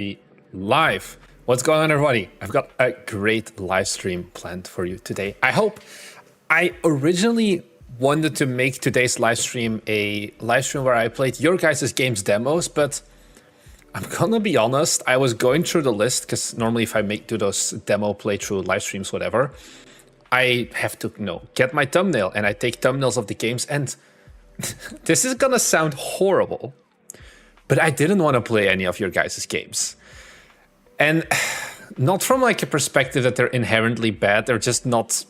Be live. What's going on, everybody? I've got a great live stream planned for you today. I originally wanted to make today's live stream a live stream where I played your guys' games demos, but I'm gonna be honest, I was going through the list because normally if I do those demo playthrough live streams, whatever, I have to get my thumbnail, and I take thumbnails of the games, and this is gonna sound horrible, but I didn't want to play any of your guys' games. And not from like a perspective that they're inherently bad, they're just not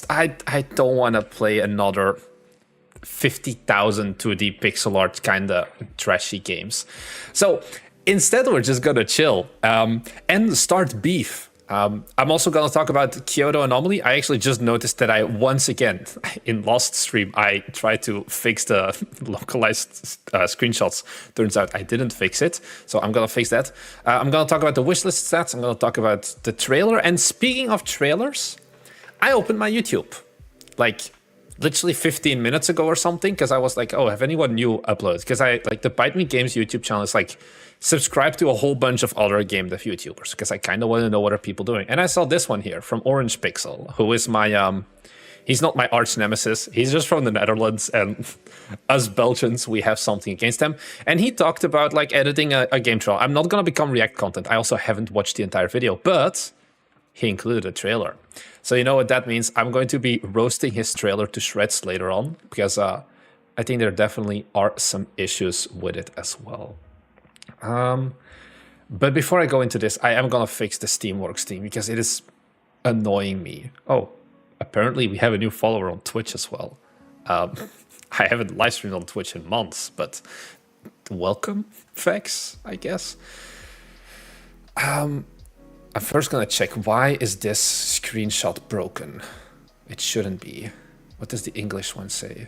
I don't want to play another 50,000 2D pixel art kind of trashy games. So instead we're just gonna chill and start beef. I'm also going to talk about Kyoto Anomaly. I actually just noticed that I, once again, in last stream, I tried to fix the localized screenshots. Turns out I didn't fix it, so I'm going to fix that. I'm going to talk about the wishlist stats. I'm going to talk about the trailer. And speaking of trailers, I opened my YouTube, like literally 15 minutes ago or something, because I was like, oh, have anyone new uploaded? Because the Bite Me Games YouTube channel is like, subscribe to a whole bunch of other game dev YouTubers, because I kind of want to know what are people doing. And I saw this one here from Orange Pixel, who is my he's not my arch nemesis. He's just from the Netherlands, and us Belgians, we have something against him. And he talked about like editing a game trailer. I'm not gonna become React content. I also haven't watched the entire video, but he included a trailer. So you know what that means? I'm going to be roasting his trailer to shreds later on, because I think there definitely are some issues with it as well. But before I go into this, I am gonna fix the Steamworks theme because it is annoying me. Oh, apparently we have a new follower on Twitch as well. I haven't live streamed on Twitch in months, but welcome, Vex, I guess. I'm first gonna check, why is this screenshot broken? It shouldn't be. What does the English one say?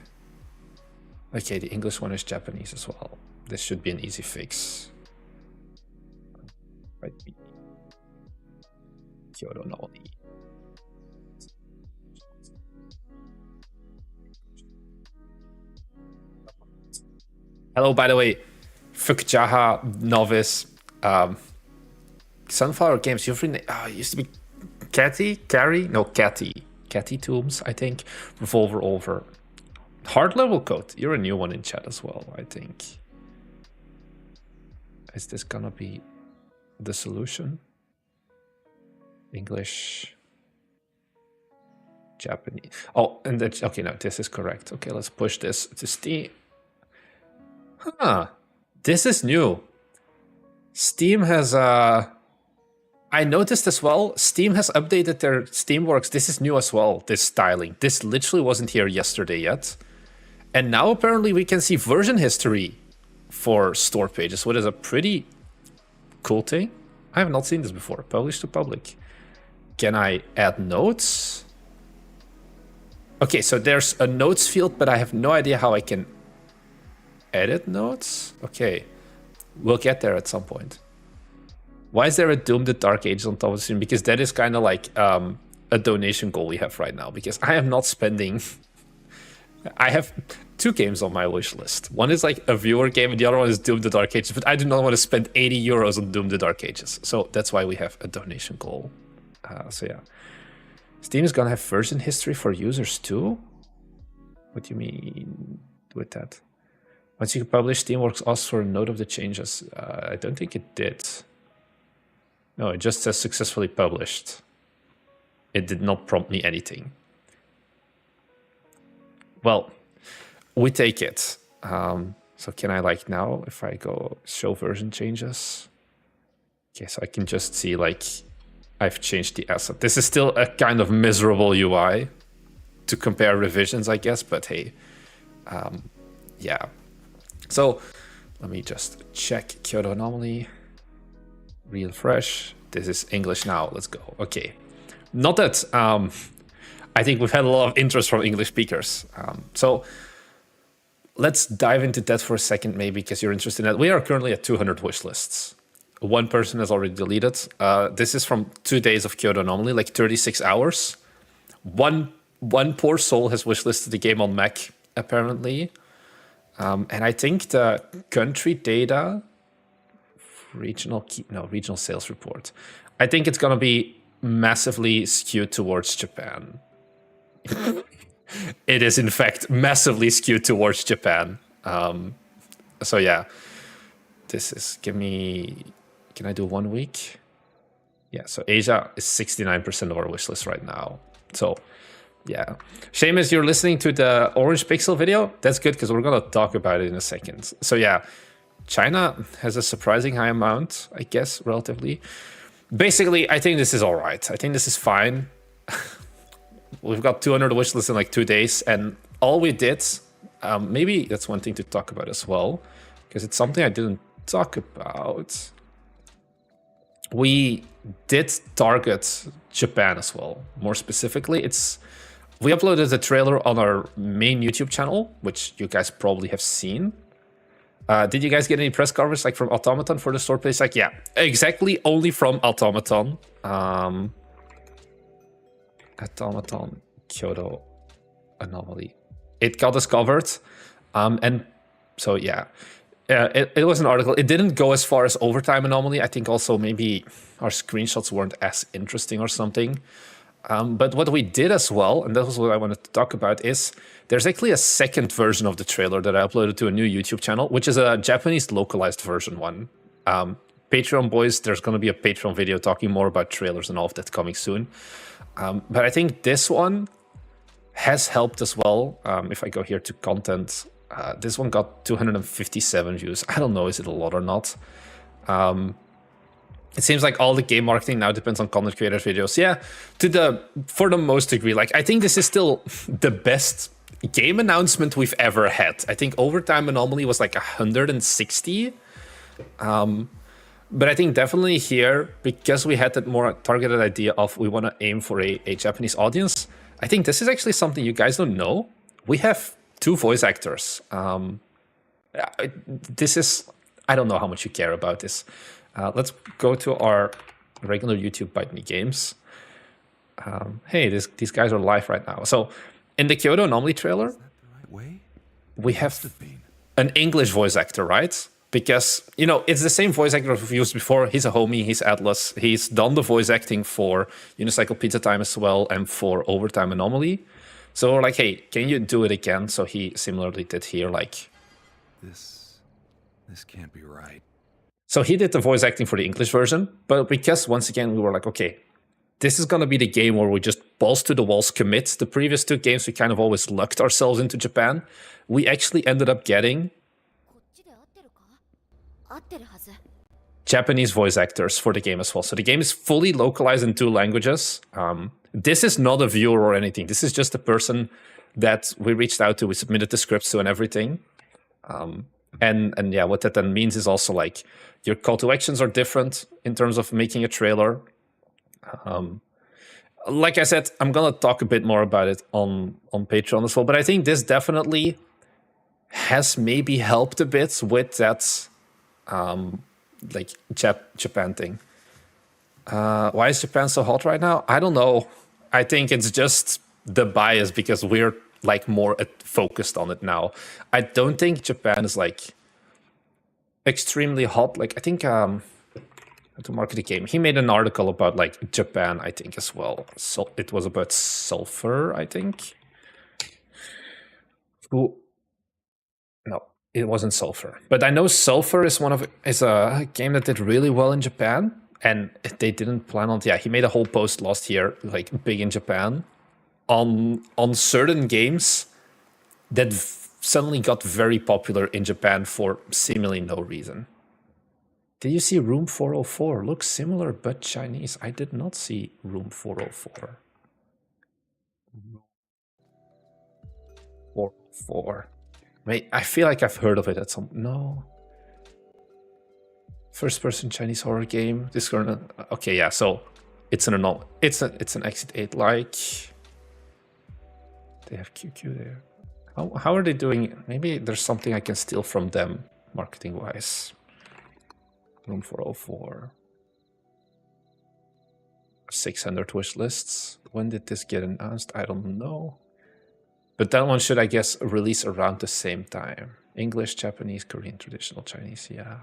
Okay, the English one is Japanese as well. This should be an easy fix. Right. Kyoto Anomaly. Hello, by the way, Fukjaha Novice, Sunflower Games. You've written, it used to be Catty Tombs, I think. Revolver over. Hard level code. You're a new one in chat as well, I think. Is this gonna be the solution? English, Japanese. Oh, and that's okay. No, this is correct. Okay, let's push this to Steam. Huh, this is new. Steam has I noticed as well, Steam has updated their Steamworks. This is new as well, this styling. This literally wasn't here yesterday yet. And now apparently we can see version history for store pages, which is a pretty cool thing. I have not seen this before. Publish to public. Can I add notes? Okay, so there's a notes field, but I have no idea how I can edit notes. Okay, we'll get there at some point. Why is there a Doom the Dark Ages on top of the stream? Because that is kind of like a donation goal we have right now, because I am not spending... I have 2 games on my wish list. One is like a viewer game, and the other one is Doom the Dark Ages, but I do not want to spend 80 euros on Doom the Dark Ages. So that's why we have a donation goal. So yeah. Steam is gonna have version history for users too? What do you mean with that? Once you publish, Steamworks asks for a note of the changes. I don't think it did. No, it just says successfully published. It did not prompt me anything. Well, we take it. So can I like now, if I go show version changes? Okay, so I can just see like I've changed the asset. This is still a kind of miserable UI to compare revisions, I guess, but hey, yeah. So let me just check Kyoto Anomaly, refresh. This is English now, let's go. Okay, not that, I think we've had a lot of interest from English speakers. So let's dive into that for a second, maybe, because you're interested in that. We are currently at 200 wish lists. One person has already deleted. This is from 2 days of Kyoto Anomaly, like 36 hours. One poor soul has wishlisted the game on Mac, apparently. And I think the country data regional sales report. I think it's gonna be massively skewed towards Japan. It is in fact massively skewed towards Japan. So yeah, this is, can I do 1 week? Yeah, so Asia is 69% of our wish list right now. So yeah, Seamus, you're listening to the Orange Pixel video. That's good because we're gonna talk about it in a second. So yeah, China has a surprising high amount, I guess, relatively. Basically, I think this is all right. I think this is fine. We've got 200 wish lists in like 2 days, and all we did, maybe that's one thing to talk about as well, because it's something I didn't talk about. We did target Japan as well. More specifically, we uploaded the trailer on our main YouTube channel, which you guys probably have seen. Did you guys get any press coverage like from Automaton for the store place? Like, yeah, exactly, only from Automaton. Automaton Kyoto Anomaly. It got us covered. And so, yeah. It was an article. It didn't go as far as Overtime Anomaly. I think also maybe our screenshots weren't as interesting or something. But what we did as well, and that was what I wanted to talk about, is there's actually a second version of the trailer that I uploaded to a new YouTube channel, which is a Japanese localized version one. Patreon boys, there's going to be a Patreon video talking more about trailers and all of that coming soon. But I think this one has helped as well. If I go here to content, this one got 257 views. I don't know, is it a lot or not? It seems like all the game marketing now depends on content creators' videos. Yeah, for the most degree. Like, I think this is still the best game announcement we've ever had. I think Overtime Anomaly was like 160. But I think definitely here, because we had that more targeted idea of we want to aim for a Japanese audience, I think this is actually something you guys don't know. We have 2 voice actors. This is, I don't know how much you care about this. Let's go to our regular YouTube Bite Me Games. Hey, these guys are live right now. So in the Kyoto Anomaly trailer, we have an English voice actor, right? Because, you know, it's the same voice actor we've used before. He's a homie, he's Atlas. He's done the voice acting for Unicycle Pizza Time as well and for Overtime Anomaly. So we're like, hey, can you do it again? So he similarly did here, like... This can't be right. So he did the voice acting for the English version, but because, once again, we were like, okay, this is going to be the game where we just balls to the walls commit. The previous 2 games, we kind of always lucked ourselves into Japan. We actually ended up getting Japanese voice actors for the game as well. So the game is fully localized in 2 languages. This is not a viewer or anything. This is just a person that we reached out to. We submitted the scripts to and everything. And yeah, what that then means is also like your call to actions are different in terms of making a trailer. Like I said, I'm gonna talk a bit more about it on Patreon as well. But I think this definitely has maybe helped a bit with that like Japan thing. Why is Japan so hot right now? I don't know. I think it's just the bias because we're like more focused on it now. I don't think Japan is like extremely hot. Like I think to market a game, he made an article about like Japan, I think as well. So it was about sulfur, I think. Ooh. No, it wasn't sulfur. But I know sulfur is is a game that did really well in Japan, and they didn't plan on. Yeah, he made a whole post last year, like big in Japan, on certain games that suddenly got very popular in Japan for seemingly no reason. Did you see Room 404? Looks similar but Chinese. I did not see Room 404. 404. Wait, I feel like I've heard of it at some... No. First-person Chinese horror game. This current... Okay, yeah, so it's an Exit 8 like... They have QQ there. How are they doing? Maybe there's something I can steal from them, marketing-wise. Room 404. 600 wish lists. When did this get announced? I don't know. But that one should, I guess, release around the same time. English, Japanese, Korean, traditional Chinese, yeah.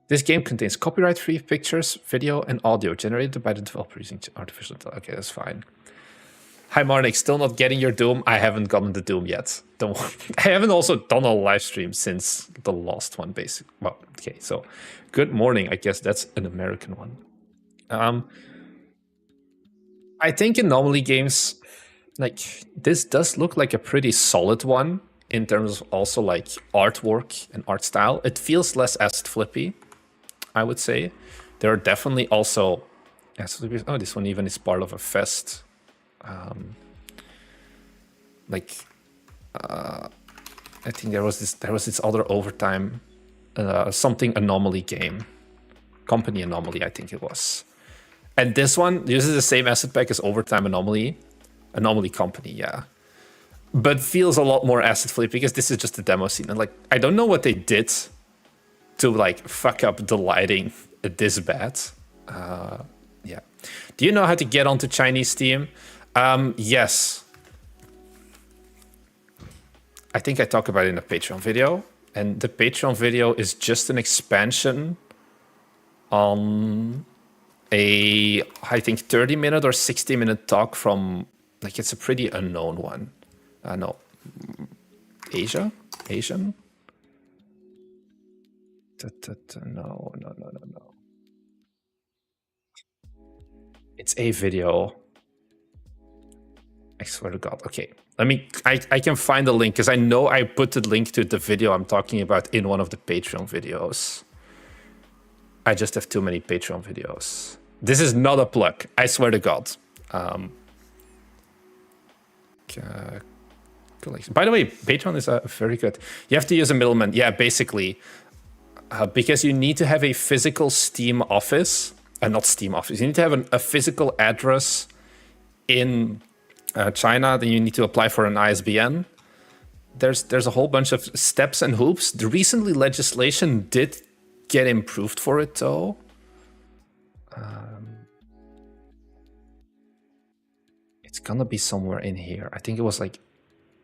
This game contains copyright-free pictures, video, and audio generated by the developer using artificial intelligence. Okay, that's fine. Hi, Marnik. Still not getting your Doom? I haven't gotten the Doom yet. Don't worry. I haven't also done a live stream since the last one, basically. Well, okay, so good morning. I guess that's an American one. I think Anomaly games, like, this does look like a pretty solid one in terms of also like artwork and art style. It feels less acid flippy, I would say. There are definitely also acid flippy. Oh, this one even is part of a fest. I think there was this other overtime something Anomaly game, Company Anomaly, I think it was. And this one uses the same asset pack as Overtime Anomaly Company, yeah. But feels a lot more asset flip because this is just a demo scene. And like, I don't know what they did to like fuck up the lighting this bad. Yeah. Do you know how to get onto Chinese Steam? Yes. I think I talked about it in a Patreon video. And the Patreon video is just an expansion on a, I think, 30-minute or 60-minute talk from, like, it's a pretty unknown one. No. Asian? No. It's a video. I swear to God. Okay, let me, I can find the link because I know I put the link to the video I'm talking about in one of the Patreon videos. I just have too many Patreon videos. This is not a plug, I swear to God. By the way, Patreon is very good. You have to use a middleman. Yeah, basically, because you need to have a physical Steam office. Not Steam office. You need to have a physical address in China. Then you need to apply for an ISBN. There's a whole bunch of steps and hoops. The recently legislation did get improved for it, though. It's gonna be somewhere in here. I think it was like,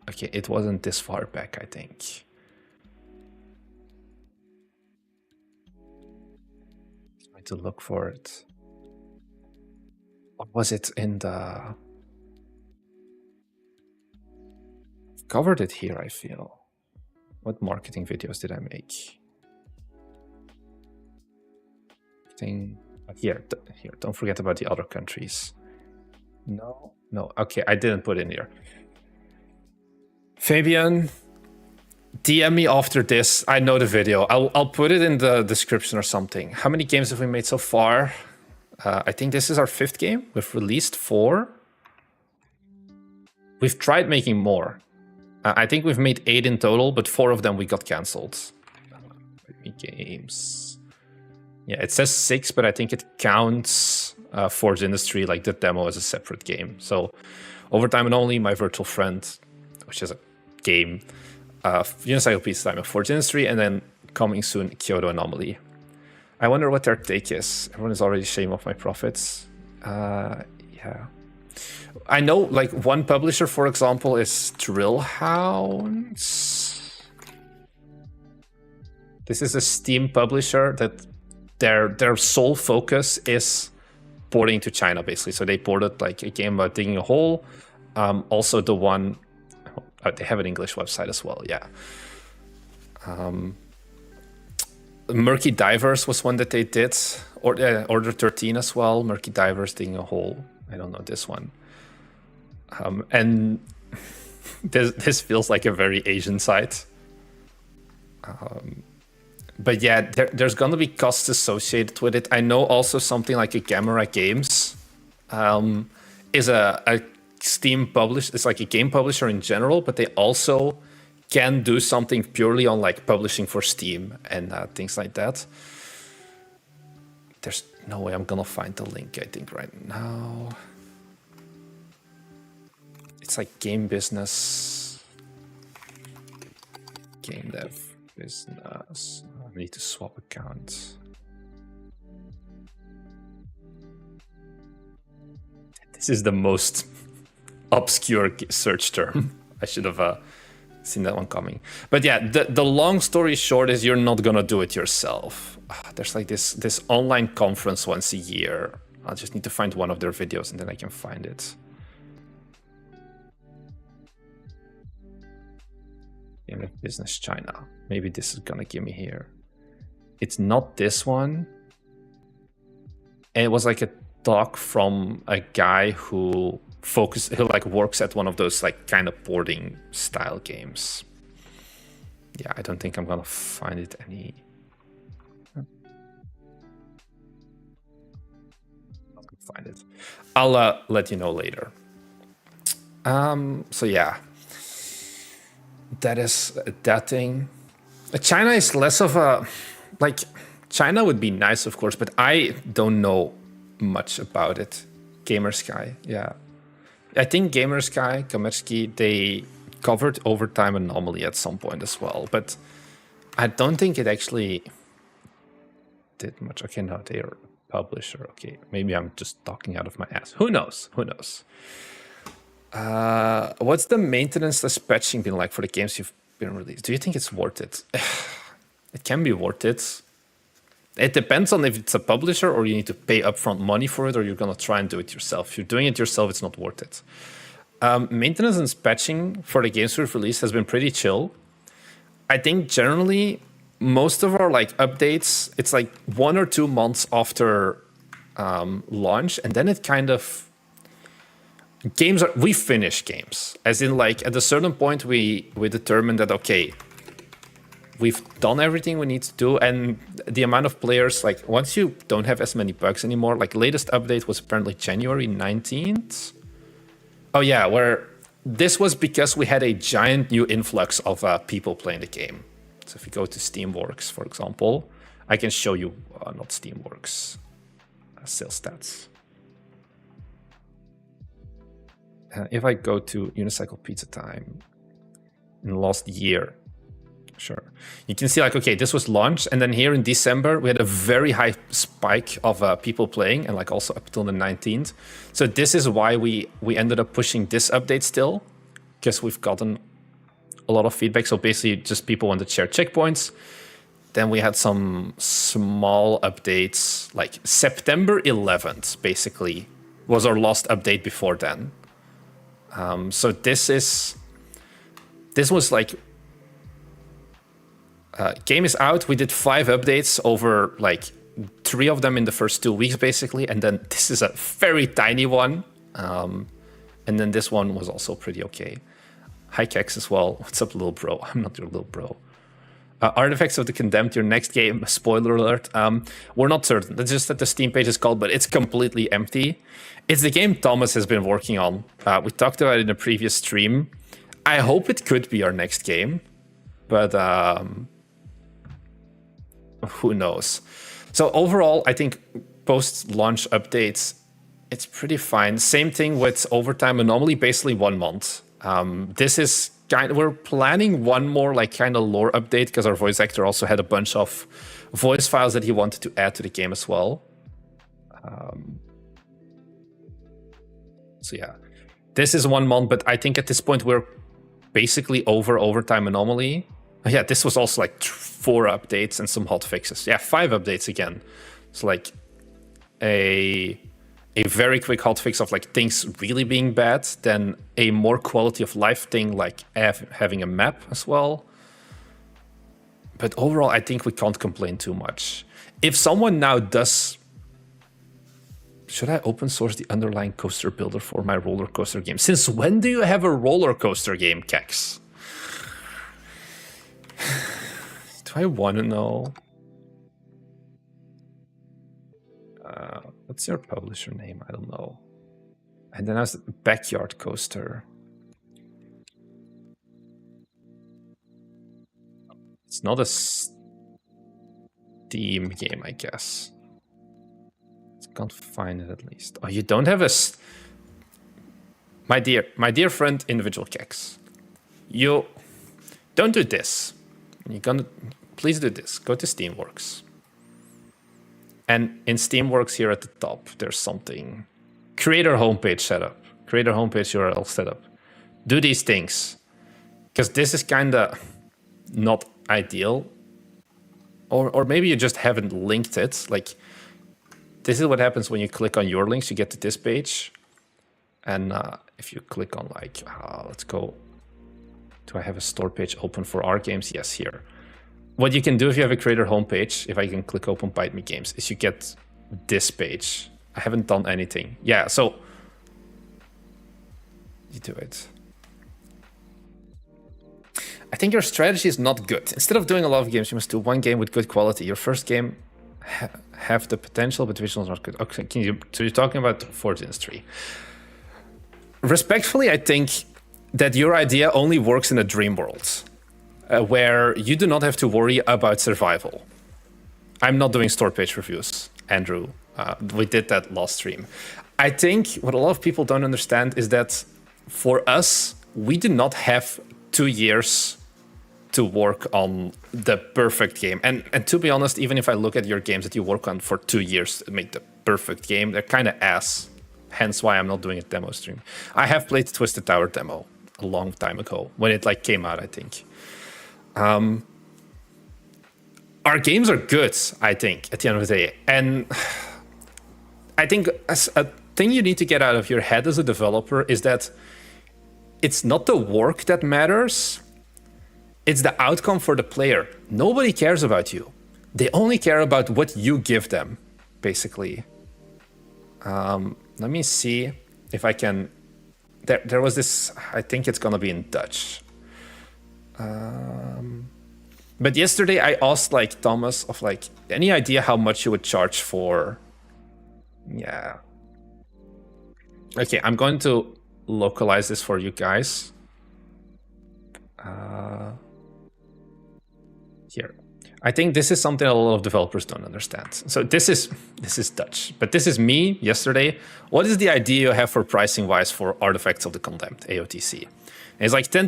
okay, it wasn't this far back, I think. Try to look for it. Or was it in the... I've covered it here, I feel. What marketing videos did I make? Here, don't forget about the other countries. No, okay, I didn't put in here. Fabian, DM me after this. I know the video. I'll put it in the description or something. How many games have we made so far? I think this is our 5th game. We've released 4. We've tried making more. I think we've made 8 in total, but 4 of them we got cancelled. Games. Yeah, it says 6, but I think it counts Forge Industry, like the demo, as a separate game. So, Overtime Anomaly, My Virtual Friend, which is a game. Unicycle Peace Time of Forge Industry, and then coming soon, Kyoto Anomaly. I wonder what their take is. Everyone is already shaming off my profits. Yeah. I know, like, one publisher, for example, is Drillhounds. This is a Steam publisher that their sole focus is porting to China, basically. So they ported like a game about digging a hole. Also the one, they have an English website as well, yeah. Murky Divers was one that they did. Order 13 as well. Murky Divers digging a hole. I don't know this one. And this feels like a very Asian site. But yeah, there's gonna be costs associated with it. I know also something like a Gamera Games is a Steam publisher. It's like a game publisher in general, but they also can do something purely on like publishing for Steam and things like that. There's no way I'm gonna find the link, I think, right now. It's like game business, game dev business. I need to swap accounts. This is the most obscure search term. I should have Seen that one coming. But yeah, the long story short is you're not gonna do it yourself. There's like this online conference once a year. I'll just need to find one of their videos and then I can find it. Game of Business China. Maybe this is gonna give me here. It's not this one. And it was like a talk from a guy who like works at one of those like kind of boarding style games. Yeah, I don't think I'm gonna find it any. Not gonna find it. I'll let you know later. So yeah, that is that thing. China is less of a like. China would be nice, of course, but I don't know much about it. Gamersky, yeah. I think Gamersky, Kamersky, they covered Overtime Anomaly at some point as well, but I don't think it actually did much. Okay, no, they're a publisher. Okay, maybe I'm just talking out of my ass. Who knows? Who knows? What's the maintenance patching been like for the games you've been released? Do you think it's worth it? It can be worth it. It depends on if it's a publisher or you need to pay upfront money for it or you're going to try and do it yourself. If you're doing it yourself, it's not worth it. Maintenance and patching for the games we've released has been pretty chill. I think generally most of our like updates, it's like 1 or 2 months after launch, and then it kind of we finish games. As in like at a certain point we determine that okay, we've done everything we need to do, and the amount of players, like once you don't have as many bugs anymore, like latest update was apparently January 19th. Oh yeah, where this was because we had a giant new influx of people playing the game. So if you go to Steamworks, for example, I can show you, not Steamworks, sales stats. If I go to Unicycle Pizza Time in the last year, sure. You can see like, okay, this was launched. And then here in December, we had a very high spike of people playing and like also up till the 19th. So this is why we ended up pushing this update still, because we've gotten a lot of feedback. So basically just people wanted to share checkpoints. Then we had some small updates, like September 11th, basically, was our last update before then. So this was like, game is out. We did 5 updates over like 3 of them in the first 2 weeks, basically. And then this is a very tiny one. And then this one was also pretty okay. Hi, Kex as well. What's up, little bro? I'm not your little bro. Artifacts of the Condemned, your next game. Spoiler alert. We're not certain. That's just that the Steam page is called, but it's completely empty. It's the game Thomas has been working on. We talked about it in a previous stream. I hope it could be our next game, but who knows? So overall, I think post-launch updates, it's pretty fine. Same thing with Overtime Anomaly, basically 1 month. This is we're planning one more like kind of lore update because our voice actor also had a bunch of voice files that he wanted to add to the game as well. So yeah, this is 1 month, but I think at this point we're basically over Overtime Anomaly. Yeah, this was also like 4 updates and some hot fixes. Yeah, 5 updates again. It's like a very quick hotfix of like things really being bad, then a more quality of life thing like having a map as well. But overall, I think we can't complain too much. If someone now does... Should I open source the underlying coaster builder for my roller coaster game? Since when do you have a roller coaster game, Kex? Do I want to know? What's your publisher name? I don't know. And then I was Backyard Coaster. It's not a Steam game, I guess. Can't find it at least. Oh, you don't have a... My dear friend, Individual Kex. You don't do this. You're gonna... Please do this. Go to Steamworks. And in Steamworks here at the top, there's something. Creator homepage setup. Creator homepage URL setup. Do these things. Because this is kind of not ideal. Or maybe you just haven't linked it. Like, this is what happens when you click on your links. You get to this page. And if you click on, like, let's go. Do I have a store page open for our games? Yes, here. What you can do if you have a creator homepage, if I can click open Bite Me Games, is you get this page. I haven't done anything. Yeah, so you do it. I think your strategy is not good. Instead of doing a lot of games, you must do one game with good quality. Your first game have the potential, but visuals not good. Okay, so you're talking about Fortune's Tree. Respectfully, I think that your idea only works in a dream world, where you do not have to worry about survival. I'm not doing store page reviews, Andrew. We did that last stream. I think what a lot of people don't understand is that for us, we do not have 2 years to work on the perfect game. And to be honest, even if I look at your games that you work on for 2 years to make the perfect game, they're kind of ass. Hence why I'm not doing a demo stream. I have played Twisted Tower demo a long time ago when it like came out, I think. Our games are good, I think, at the end of the day. And I think as a thing you need to get out of your head as a developer is that it's not the work that matters. It's the outcome for the player. Nobody cares about you. They only care about what you give them, basically. Let me see if I can... There was this... I think it's gonna be in Dutch. But yesterday I asked like Thomas of like, any idea how much you would charge for... Yeah. Okay, I'm going to localize this for you guys. Here. I think this is something a lot of developers don't understand. So this is Dutch, but this is me yesterday. What is the idea you have for pricing wise for Artifacts of the Condemned, AOTC? And it's like 10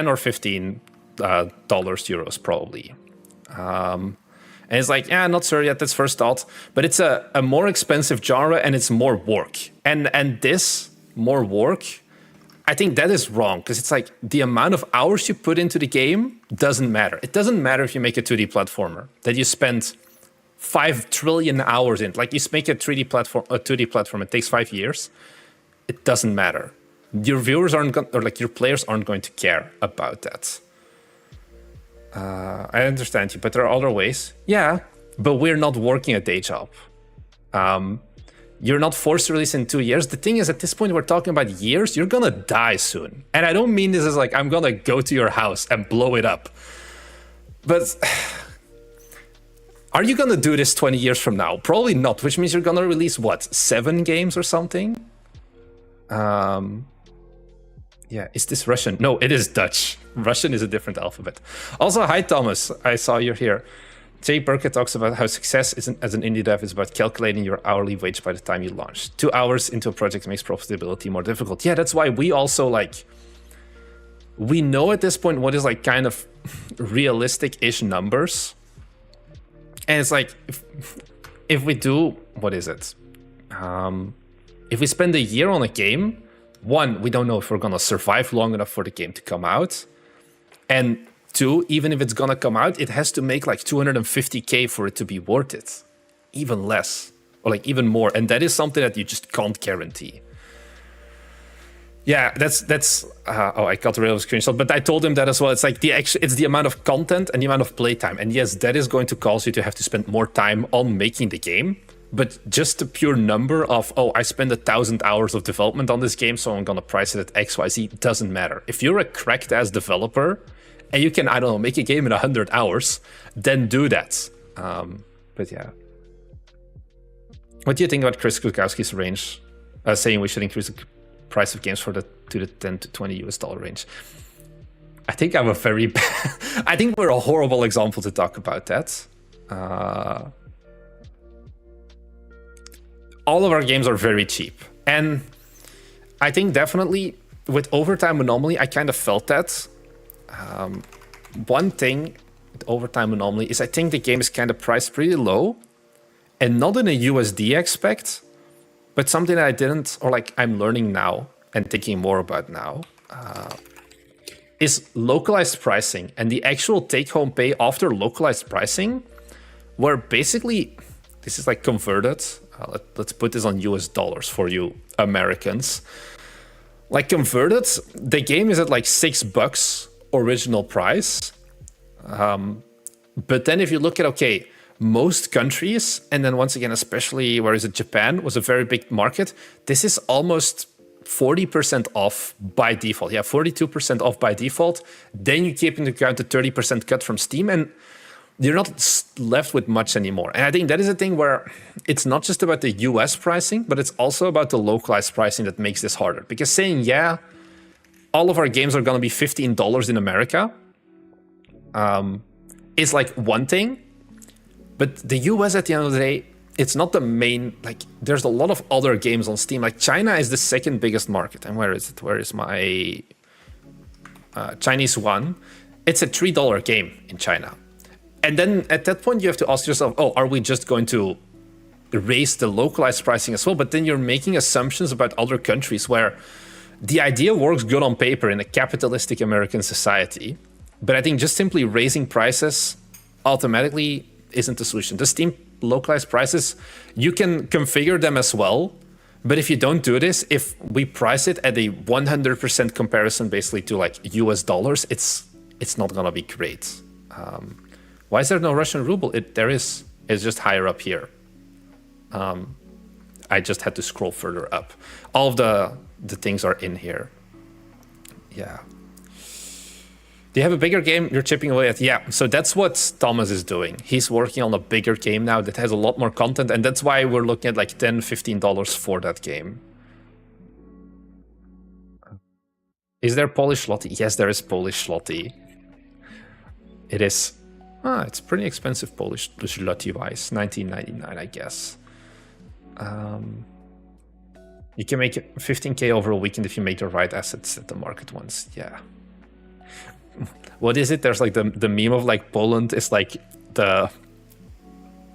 or 15 euros probably. And it's like, yeah, not sure yet, that's first thought, but it's a more expensive genre and it's more work. And this more work, I think that is wrong, because it's like the amount of hours you put into the game doesn't matter. It doesn't matter if you make a 2D platformer that you spend 5 trillion hours in. Like you make a 2D platform, it takes 5 years. It doesn't matter. Your viewers aren't going, or like your players aren't going to care about that. I understand you, but there are other ways. Yeah, but we're not working a day job. You're not forced to release in 2 years. The thing is, at this point, we're talking about years. You're gonna die soon. And I don't mean this as like, I'm gonna go to your house and blow it up. But are you gonna do this 20 years from now? Probably not, which means you're gonna release, what, 7 games or something? Yeah, is this Russian? No, it is Dutch. Russian is a different alphabet. Also, hi, Thomas. I saw you're here. Jay Burkett talks about how success isn't, as an indie dev is about calculating your hourly wage by the time you launch. 2 hours into a project makes profitability more difficult. Yeah, that's why we also like... We know at this point what is like kind of realistic-ish numbers. And it's like, if we do... What is it? If we spend a year on a game, one, we don't know if we're gonna survive long enough for the game to come out. And 2, even if it's gonna come out, it has to make like 250k for it to be worth it. Even less, or like even more. And that is something that you just can't guarantee. Yeah, that's oh, I got rid of a screenshot, but I told him that as well. It's like it's the amount of content and the amount of playtime. And yes, that is going to cause you to have to spend more time on making the game. But just the pure number of, oh, I spend 1,000 hours of development on this game, so I'm gonna price it at XYZ, doesn't matter. If you're a cracked ass developer, and you can, I don't know, make a game in 100 hours, then do that. But yeah. What do you think about Chris Kukowski's range? Saying we should increase the price of games to the 10 to 20 US dollar range. I think I'm a very bad... I think we're a horrible example to talk about that. All of our games are very cheap. And I think definitely with Overtime Anomaly, I kind of felt that. One thing with Overtime Anomaly is I think the game is kind of priced pretty low, and not in a USD aspect, but something that I didn't, or like I'm learning now and thinking more about now. is localized pricing and the actual take-home pay after localized pricing, where basically this is like converted. Let's put this on US dollars for you Americans. Like converted, the game is at like $6 original price. But then if you look at, okay, most countries, and then once again, especially, where is it, Japan was a very big market, this is almost 40% off by default. Yeah, 42% off by default. Then you keep into account the 30% cut from Steam, and you're not left with much anymore. And I think that is a thing where it's not just about the US pricing, but it's also about the localized pricing that makes this harder. Because saying, yeah, all of our games are going to be $15 in America is like one thing. But the US, at the end of the day, it's not the main, like, there's a lot of other games on Steam. Like, China is the second biggest market. And where is it? Where is my Chinese one? It's a $3 game in China. And then at that point, you have to ask yourself, oh, are we just going to raise the localized pricing as well? But then you're making assumptions about other countries where the idea works good on paper in a capitalistic American society. But I think just simply raising prices automatically isn't the solution. The Steam localized prices, you can configure them as well. But if you don't do this, if we price it at a 100% comparison basically to like US dollars, it's not going to be great. Why is there no Russian ruble? There is. It's just higher up here. I just had to scroll further up. All of the things are in here. Yeah. Do you have a bigger game you're chipping away at? Yeah, so that's what Thomas is doing. He's working on a bigger game now that has a lot more content, and that's why we're looking at like $10, $15 for that game. Is there Polish zloty? Yes, there is Polish zloty. It is. It's pretty expensive Polish zloty-wise. $19.99, I guess. You can make 15K over a weekend if you make the right assets at the market ones. Yeah. What is it? There's like the meme of like Poland is like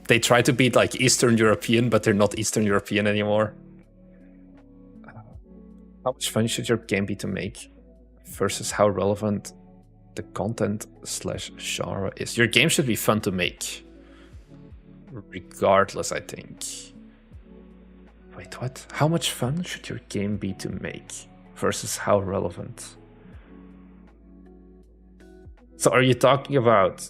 they try to be like Eastern European, but they're not Eastern European anymore. How much fun should your game be to make versus how relevant the content/genre is? Your game should be fun to make regardless, I think. Wait, what? How much fun should your game be to make versus how relevant? So are you talking about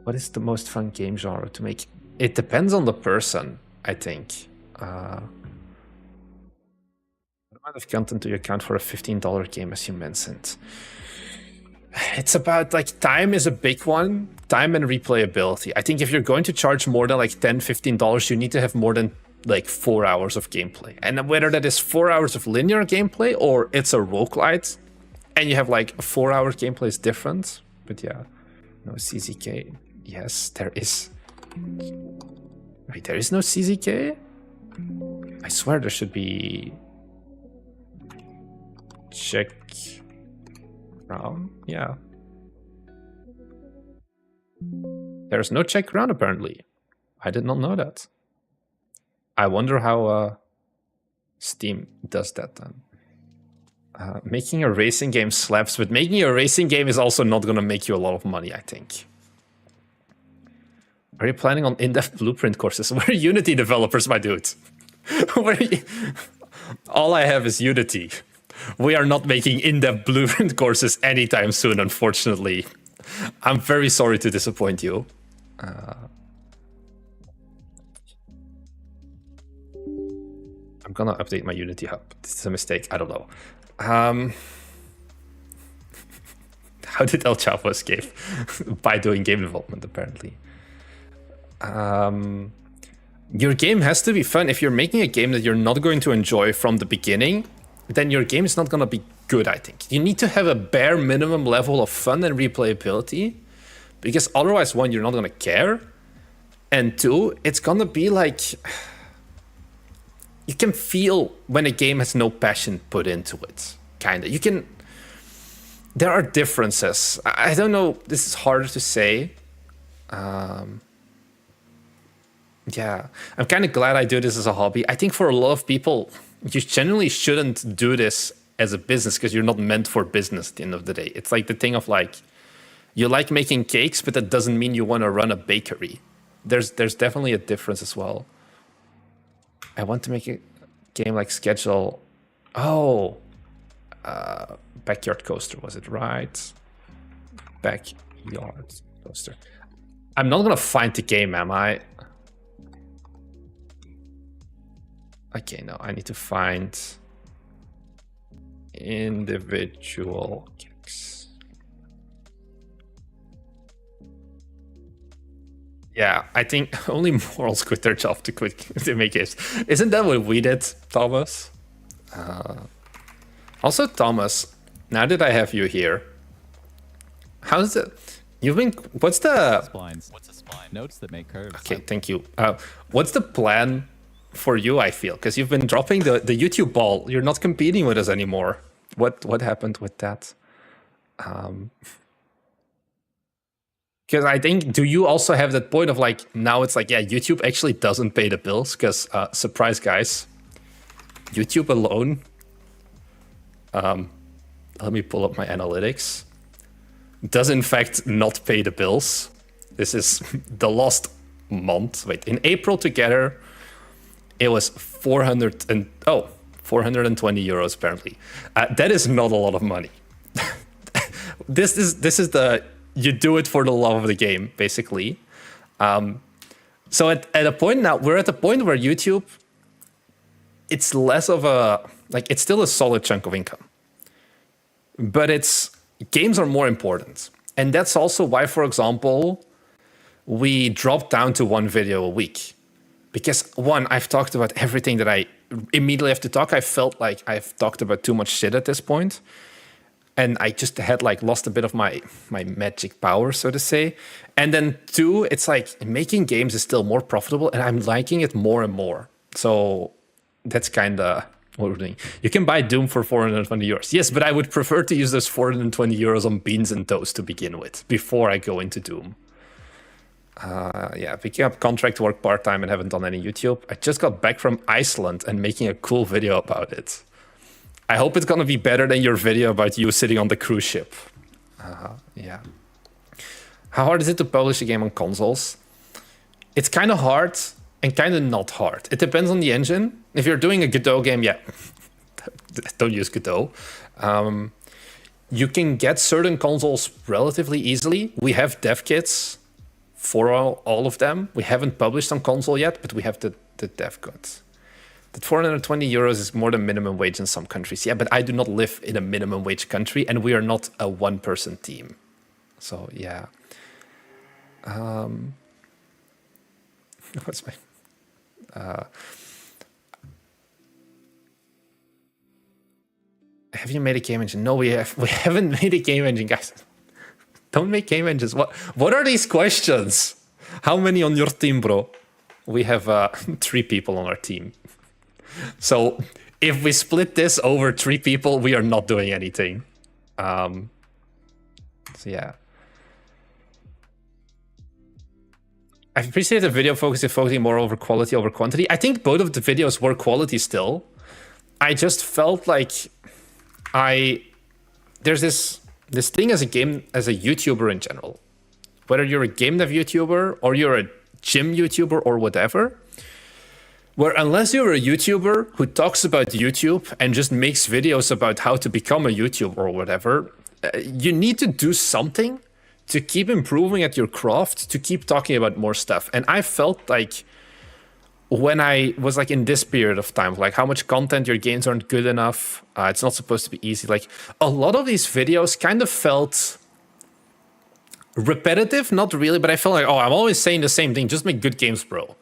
what is the most fun game genre to make? It depends on the person, I think. What amount of content do you account for a $15 game, as you mentioned? It's about like time is a big one. Time and replayability. I think if you're going to charge more than like $10, $15, you need to have more than like 4 hours of gameplay. And whether that is 4 hours of linear gameplay or it's a roguelite, and you have like a 4 hour gameplay is different. But yeah, no CZK. Yes, there is. Wait, there is no CZK? I swear there should be. Check round. Yeah. There's no check round apparently. I did not know that. I wonder how Steam does that then. Making a racing game slaps, but making a racing game is also not going to make you a lot of money, I think. Are you planning on in-depth blueprint courses? We're Unity developers, my dude. All I have is Unity. We are not making in-depth blueprint courses anytime soon, unfortunately. I'm very sorry to disappoint you. I'm gonna update my Unity hub. This is a mistake. I don't know. How did El Chapo escape? By doing game development, apparently. Your game has to be fun. If you're making a game that you're not going to enjoy from the beginning, then your game is not going to be good, I think. You need to have a bare minimum level of fun and replayability, because otherwise, one, you're not going to care, and two, it's going to be like... You can feel when a game has no passion put into it, kind of. You can... There are differences. I don't know, this is harder to say. Yeah, I'm kind of glad I do this as a hobby. I think for a lot of people, you generally shouldn't do this as a business because you're not meant for business at the end of the day. It's like the thing of like, you like making cakes, but that doesn't mean you want to run a bakery. There's definitely a difference as well. I want to make a game like Schedule. Oh, Backyard Coaster, was it right? Backyard Coaster. I'm not gonna find the game, am I? Okay, no, I need to find individual cakes. Yeah, I think only morals quit their job to make games. Isn't that what we did, Thomas? Also, Thomas, now that I have you here, how's it? You've been. What's the? Splines. What's a spline? Notes that make curves. Okay, thank you. What's the plan for you? I feel because you've been dropping the YouTube ball. You're not competing with us anymore. What happened with that? Because I think, do you also have that point of like, now it's like, yeah, YouTube actually doesn't pay the bills because, surprise guys, YouTube alone, let me pull up my analytics, does in fact not pay the bills. This is the last month. Wait, in April together, it was 420 euros apparently. That is not a lot of money. This is the, you do it for the love of the game, basically. So at a point now, we're at the point where YouTube, it's less of a, like, it's still a solid chunk of income. But games are more important. And that's also why, for example, we dropped down to one video a week. Because one, I've talked about everything that I immediately have to talk. I felt like I've talked about too much shit at this point. And I just had like lost a bit of my magic power, so to say. And then two, it's like making games is still more profitable and I'm liking it more and more. So that's kind of what we're doing. You can buy Doom for 420 euros. Yes, but I would prefer to use those 420 euros on beans and toast to begin with, before I go into Doom. Yeah, picking up contract work part-time and haven't done any YouTube. I just got back from Iceland and making a cool video about it. I hope it's gonna be better than your video about you sitting on the cruise ship. Yeah. How hard is it to publish a game on consoles? It's kind of hard and kind of not hard. It depends on the engine. If you're doing a Godot game, yeah, don't use Godot. You can get certain consoles relatively easily. We have dev kits for all of them. We haven't published on console yet, but we have the dev kits. That 420 euros is more than minimum wage in some countries. Yeah, but I do not live in a minimum wage country and we are not a one-person team. So, yeah. What's my... have you made a game engine? No, we haven't made a game engine, guys. Don't make game engines. What are these questions? How many on your team, bro? We have 3 people on our team. So if we split this over 3 people, we are not doing anything. So yeah. I appreciate the video focusing more over quality over quantity. I think both of the videos were quality still. I just felt like there's this thing as a YouTuber in general. Whether you're a game dev YouTuber or you're a gym YouTuber or whatever, where unless you're a YouTuber who talks about YouTube and just makes videos about how to become a YouTuber or whatever, you need to do something to keep improving at your craft, to keep talking about more stuff. And I felt like when I was like in this period of time, like how much content, your games aren't good enough, it's not supposed to be easy. Like a lot of these videos kind of felt repetitive, not really, but I felt like, oh, I'm always saying the same thing, just make good games, bro.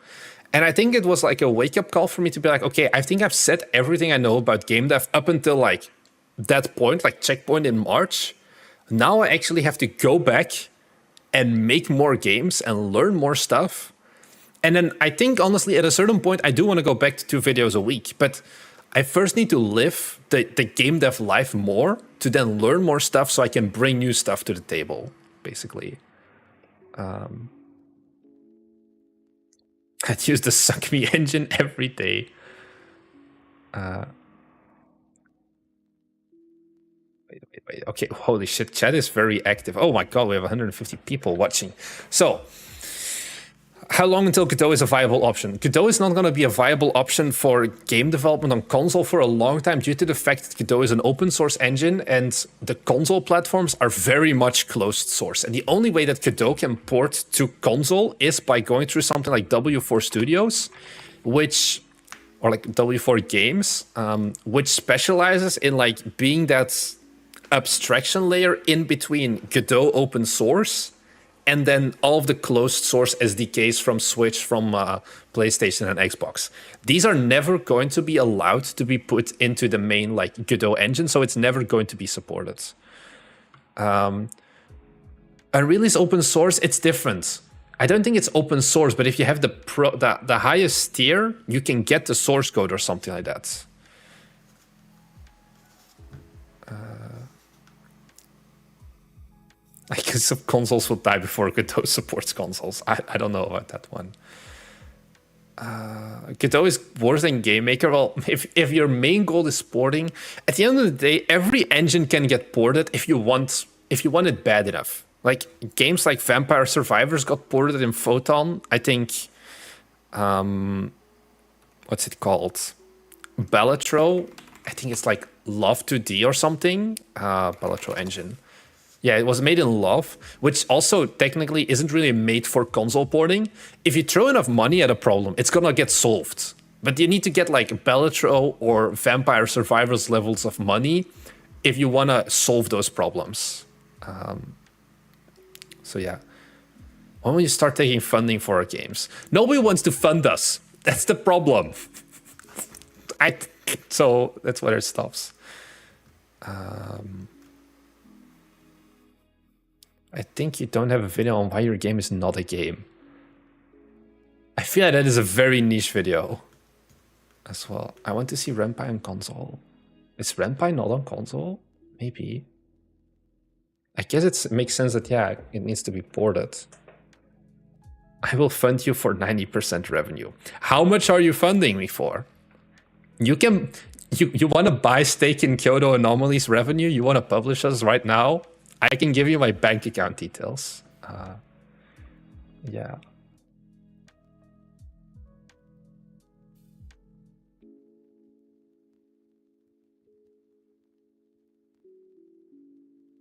And I think it was like a wake-up call for me to be like, okay, I think I've said everything I know about game dev up until like that point, like checkpoint in March. Now I actually have to go back and make more games and learn more stuff. And then I think, honestly, at a certain point, I do want to go back to 2 videos a week. But I first need to live the game dev life more to then learn more stuff so I can bring new stuff to the table, basically. I'd use the Suck Me engine every day. Wait, okay, holy shit, chat is very active. Oh my god, we have 150 people watching. So, how long until Godot is a viable option? Godot is not going to be a viable option for game development on console for a long time due to the fact that Godot is an open source engine and the console platforms are very much closed source. And the only way that Godot can port to console is by going through something like W4 Studios, or like W4 Games, which specializes in like being that abstraction layer in between Godot open source and then all of the closed source SDKs from Switch, from PlayStation and Xbox. These are never going to be allowed to be put into the main like Godot engine, so it's never going to be supported. Unreal open source, it's different. I don't think it's open source, but if you have the highest tier, you can get the source code or something like that. I guess some consoles will die before Godot supports consoles. I don't know about that one. Godot is worse than GameMaker. Well, if your main goal is porting, at the end of the day, every engine can get ported if you want it bad enough. Like games like Vampire Survivors got ported in Photon. I think, what's it called? Bellatro. I think it's like Love 2D or something. Bellatro engine. Yeah, it was made in Love, which also technically isn't really made for console porting. If you throw enough money at a problem, it's gonna get solved. But you need to get like Bellatro or Vampire Survivors levels of money if you wanna solve those problems. So yeah. When will you start taking funding for our games? Nobody wants to fund us. That's the problem. So that's where it stops. I think you don't have a video on why your game is not a game. I feel like that is a very niche video as well. I want to see Ren'Py on console. Is Ren'Py not on console? Maybe. I guess it makes sense that, yeah, it needs to be ported. I will fund you for 90% revenue. How much are you funding me for? You want to buy stake in Kyoto Anomaly's revenue? You want to publish us right now? I can give you my bank account details. Yeah.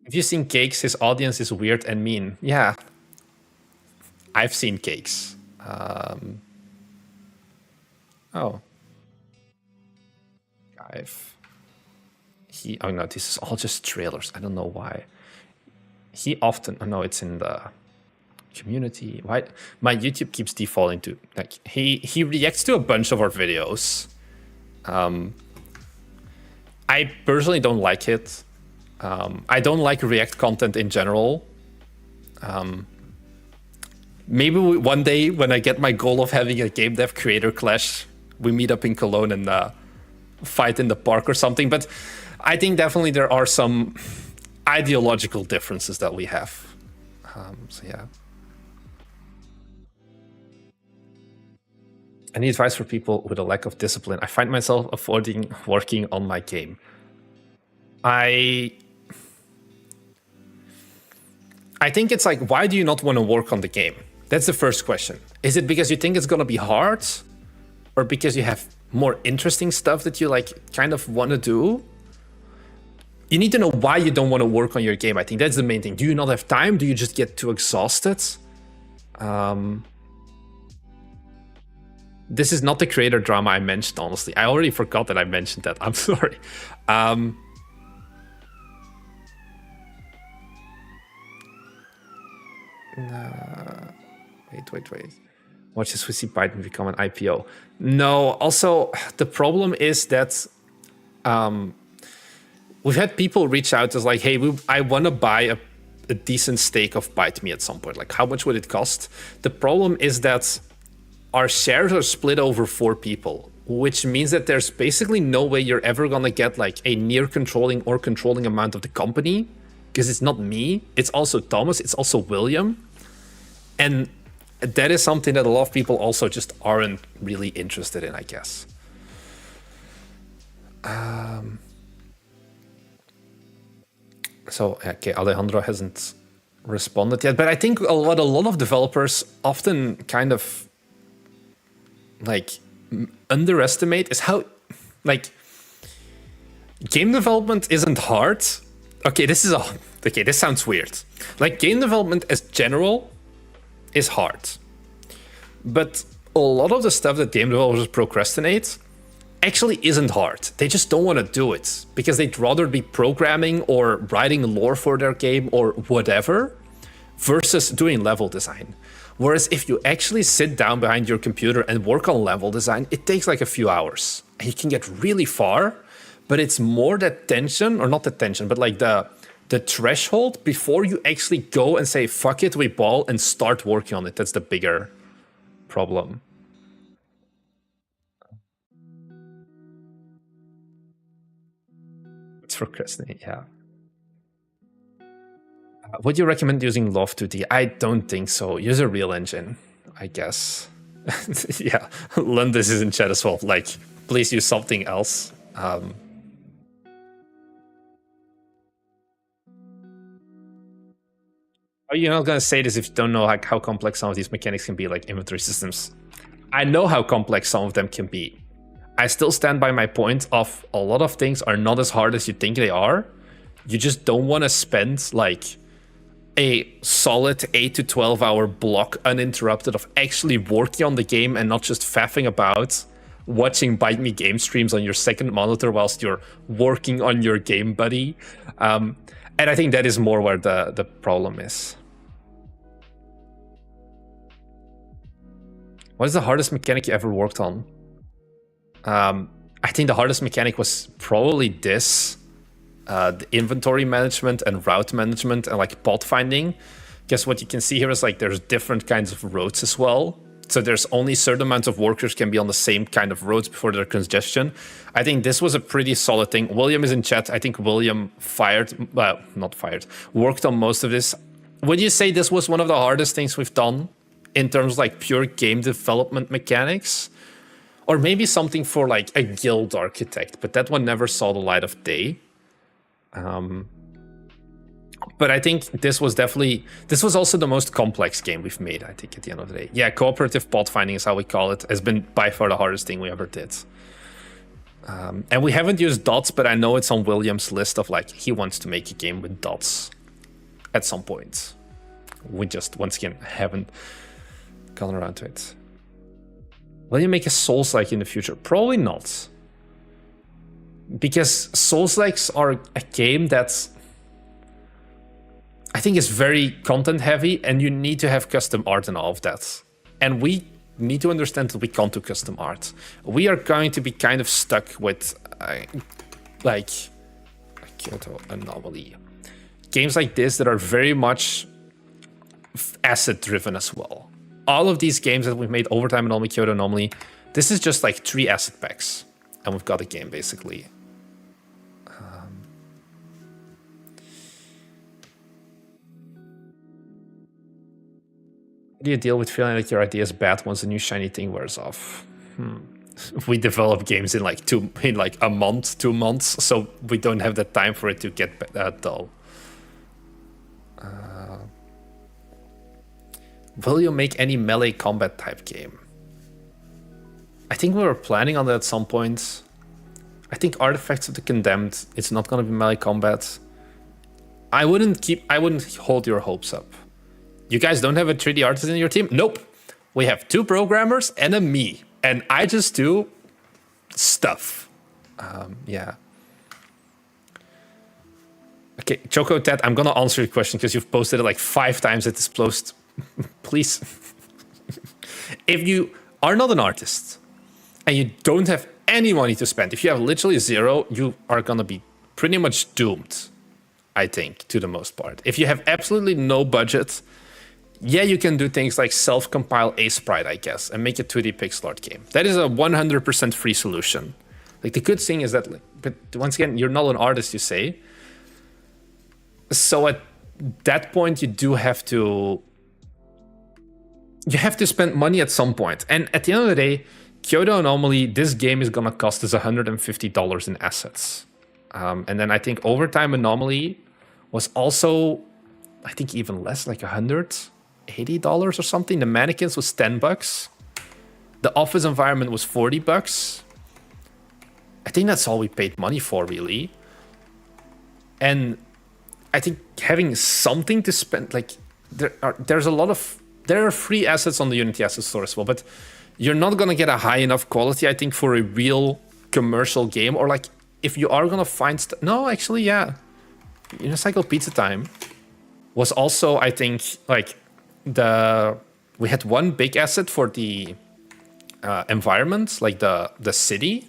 If you've seen Cakes, his audience is weird and mean. Yeah. I've seen Cakes. Oh. Oh no, this is all just trailers. I don't know why. He often, oh no, it's in the community. Why? My YouTube keeps defaulting to, like, he reacts to a bunch of our videos. I personally don't like it. I don't like React content in general. Maybe one day when I get my goal of having a game dev creator clash, we meet up in Cologne and fight in the park or something. But I think definitely there are some ideological differences that we have. So yeah. Any advice for people with a lack of discipline? I find myself avoiding working on my game. I think it's like, why do you not want to work on the game? That's the first question. Is it because you think it's going to be hard? Or because you have more interesting stuff that you like kind of want to do? You need to know why you don't want to work on your game. I think that's the main thing. Do you not have time? Do you just get too exhausted? This is not the creator drama I mentioned, honestly. I already forgot that I mentioned that. I'm sorry. Wait. Watch this we see Biden become an IPO. No, also, the problem is that we've had people reach out as like, hey, I want to buy a decent stake of ByteMe at some point. Like, how much would it cost? The problem is that our shares are split over 4 people, which means that there's basically no way you're ever going to get like a near controlling or controlling amount of the company, because it's not me. It's also Thomas. It's also William. And that is something that a lot of people also just aren't really interested in, I guess. So, okay, Alejandro hasn't responded yet, but I think what a lot of developers often kind of like underestimate is how, like, game development isn't hard. Okay, this sounds weird. Like, game development as general is hard, but a lot of the stuff that game developers procrastinate actually isn't hard. They just don't want to do it because they'd rather be programming or writing lore for their game or whatever versus doing level design. Whereas if you actually sit down behind your computer and work on level design, it takes like a few hours and you can get really far, but it's more that tension, or not the tension, but like the threshold before you actually go and say, fuck it, we ball, and start working on it. That's the bigger problem. It's procrastinate, yeah. Would you recommend using Love 2D? I don't think so. Use a real engine, I guess. Yeah, Lundis is in chat as well. Like, please use something else. You're not gonna say this if you don't know like how complex some of these mechanics can be, like inventory systems. I know how complex some of them can be. I still stand by my point of a lot of things are not as hard as you think they are. You just don't want to spend like a solid 8 to 12 hour block uninterrupted of actually working on the game and not just faffing about watching Bite Me game streams on your second monitor whilst you're working on your game, buddy. And I think that is more where the problem is. What is the hardest mechanic you ever worked on? I think the hardest mechanic was probably this. The inventory management and route management and like pod finding. Guess what you can see here is like there's different kinds of roads as well. So there's only certain amounts of workers can be on the same kind of roads before there's congestion. I think this was a pretty solid thing. William is in chat. I think William worked on most of this. Would you say this was one of the hardest things we've done in terms of like pure game development mechanics? Or maybe something for like a guild architect, but that one never saw the light of day. But I think this was also the most complex game we've made, I think, at the end of the day. Yeah, cooperative pod finding is how we call it, has been by far the hardest thing we ever did. And we haven't used dots, but I know it's on William's list of like, he wants to make a game with dots at some point. We just, once again, haven't gone around to it. Will you make a Souls-like in the future? Probably not. Because Souls-likes are a game that's, I think, is very content heavy and you need to have custom art and all of that. And we need to understand that we can't do custom art. We are going to be kind of stuck with like a Kyoto Anomaly. Games like this that are very much asset driven as well. All of these games that we've made, Overtime Anomaly, Kyoto Anomaly, this is just like 3 asset packs. And we've got a game, basically. How do you deal with feeling like your idea is bad once a new shiny thing wears off? We develop games in like a month, 2 months, so we don't have the time for it to get dull. Will you make any melee combat type game? I think we were planning on that at some point. I think Artifacts of the Condemned, it's not going to be melee combat. I wouldn't hold your hopes up. You guys don't have a 3D artist in your team? Nope. We have 2 programmers and a me. And I just do stuff. Yeah. Okay, Choco Ted, I'm going to answer your question because you've posted it like 5 times at this post. Please. If you are not an artist and you don't have any money to spend, if you have literally 0, you are going to be pretty much doomed, I think, to the most part. If you have absolutely no budget, yeah, you can do things like self-compile a sprite, I guess, and make a 2D pixel art game. That is a 100% free solution. Like, the good thing is that, but once again, you're not an artist, you say. So at that point, you do have to... You have to spend money at some point. And at the end of the day, Kyoto Anomaly, this game is going to cost us $150 in assets. And then I think Overtime Anomaly was also, I think, even less, like $180 or something. The mannequins was $10. The office environment was $40. I think that's all we paid money for, really. And I think having something to spend, like, there are free assets on the Unity asset store as well, but you're not gonna get a high enough quality, I think, for a real commercial game. Or like, if you are gonna find no, actually, yeah, Unicycle Pizza Time was also, I think, like we had one big asset for the environment, like the city,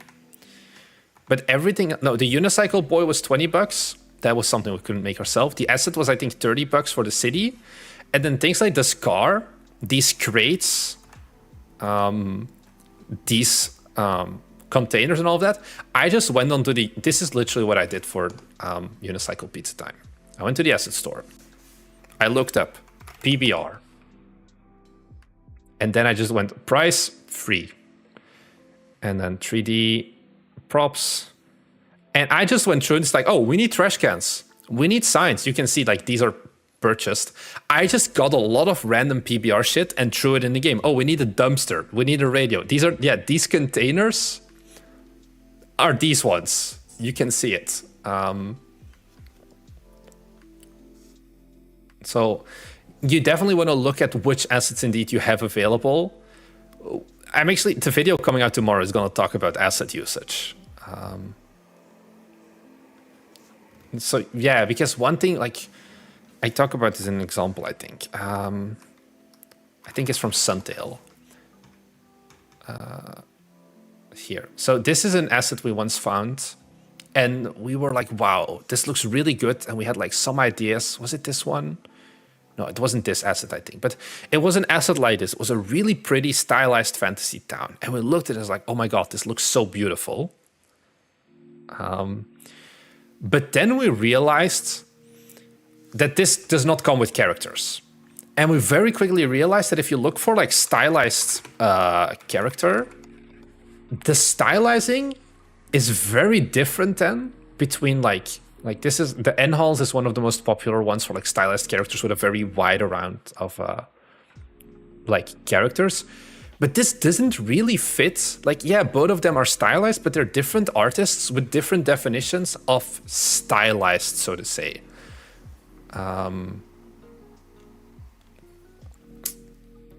but everything. No, the Unicycle Boy was $20. That was something we couldn't make ourselves. The asset was, I think, $30 for the city, and then things like this car, these crates, these containers and all of that. I just went onto this is literally what I did for Unicycle Pizza Time. I went to the asset store. I looked up PBR. And then I just went price, free. And then 3D props. And I just went through and it's like, oh, we need trash cans. We need signs. You can see like these are purchased. I just got a lot of random PBR shit and threw it in the game. Oh, we need a dumpster. We need a radio. These containers are these ones. You can see it. So you definitely want to look at which assets indeed you have available. The video coming out tomorrow is going to talk about asset usage. So yeah, because one thing, like, I talk about this in an example, I think. I think it's from Suntail. Here. So this is an asset we once found. And we were like, wow, this looks really good. And we had like some ideas. Was it this one? No, it wasn't this asset, I think. But it was an asset like this. It was a really pretty stylized fantasy town. And we looked at it as like, oh my God, this looks so beautiful. But then we realized that this does not come with characters. And we very quickly realized that if you look for like stylized character, the stylizing is very different then between like this is the N-Halls is one of the most popular ones for like stylized characters with a very wide round of like characters. But this doesn't really fit. Like, yeah, both of them are stylized, but they're different artists with different definitions of stylized, so to say. And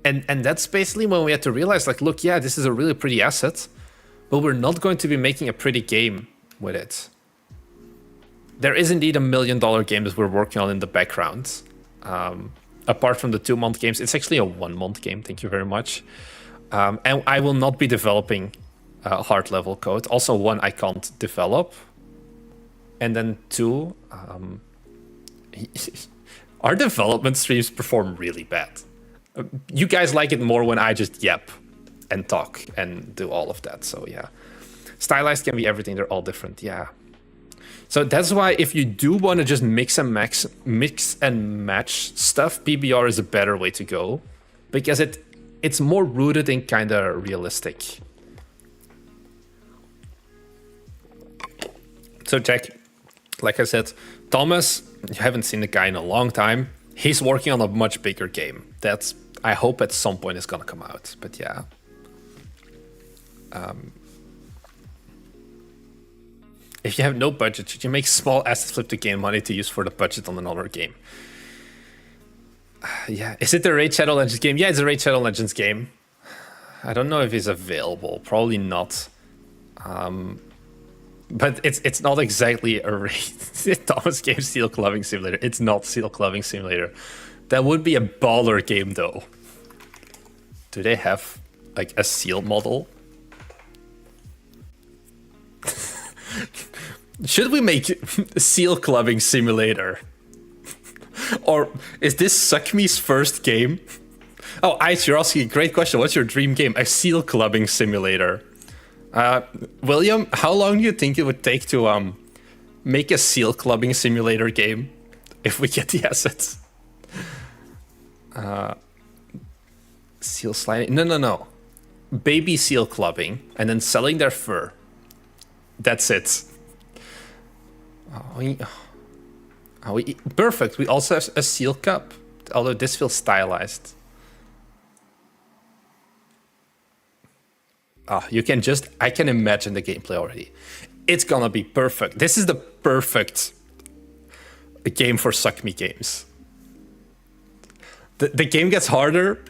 that's basically when we had to realize, like, look, yeah, this is a really pretty asset, but we're not going to be making a pretty game with it. There is indeed $1 million game that we're working on in the background. Apart from the 2-month games, it's actually a 1-month game. Thank you very much. And I will not be developing hard level code. Also, 1, I can't develop. And then 2, our development streams perform really bad. You guys like it more when I just yap and talk and do all of that. So yeah, stylized can be everything. They're all different. Yeah. So that's why if you do want to just mix and match stuff, PBR is a better way to go, because it's more rooted in kind of realistic. So Jack, like I said, Thomas, you haven't seen the guy in a long time. He's working on a much bigger game. I hope at some point it's gonna come out. But yeah. If you have no budget, should you make small assets flip to gain money to use for the budget on another game? Yeah. Is it the Raid Shadow Legends game? Yeah, it's a Raid Shadow Legends game. I don't know if it's available. Probably not. But it's not exactly a Raid. Thomas game Seal Clubbing Simulator. It's not Seal Clubbing Simulator. That would be a baller game, though. Do they have like a seal model? Should we make Seal Clubbing Simulator? Or is this Suck Me's first game? Oh, Ice, you're asking a great question. What's your dream game? A Seal Clubbing Simulator. William, how long do you think it would take to make a Seal Clubbing Simulator game if we get the assets? Seal sliding? No. Baby seal clubbing and then selling their fur. That's it. Oh, perfect. We also have a seal cup, although this feels stylized. Oh, I can imagine the gameplay already. It's gonna be perfect. This is the perfect game for Suck Me games. The game gets harder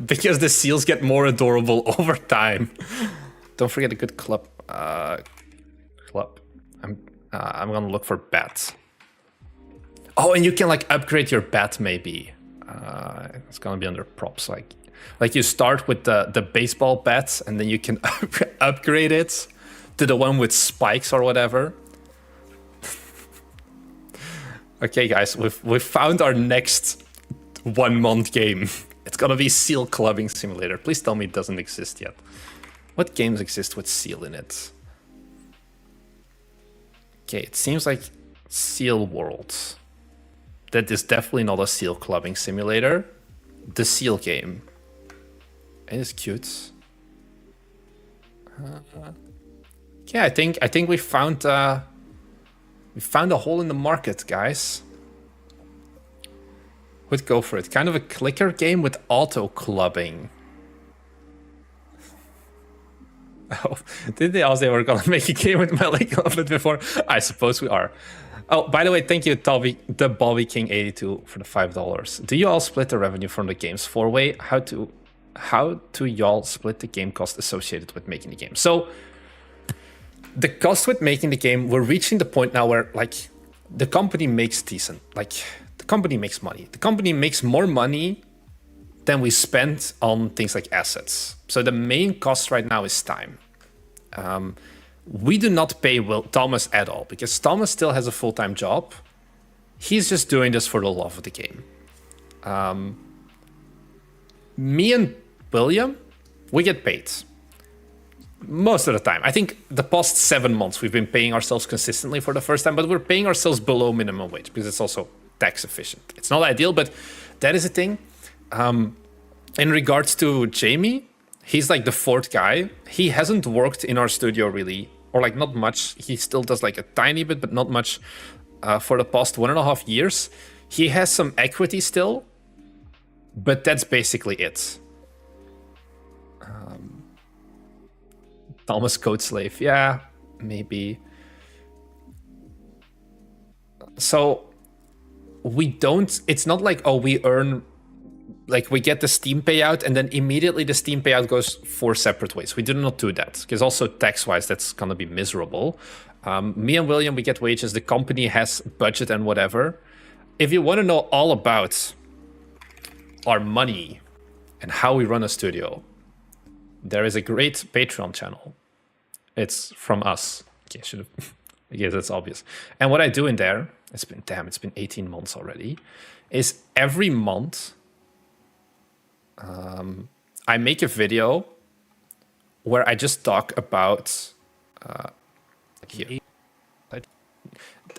because the seals get more adorable over time. Don't forget a good club. I'm gonna look for bats. Oh, and you can like upgrade your bat maybe. It's gonna be under props. Like you start with the baseball bats, and then you can upgrade it to the one with spikes or whatever. Okay, guys, we've found our next 1 month game. It's gonna be Seal Clubbing Simulator. Please tell me it doesn't exist yet. What games exist with seal in it? Okay, it seems like Seal Worlds. That is definitely not a seal clubbing simulator. The seal game. It is cute. Yeah, I think we found a hole in the market, guys. Would go for it. Kind of a clicker game with auto clubbing. Oh, did they also say we're gonna make a game with Melee Club before? I suppose we are. Oh, by the way, thank you, the Bobby King 82 for the $5. Do you all split the revenue from the games 4-way? How do y'all split the game cost associated with making the game? So the cost with making the game, we're reaching the point now where like the company makes decent, like the company makes money. The company makes more money than we spend on things like assets. So the main cost right now is time. We do not pay Thomas at all because Thomas still has a full-time job. He's just doing this for the love of the game. Me and William, we get paid most of the time. I think the past 7 months we've been paying ourselves consistently for the first time, but we're paying ourselves below minimum wage because it's also tax efficient. It's not ideal, but that is a thing. In regards to Jamie, he's like the fourth guy. He hasn't worked in our studio really, or like not much. He still does like a tiny bit, but not much for the past 1.5 years. He has some equity still, but that's basically it. Thomas Code Slave, yeah, maybe. So we don't, it's not like, oh, we earn, like we get the Steam payout and then immediately the Steam payout goes 4 separate ways. We do not do that because also tax-wise, that's gonna be miserable. Me and William, we get wages. The company has budget and whatever. If you want to know all about our money and how we run a studio, there is a great Patreon channel. It's from us. Okay, should have. I guess that's obvious. And what I do in there, it's been 18 months already, is every month I make a video where I just talk about here.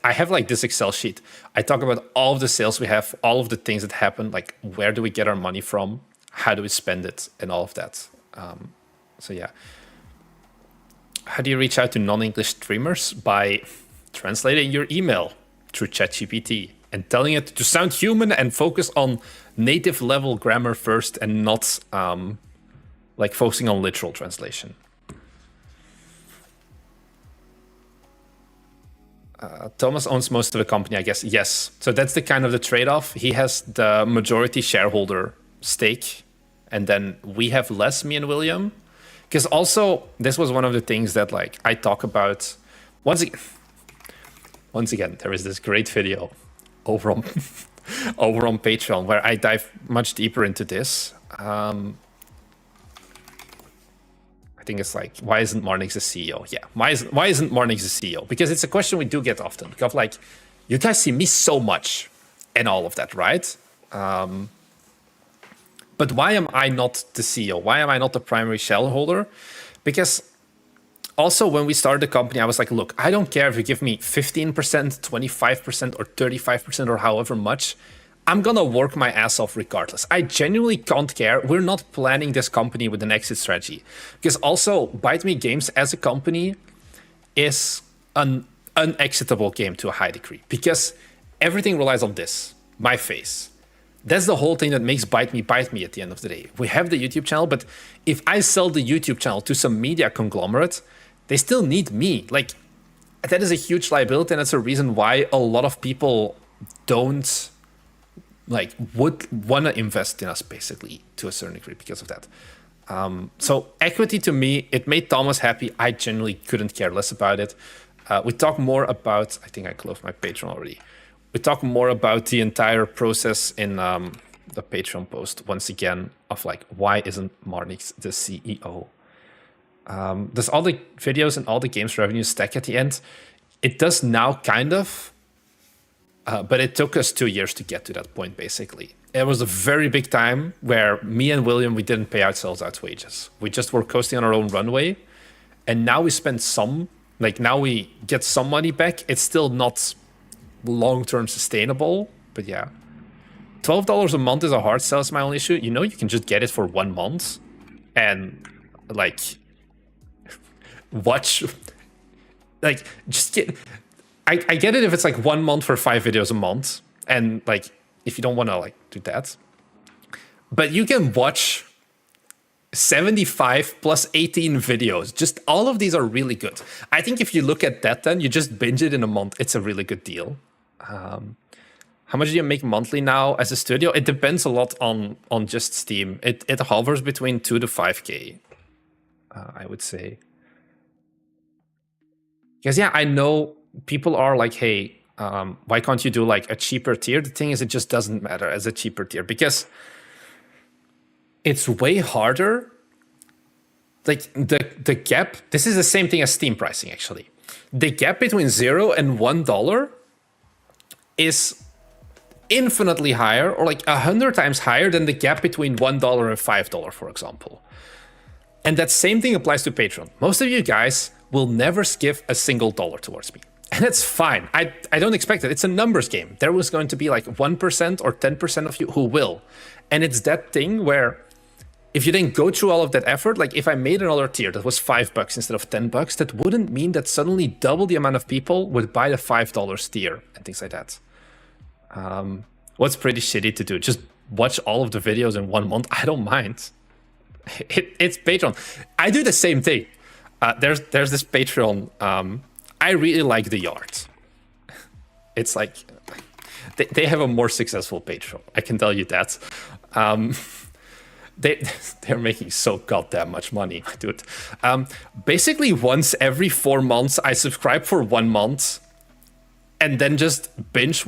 I have like this Excel sheet. I talk about all of the sales we have, all of the things that happen, like where do we get our money from, how do we spend it, and all of that. So yeah. How do you reach out to non-English streamers? By translating your email through ChatGPT and telling it to sound human and focus on native level grammar first and not like focusing on literal translation. Thomas owns most of the company, I guess. Yes. So that's the kind of the trade-off. He has the majority shareholder stake, and then we have less, me and William. Because also, this was one of the things that like I talk about. Once again, there is this great video over on over on Patreon where I dive much deeper into this. I think it's like, why isn't Marnix the CEO? Yeah, why isn't Marnix the CEO? Because it's a question we do get often. Because like, you guys see me so much and all of that, right? But why am I not the CEO? Why am I not the primary shareholder? Because also when we started the company, I was like, look, I don't care if you give me 15%, 25%, or 35%, or however much. I'm gonna work my ass off regardless. I genuinely can't care. We're not planning this company with an exit strategy. Because also, Bite Me Games as a company is unexitable game to a high degree because everything relies on this, my face. That's the whole thing that makes bite me at the end of the day. We have the YouTube channel, but if I sell the YouTube channel to some media conglomerate, they still need me. Like, that is a huge liability, and that's a reason why a lot of people don't would want to invest in us, basically, to a certain degree because of that. So equity, to me, it made Thomas happy. I genuinely couldn't care less about it. We talk more about, I think I closed my Patreon already. We talk more about the entire process in the Patreon post, once again, of like, why isn't Marnix the CEO? Does all the videos and all the games revenue stack at the end? It does now, kind of, but it took us 2 years to get to that point, basically. It was a very big time where me and William, we didn't pay ourselves out wages. We just were coasting on our own runway. And now we spend some, like now we get some money back. It's still not long-term sustainable, but yeah. $12 a month is a hard sell, is my only issue. You know, you can just get it for 1 month and like watch, like just get, I get it if it's like 1 month for 5 videos a month. And like, if you don't want to like do that, but you can watch 75 plus 18 videos. Just all of these are really good. I think if you look at that, then you just binge it in a month. It's a really good deal. How much do you make monthly now as a studio? It depends a lot on just Steam. It hovers between 2 to 5K, I would say. Because yeah, I know people are like, hey, why can't you do like a cheaper tier? The thing is, it just doesn't matter as a cheaper tier because it's way harder. Like the gap, this is the same thing as Steam pricing, actually. The gap between $0 and $1 is infinitely higher, or like 100 times higher than the gap between $1 and $5, for example. And that same thing applies to Patreon. Most of you guys will never give a single dollar towards me. And that's fine. I don't expect it. It's a numbers game. There was going to be like 1% or 10% of you who will. And it's that thing where if you then go through all of that effort, like if I made another tier that was $5 instead of $10, that wouldn't mean that suddenly double the amount of people would buy the $5 tier and things like that. What's pretty shitty to do? Just watch all of the videos in 1 month. I don't mind. It's Patreon. I do the same thing. There's this Patreon. I really like the art. It's like they have a more successful Patreon. I can tell you that. They're making so goddamn much money, dude. Basically, once every 4 months, I subscribe for 1 month, and then just binge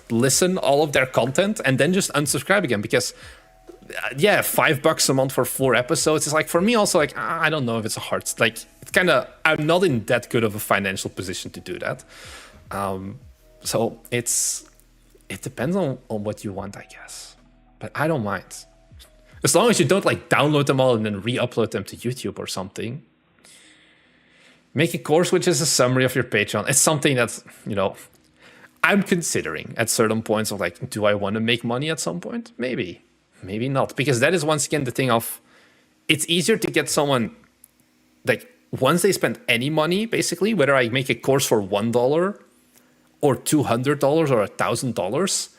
listen all of their content, and then just unsubscribe again because. Yeah, $5 a month for 4 episodes. It's like, for me also, like, I don't know if it's a hard, like, it's kind of, I'm not in that good of a financial position to do that. So it depends on what you want, I guess. But I don't mind. As long as you don't like download them all and then re-upload them to YouTube or something. Make a course which is a summary of your Patreon. It's something that's, you know, I'm considering at certain points of like, do I want to make money at some point? Maybe. Maybe not, because that is once again the thing of, it's easier to get someone, like, once they spend any money, basically, whether I make a course for $1 or $200 or $1,000,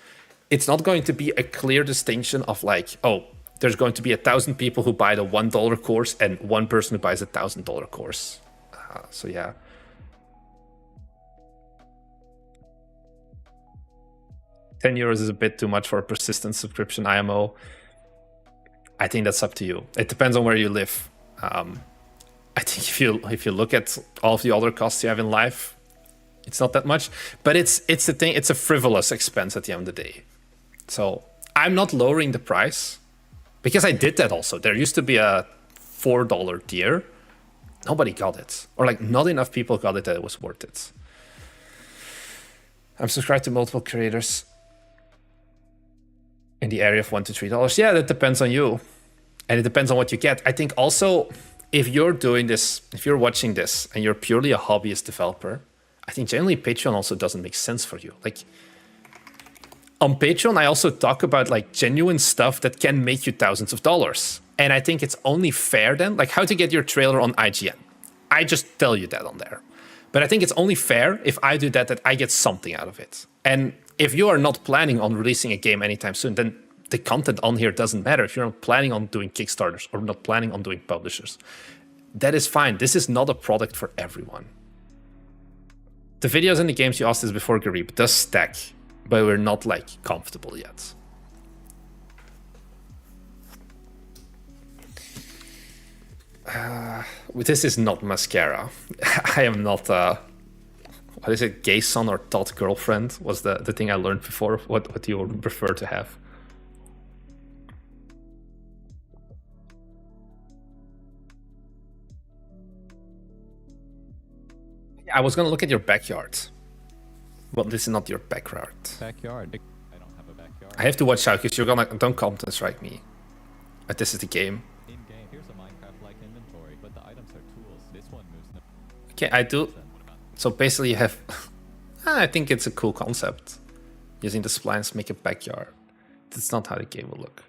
it's not going to be a clear distinction of like, oh, there's going to be 1,000 people who buy the $1 course and 1 person who buys a $1,000 course. So yeah. €10 is a bit too much for a persistent subscription IMO. I think that's up to you. It depends on where you live. I think if you look at all of the other costs you have in life, it's not that much. But it's the thing. It's a frivolous expense at the end of the day. So I'm not lowering the price because I did that also. There used to be a $4 tier. Nobody got it, or like not enough people got it that it was worth it. I'm subscribed to multiple creators. In the area of $1 to $3. Yeah, that depends on you. And it depends on what you get. I think also, if you're doing this, if you're watching this and you're purely a hobbyist developer, I think generally Patreon also doesn't make sense for you. Like, on Patreon, I also talk about like genuine stuff that can make you thousands of dollars. And I think it's only fair then, like how to get your trailer on IGN. I just tell you that on there. But I think it's only fair if I do that I get something out of it. And if you are not planning on releasing a game anytime soon, then the content on here doesn't matter. If you're not planning on doing Kickstarters or not planning on doing publishers, that is fine. This is not a product for everyone. The videos and the games you asked this before, Garib, does stack, but we're not like comfortable yet. This is not mascara. I am not what is it, gay son or thought girlfriend was the thing I learned before, what you would prefer to have. I was gonna look at your backyard. Well, this is not your backyard. Backyard. I don't have a backyard. I have to watch out because you're gonna don't comment and strike me. But this is the game. In game, here's a Minecraft-like inventory, but the items are tools. This one moves. Okay, I do. So basically, you have. I think it's a cool concept. Using the splines make a backyard. That's not how the game will look.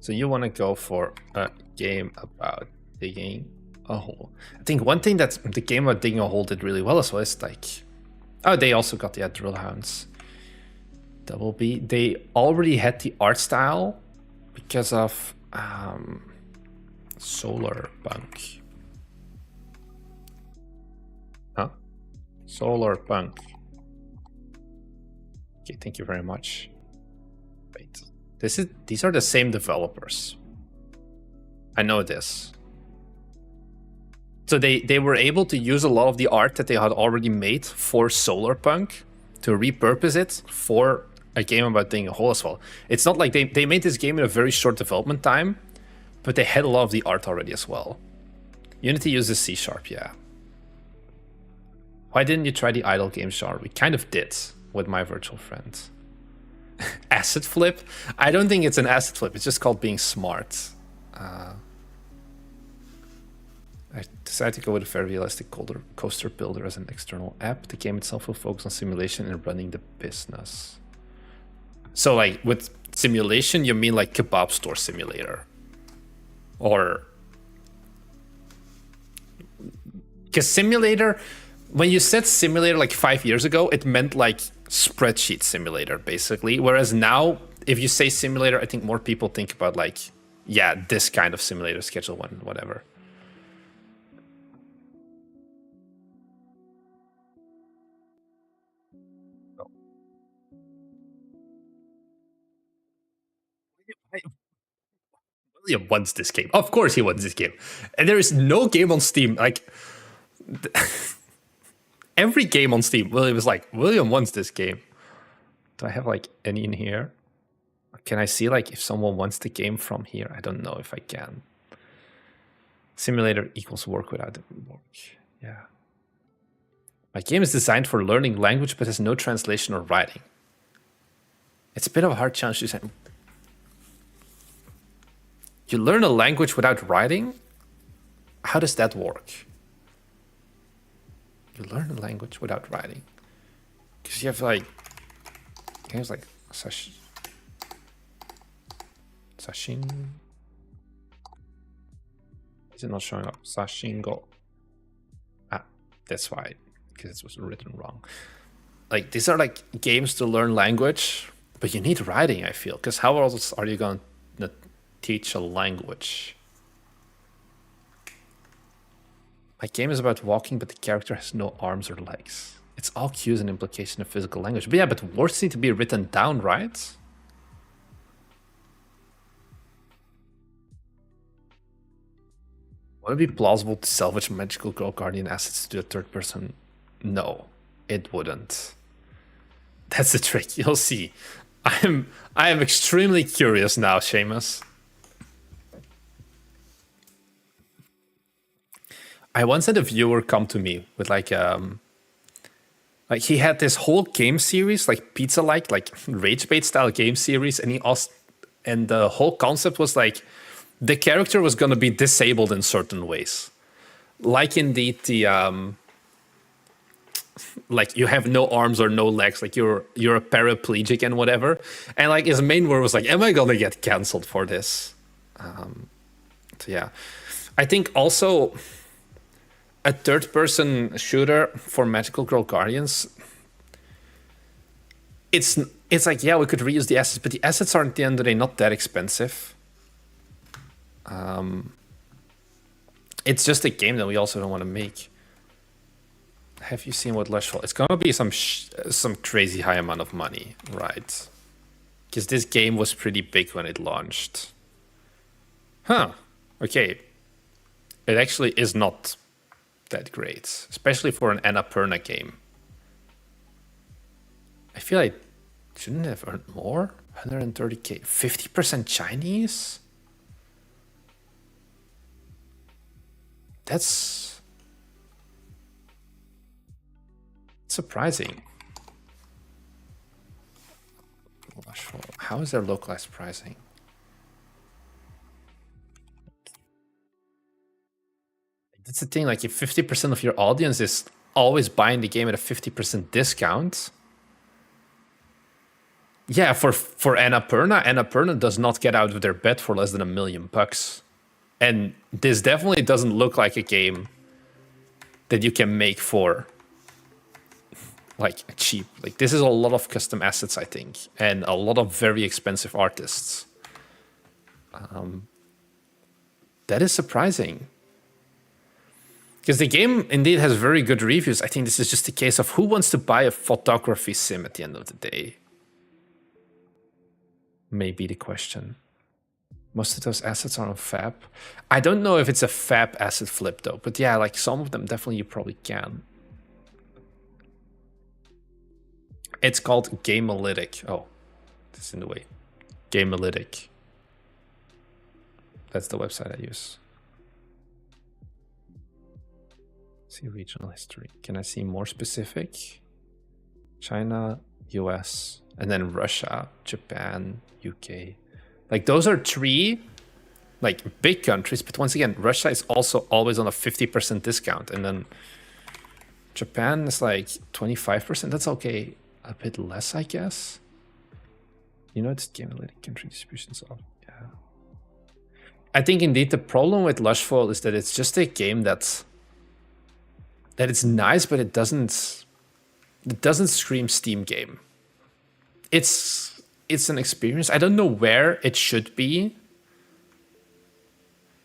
So you want to go for a game about digging a hole. I think one thing that the game about digging a hole did really well as well is like, oh, they also got the drill hounds. Double B. They already had the art style because of Solar Punk. Huh? Solar Punk. Okay, thank you very much. Wait. These are the same developers. I know this. So they were able to use a lot of the art that they had already made for Solarpunk to repurpose it for a game about digging a hole as well. It's not like they made this game in a very short development time, but they had a lot of the art already as well. Unity uses C#, yeah. Why didn't you try the idle game genre? We kind of did with my virtual friend. Asset flip? I don't think it's an asset flip. It's just called being smart. I decided to go with a very realistic coaster builder as an external app. The game itself will focus on simulation and running the business. So like with simulation, you mean like kebab store simulator? Or... Because simulator... When you said simulator like 5 years ago, it meant like spreadsheet simulator, basically. Whereas now, if you say simulator, I think more people think about like, yeah, this kind of simulator, schedule one, whatever. William wants this game. Of course he wants this game. And there is no game on Steam, like... Every game on Steam, William was like, William wants this game. Do I have like any in here? Can I see like if someone wants the game from here? I don't know if I can. Simulator equals work without work. Yeah. My game is designed for learning language, but has no translation or writing. It's a bit of a hard challenge to say. You learn a language without writing? How does that work? You learn a language without writing. Because you have like games like Sashin. Is it not showing up? Sashingo. Ah, that's why. Because it was written wrong. Like these are like games to learn language, but you need writing, I feel. Because how else are you going to teach a language? My game is about walking, but the character has no arms or legs. It's all cues and implication of physical language. But yeah, but words need to be written down, right? Would it be plausible to salvage magical girl guardian assets to a third person? No, it wouldn't. That's the trick. You'll see. I am extremely curious now, Seamus. I once had a viewer come to me with like he had this whole game series, like pizza-like, like rage bait style game series, and he asked, and the whole concept was like the character was gonna be disabled in certain ways, like indeed the like you have no arms or no legs, like you're a paraplegic and whatever. And like his main word was like, am I gonna get canceled for this? So yeah, I think also a third-person shooter for Magical Girl Guardians, it's like, yeah, we could reuse the assets, but the assets are at the end of the day not that expensive. It's just a game that we also don't want to make. Have you seen what Lushfall? It's gonna be some crazy high amount of money, right? Because this game was pretty big when it launched. Huh. Okay. It actually is not that great, especially for an Annapurna game. I feel like shouldn't have earned more. 130k, 50% Chinese. That's surprising. How is there localized pricing? That's the thing, like if 50% of your audience is always buying the game at a 50% discount. Yeah, for Annapurna does not get out of their bed for less than $1 million. And this definitely doesn't look like a game that you can make for like cheap. Like this is a lot of custom assets, I think, and a lot of very expensive artists. That is surprising. Because the game indeed has very good reviews. I think this is just a case of who wants to buy a photography sim at the end of the day. Maybe the question. Most of those assets are on Fab. I don't know if it's a Fab asset flip though, but yeah, like some of them definitely you probably can. It's called Gamealytic. Oh, this is in the way. Gamealytic. That's the website I use. See regional history. Can I see more specific? China, US, and then Russia, Japan, UK. Like those are 3 like big countries, but once again, Russia is also always on a 50% discount, and then Japan is like 25%. That's okay, a bit less, I guess. You know, it's Gamealytic country distributions of, yeah. I think indeed the problem with Lushfall is that it's just a game that it's nice, but it doesn't scream Steam game. It's an experience. I don't know where it should be.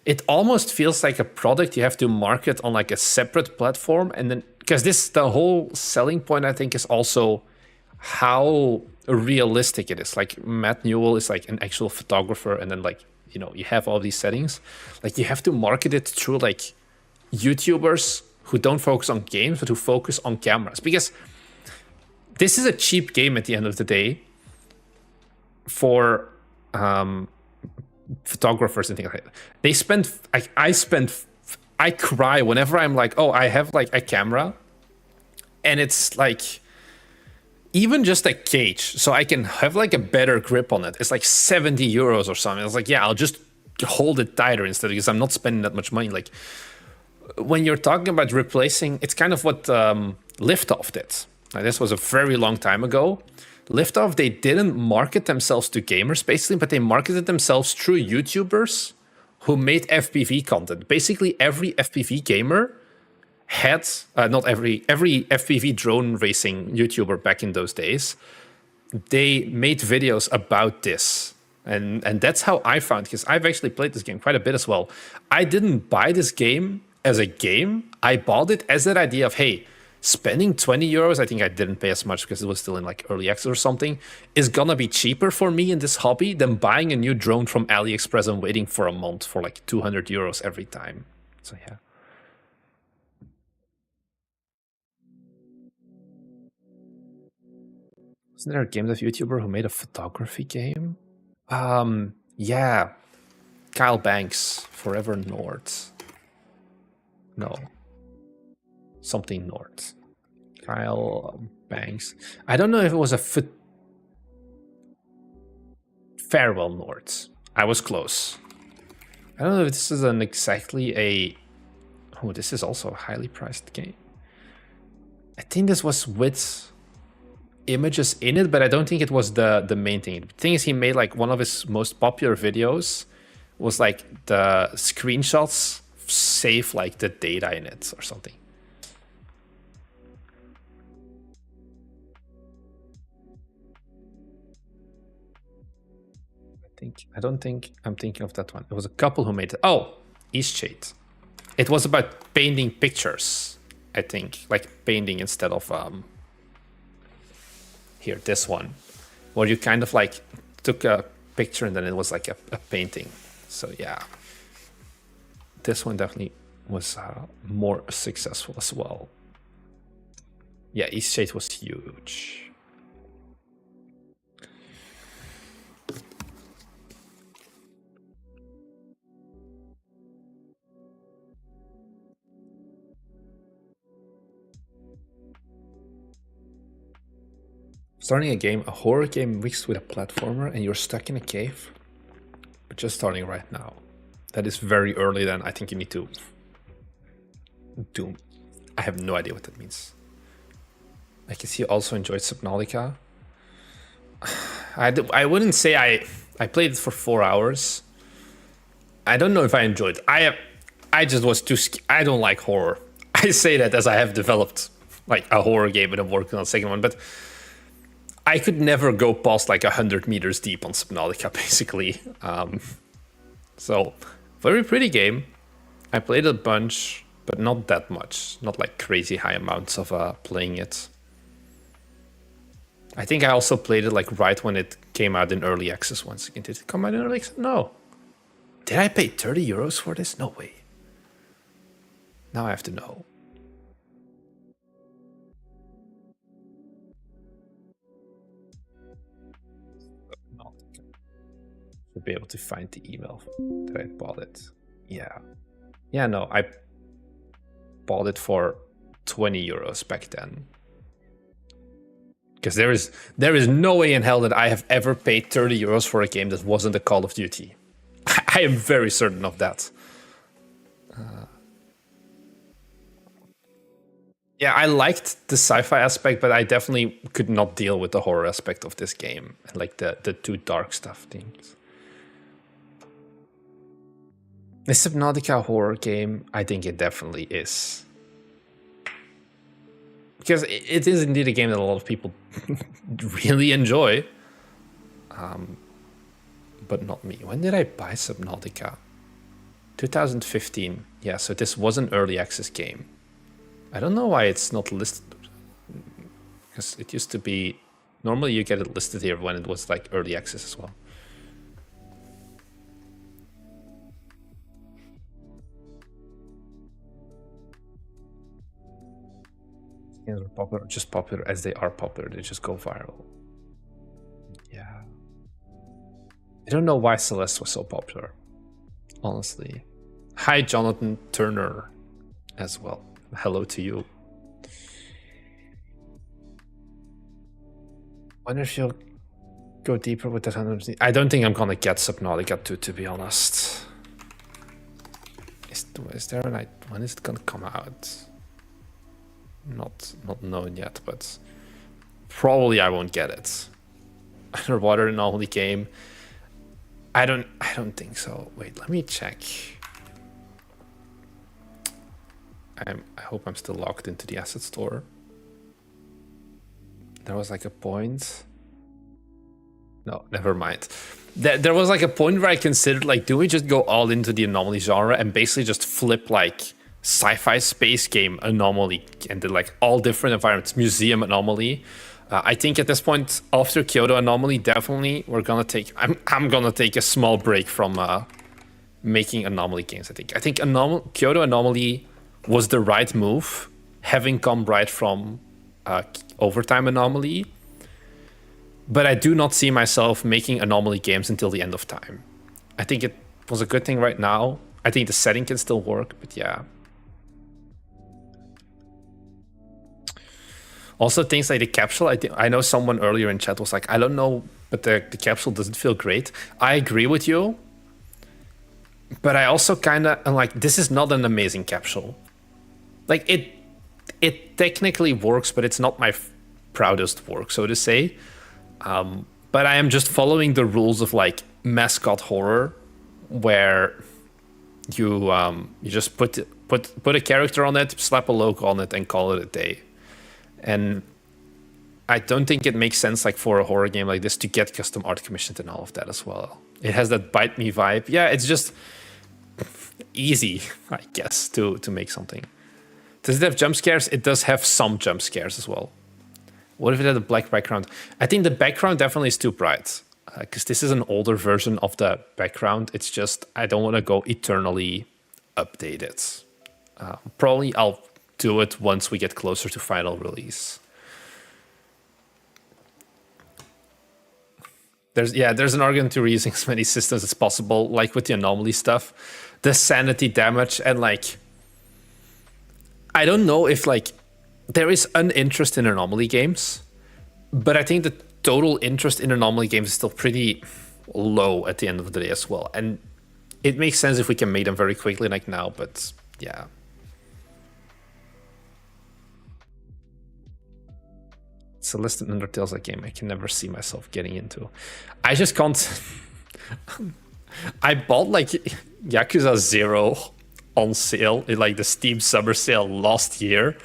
It almost feels like a product you have to market on like a separate platform, and then because the whole selling point I think is also how realistic it is. Like Matt Newell is like an actual photographer, and then like, you know, you have all these settings. Like you have to market it through like YouTubers who don't focus on games, but who focus on cameras. Because this is a cheap game at the end of the day for photographers and things like that. They spend, I cry whenever I'm like, oh, I have like a camera and it's like, even just a cage, so I can have like a better grip on it. It's like 70 euros or something. It's like, yeah, I'll just hold it tighter instead, because I'm not spending that much money. Like when you're talking about replacing, it's kind of what Liftoff did. Now, this was a very long time ago. Liftoff, they didn't market themselves to gamers basically, but they marketed themselves through YouTubers who made FPV content. Basically, every FPV gamer had, not every FPV drone racing YouTuber back in those days, they made videos about this. And that's how I found, because I've actually played this game quite a bit as well. I didn't buy this game as a game. I bought it as that idea of, hey, spending 20 euros, I think I didn't pay as much because it was still in like early access or something, is gonna be cheaper for me in this hobby than buying a new drone from AliExpress and waiting for a month for like 200 euros every time. So yeah. Wasn't there a game dev YouTuber who made a photography game? Yeah. Kyle Banks, Forever North. No. Something North. Kyle Banks. I don't know if it was a Farewell North. I was close. I don't know if this is exactly a... Oh, this is also a highly priced game. think this was with images in it, but I don't think it was the main thing. The thing is, he made like one of his most popular videos was like the screenshots save like the data in it or something. I don't think I'm thinking of that one. It was a couple who made it. Oh, Eastshade. It was about painting pictures, I think, like painting instead of here, this one, where you kind of like took a picture and then it was like a painting. So yeah, this one definitely was more successful as well. Yeah, Eastshade was huge. Starting a game, a horror game mixed with a platformer, and you're stuck in a cave. But just starting right now. That is very early then. I think you need to do. I have no idea what that means. I can see you also enjoyed Subnautica. I wouldn't say I played it for 4 hours. I don't know if I enjoyed it. I just was too I don't like horror. I say that as I have developed like a horror game and I'm working on the second one, but I could never go past like 100 meters deep on Subnautica, basically. So, very pretty game. I played it a bunch, but not that much. Not like crazy high amounts of playing it. I think I also played it like right when it came out in early access once again. Did it come out in early access? No. Did I pay 30 euros for this? No way. Now I have to know. Should be able to find the email that I bought it. Yeah. Yeah, no, I bought it for 20 euros back then. Because there is no way in hell that I have ever paid 30 euros for a game that wasn't a Call of Duty. I am very certain of that. Yeah, I liked the sci-fi aspect, but I definitely could not deal with the horror aspect of this game. Like the too dark stuff things. The Subnautica horror game, I think it definitely is. Because it is indeed a game that a lot of people really enjoy. But not me. When did I buy Subnautica? 2015. Yeah, so this was an early access game. I don't know why it's not listed. Because it used to be... Normally you get it listed here when it was like early access as well. Games are popular, just popular as they are popular. They just go viral. Yeah. I don't know why Celeste was so popular, honestly. Hi, Jonathan Turner, as well. Hello to you. Wonder if you'll go deeper with that 100. I don't think I'm gonna get Subnautica 2, to be honest. Is there a night? When is it gonna come out? Not known yet, but probably I won't get it. Underwater Anomaly game. I don't think so. Wait, let me check. I hope I'm still logged into the asset store. There was like a point. No, never mind. There was like a point where I considered like, do we just go all into the Anomaly genre and basically just flip like sci-fi space game Anomaly and then like all different environments, museum Anomaly. I think at this point after Kyoto Anomaly, definitely we're gonna take. I'm gonna take a small break from making Anomaly games. I think Kyoto Anomaly was the right move, having come right from Overtime Anomaly. But I do not see myself making Anomaly games until the end of time. I think it was a good thing right now. I think the setting can still work, but yeah. Also, things like the capsule. I know someone earlier in chat was like, I don't know, but the capsule doesn't feel great. I agree with you. But I also kind of am like, this is not an amazing capsule. Like, it technically works, but it's not my proudest work, so to say. But I am just following the rules of like mascot horror, where you just put a character on it, slap a logo on it, and call it a day. And I don't think it makes sense like for a horror game like this to get custom art commissioned and all of that as well. It has that bite me vibe. Yeah, it's just easy, I guess, to make something. Does it have jump scares? It does have some jump scares as well. What if it had a black background? I think the background definitely is too bright, because this is an older version of the background. It's just, I don't want to go eternally updated. Probably I'll do it once we get closer to final release. There's an argument to reusing as many systems as possible, like with the anomaly stuff. The sanity damage, and like, I don't know if like, there is an interest in anomaly games, but I think the total interest in anomaly games is still pretty low at the end of the day as well. And it makes sense if we can make them very quickly like now, but yeah. Celeste and Undertale's a game I can never see myself getting into. I just can't. I bought like Yakuza 0 on sale in like the Steam summer sale last year.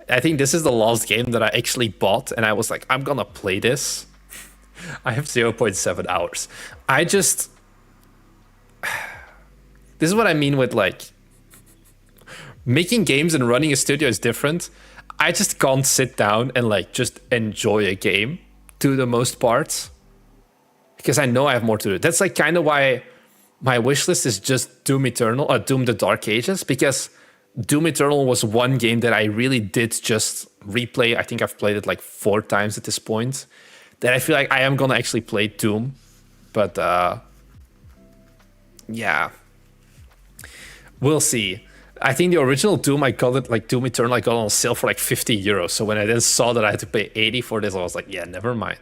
I think this is the last game that I actually bought, and I was like, I'm gonna play this. I have 0.7 hours. This is what I mean with like making games and running a studio is different. I just can't sit down and like just enjoy a game to the most part, because I know I have more to do. That's like kind of why my wish list is just Doom Eternal or Doom the Dark Ages, because Doom Eternal was one game that I really did just replay. I think I've played it like 4 times at this point. That I feel like I am gonna actually play Doom, but yeah, we'll see. I think the original Doom, I got it like Doom Eternal, I got on sale for like 50 euros. So when I then saw that I had to pay 80 for this, I was like, yeah, never mind.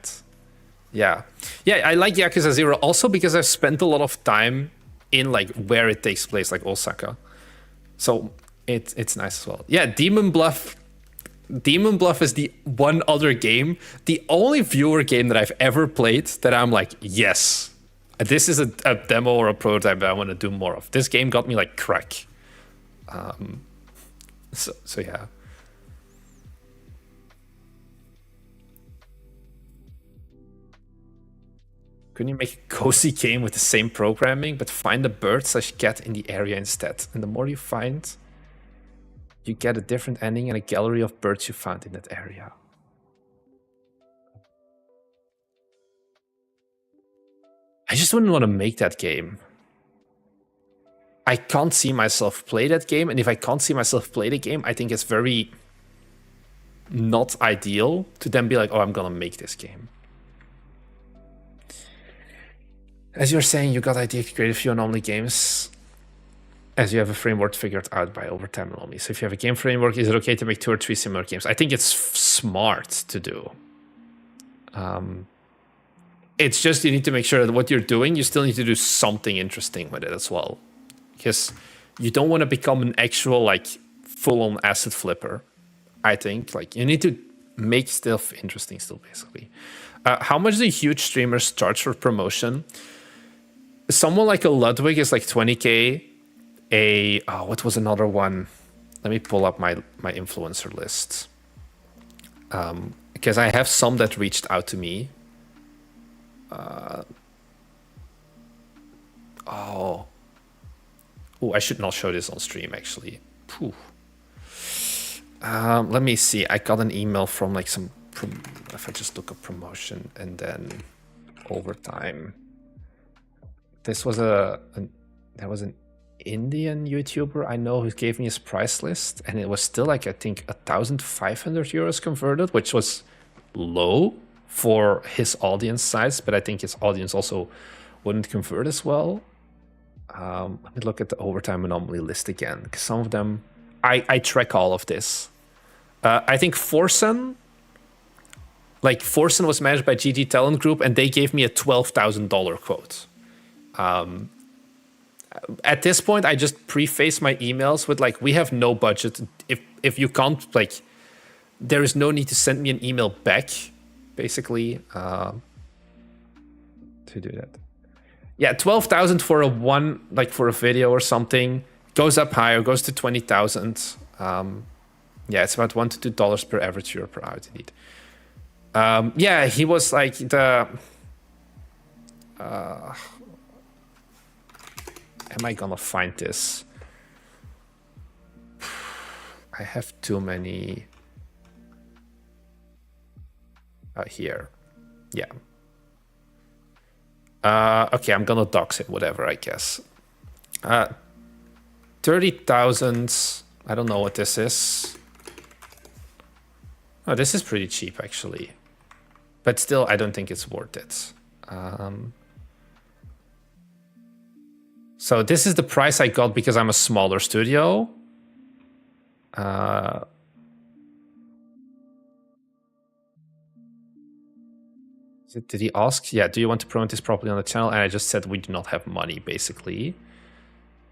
Yeah, I like Yakuza 0 also because I've spent a lot of time in like where it takes place, like Osaka. So it's nice as well. Yeah, Demon Bluff is the one other game, the only viewer game that I've ever played that I'm like, yes, this is a demo or a prototype that I want to do more of. This game got me like crack. So yeah. Couldn't you make a cozy game with the same programming, but find a bird/cat in the area instead? And the more you find, you get a different ending and a gallery of birds you found in that area. I just wouldn't want to make that game. I can't see myself play that game, and if I can't see myself play the game, I think it's very not ideal to then be like, oh, I'm gonna make this game. As you're saying, you got idea to create a few anomaly games as you have a framework figured out by overtime anomaly. So if you have a game framework, is it okay to make 2 or 3 similar games? I think it's smart to do. It's just you need to make sure that what you're doing, you still need to do something interesting with it as well. Because you don't want to become an actual like full-on asset flipper. I think like you need to make stuff interesting still, basically. How much do huge streamers charge for promotion? Someone like a Ludwig is like 20k. What was another one? Let me pull up my influencer list. Because I have some that reached out to me. I should not show this on stream, actually. Let me see. I got an email from like some... if I just look up promotion and then overtime. This was there was an Indian YouTuber I know who gave me his price list, and it was still like, I think, 1,500 euros converted, which was low for his audience size, but I think his audience also wouldn't convert as well. Let me look at the overtime anomaly list again, because some of them, I track all of this. I think Forsen was managed by GG Talent Group, and they gave me a $12,000 quote. At this point, I just preface my emails with like, we have no budget. If you can't like there is no need to send me an email back, basically, to do that. Yeah, 12,000 for for a video or something. Goes up higher, goes to 20,000. Yeah, it's about $1 to $2 per average viewer per hour indeed. Yeah, he was like the. Am I gonna find this? I have too many. Here. Yeah. Okay, I'm gonna dox it, whatever, I guess. 30,000. I don't know what this is. Oh, this is pretty cheap, actually. But still, I don't think it's worth it. So this is the price I got because I'm a smaller studio. Did he ask? Yeah, do you want to promote this properly on the channel? And I just said we do not have money, basically.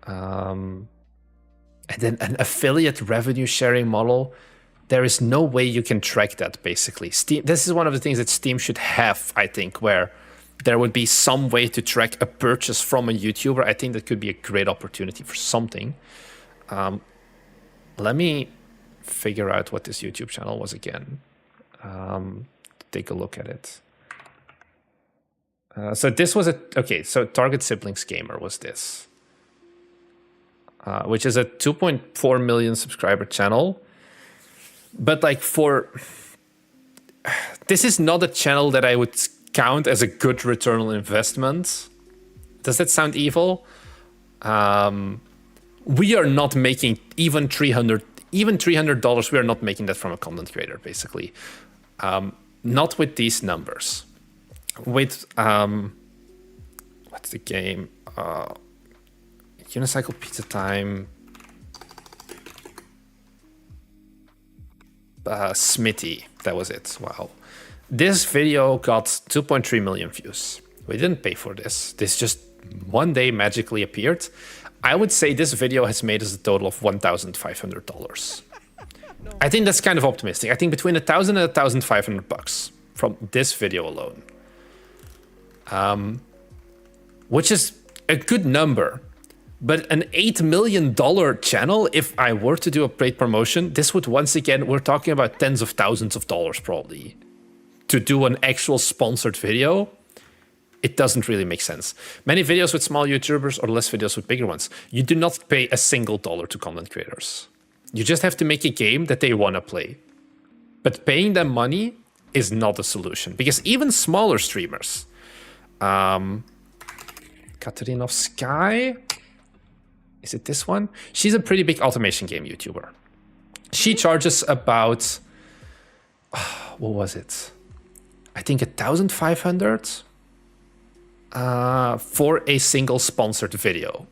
And then an affiliate revenue sharing model. There is no way you can track that, basically. Steam. This is one of the things that Steam should have, I think, where there would be some way to track a purchase from a YouTuber. I think that could be a great opportunity for something. Let me figure out what this YouTube channel was again. Take a look at it. So this was okay, so Target Siblings Gamer was this. Which is a 2.4 million subscriber channel. But like this is not a channel that I would count as a good return on investment. Does that sound evil? We are not making even $300. We are not making that from a content creator, basically. Not with these numbers. With what's the game? Unicycle Pizza Time. Smitty, that was it. Wow. This video got 2.3 million views. We didn't pay for this. This just one day magically appeared. I would say this video has made us a total of $1,500. I think that's kind of optimistic. I think between $1,000 and $1,500 from this video alone. Which is a good number. But an $8 million channel, if I were to do a paid promotion, this would once again, we're talking about tens of thousands of dollars probably. To do an actual sponsored video, it doesn't really make sense. Many videos with small YouTubers or less videos with bigger ones, you do not pay a single dollar to content creators. You just have to make a game that they want to play. But paying them money is not a solution. Because even smaller streamers, Katarinovsky, is it this one? She's a pretty big automation game YouTuber. She charges about, what was it? I think 1,500 for a single sponsored video.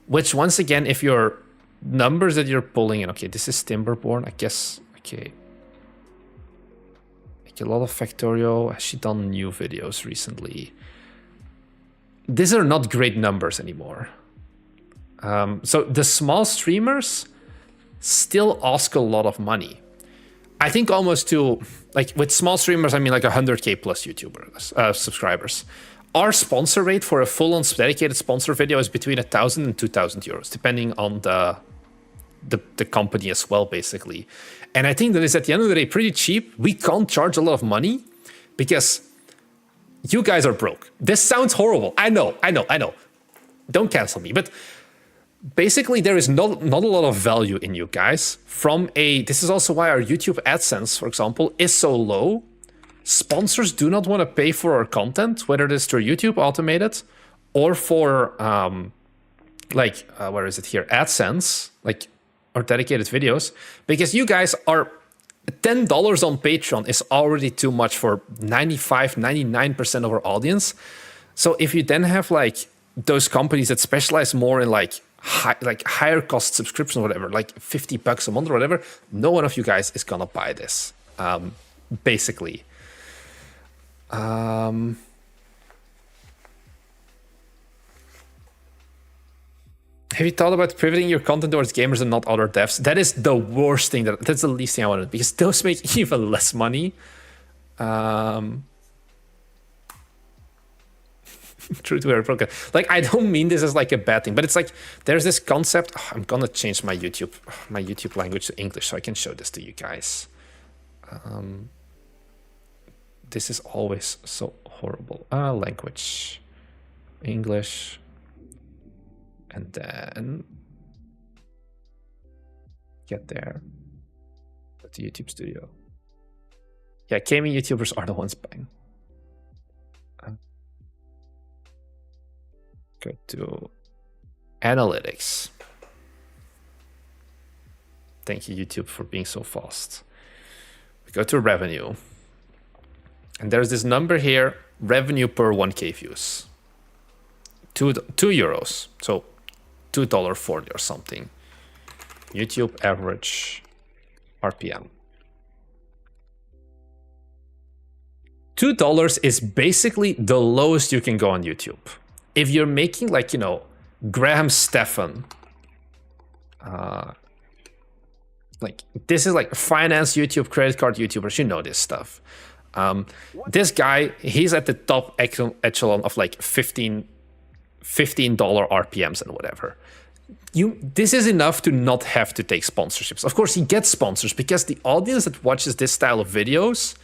Which once again, if your numbers that you're pulling in, okay, this is Timberborn, I guess, okay. Like a lot of Factorio, has she done new videos recently? These are not great numbers anymore. So the small streamers still ask a lot of money. I think almost to, like with small streamers, I mean like 100K plus YouTubers, subscribers. Our sponsor rate for a full-on dedicated sponsor video is between 1,000 and 2,000 euros, depending on the company as well, basically. And I think that is at the end of the day pretty cheap. We can't charge a lot of money because you guys are broke. This sounds horrible. I know. Don't cancel me, but basically, there is not a lot of value in you guys. This is also why our YouTube AdSense, for example, is so low. Sponsors do not want to pay for our content, whether it is through YouTube automated or for, where is it here? AdSense, like our dedicated videos, because you guys are $10 on Patreon is already too much for 99% of our audience. So if you then have like those companies that specialize more in higher cost subscription or whatever, like $50 a month or whatever, no one of you guys is gonna buy this, basically. Have you thought about pivoting your content towards gamers and not other devs? That is the worst thing. That's the least thing I want to do, because those make even less money. True to her broken. Like, I don't mean this as like a bad thing, but it's like there's this concept. Oh, I'm gonna change my YouTube language to English so I can show this to you guys. This is always so horrible. Language, English, and then get there. Go to YouTube Studio. Yeah, gaming YouTubers are the ones buying. Go to analytics. Thank you, YouTube, for being so fast. We go to revenue. And there's this number here, revenue per 1K views. 2 euros. So $2.40 or something. YouTube average RPM. $2 is basically the lowest you can go on YouTube. If you're making, like, you know, Graham Stephan, like, this is like finance YouTube, credit card YouTubers, you know this stuff. This guy, he's at the top echelon of like $15 RPMs and whatever. This is enough to not have to take sponsorships. Of course, he gets sponsors because the audience that watches this style of videos,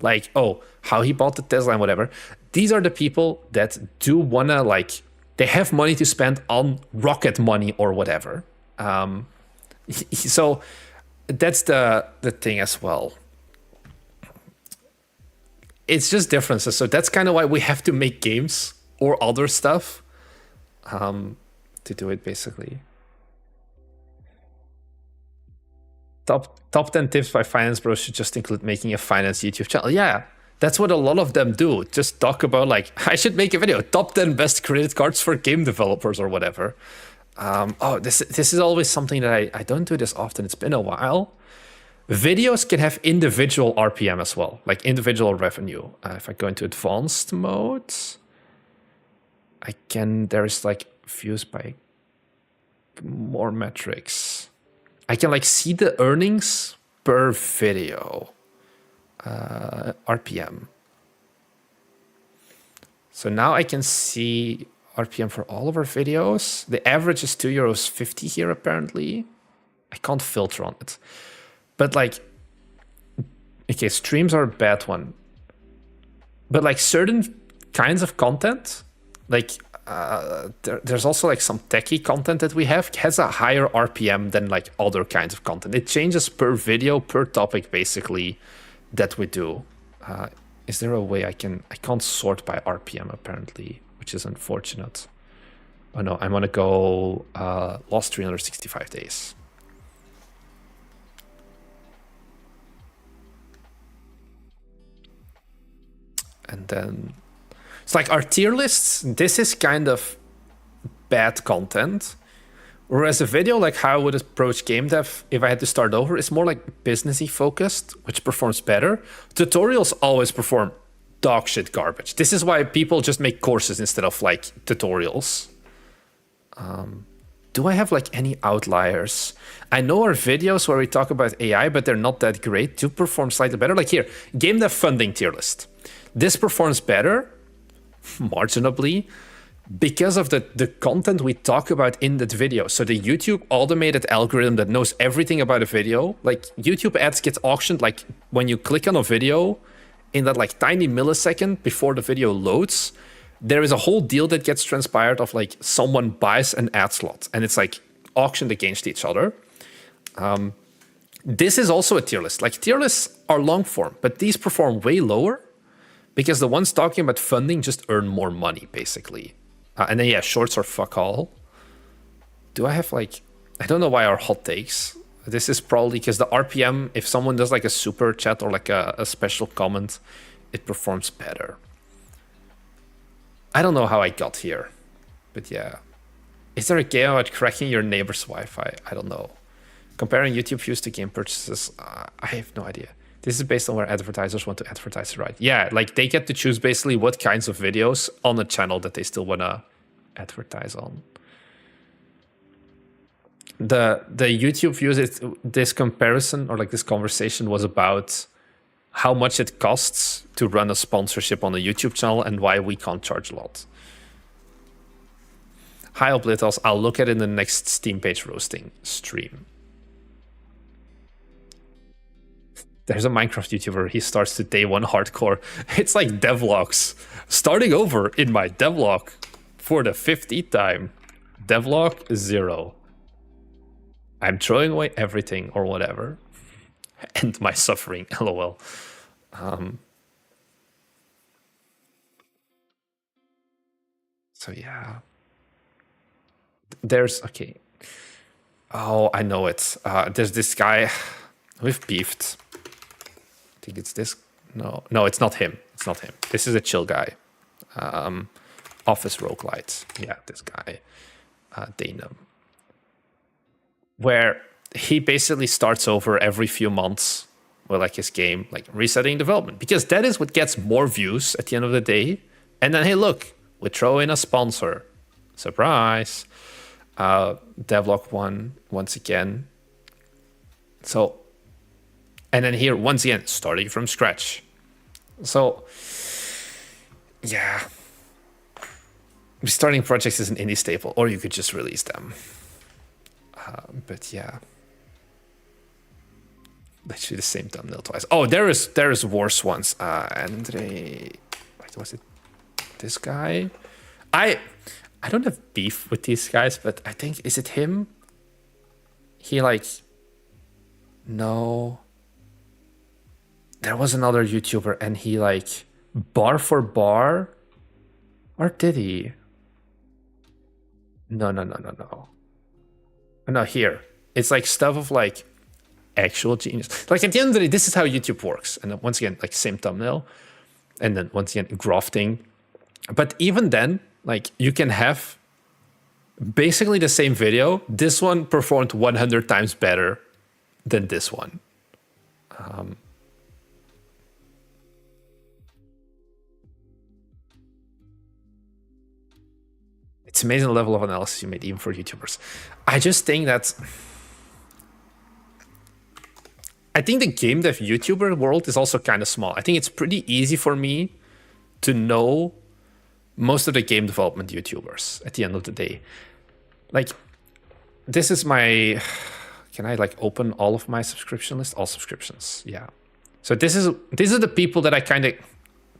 like, oh, how he bought the Tesla and whatever, these are the people that do wanna, like, they have money to spend on rocket money or whatever. So that's the thing as well. It's just differences. So that's kind of why we have to make games or other stuff to do it, basically. Top 10 tips by finance bros should just include making a finance YouTube channel. Yeah, that's what a lot of them do. Just talk about, like, I should make a video, top 10 best credit cards for game developers or whatever. This is always something that I don't do this often. It's been a while. Videos can have individual RPM as well, like individual revenue. If I go into advanced mode, there's like views by more metrics. I can like see the earnings per video, RPM. So now I can see RPM for all of our videos. The average is €2.50 here, apparently. I can't filter on it. But like, okay, streams are a bad one. But like certain kinds of content, like there's also like some techie content that we have, has a higher RPM than like other kinds of content. It changes per video, per topic, basically, that we do. Is there a way I can't sort by RPM apparently, which is unfortunate. Oh no, I'm gonna go last 365 days. And then it's like our tier lists. This is kind of bad content. Whereas a video like how I would approach game dev if I had to start over is more like businessy focused, which performs better. Tutorials always perform dog shit garbage. This is why people just make courses instead of like tutorials. Do I have like any outliers? I know our videos where we talk about AI, but they're not that great, do perform slightly better. Like here, game dev funding tier list. This performs better, marginally, because of the content we talk about in that video. So the YouTube automated algorithm that knows everything about a video, like YouTube ads get auctioned, like when you click on a video in that like tiny millisecond before the video loads, there is a whole deal that gets transpired of like someone buys an ad slot and it's like auctioned against each other. This is also a tier list. Like tier lists are long form, but these perform way lower because the ones talking about funding just earn more money, basically. And then, yeah, shorts are fuck all. Do I have like, I don't know why our hot takes. This is probably because the RPM, if someone does like a super chat or like a special comment, it performs better. I don't know how I got here, but yeah. Is there a game about cracking your neighbor's Wi-Fi? I don't know. Comparing YouTube views to game purchases, I have no idea. This is based on where advertisers want to advertise, right? Yeah, like they get to choose basically what kinds of videos on a channel that they still want to advertise on. the YouTube views, this comparison or like this conversation was about how much it costs to run a sponsorship on a YouTube channel and why we can't charge a lot. Hi, Oblitos. I'll look at it in the next Steam page roasting stream. There's a Minecraft YouTuber. He starts to day one hardcore. It's like devlogs. Starting over in my devlog for the 50th time. Devlog 0. I'm throwing away everything or whatever. And my suffering, lol. So yeah. There's, okay. Oh, I know it. There's this guy. We've beefed. I think it's this. No, it's not him. It's not him. This is a chill guy. Office roguelite. Yeah, this guy. Danum. Where he basically starts over every few months with like his game, like resetting development. Because that is what gets more views at the end of the day. And then, hey, look, we throw in a sponsor. Surprise. Devlog 1 once again. So, and then here, once again, starting from scratch. So, yeah. Restarting projects is an indie staple, or you could just release them. But yeah. Literally the same thumbnail twice. Oh, there is worse ones. Andre... Wait, was it this guy? I don't have beef with these guys, but I think, is it him? He like... No... There was another YouTuber and he like bar for bar, or did he? No. No, here. It's like stuff of like actual genius. Like at the end of the day, this is how YouTube works. And then once again, like same thumbnail. And then once again, grafting. But even then, like you can have basically the same video. This one performed 100 times better than this one. It's amazing the level of analysis you made, even for YouTubers. I just think that... I think the game dev YouTuber world is also kind of small. I think it's pretty easy for me to know most of the game development YouTubers at the end of the day. Like, this is my... Can I like open all of my subscription list? All subscriptions, yeah. So these are the people that I kind of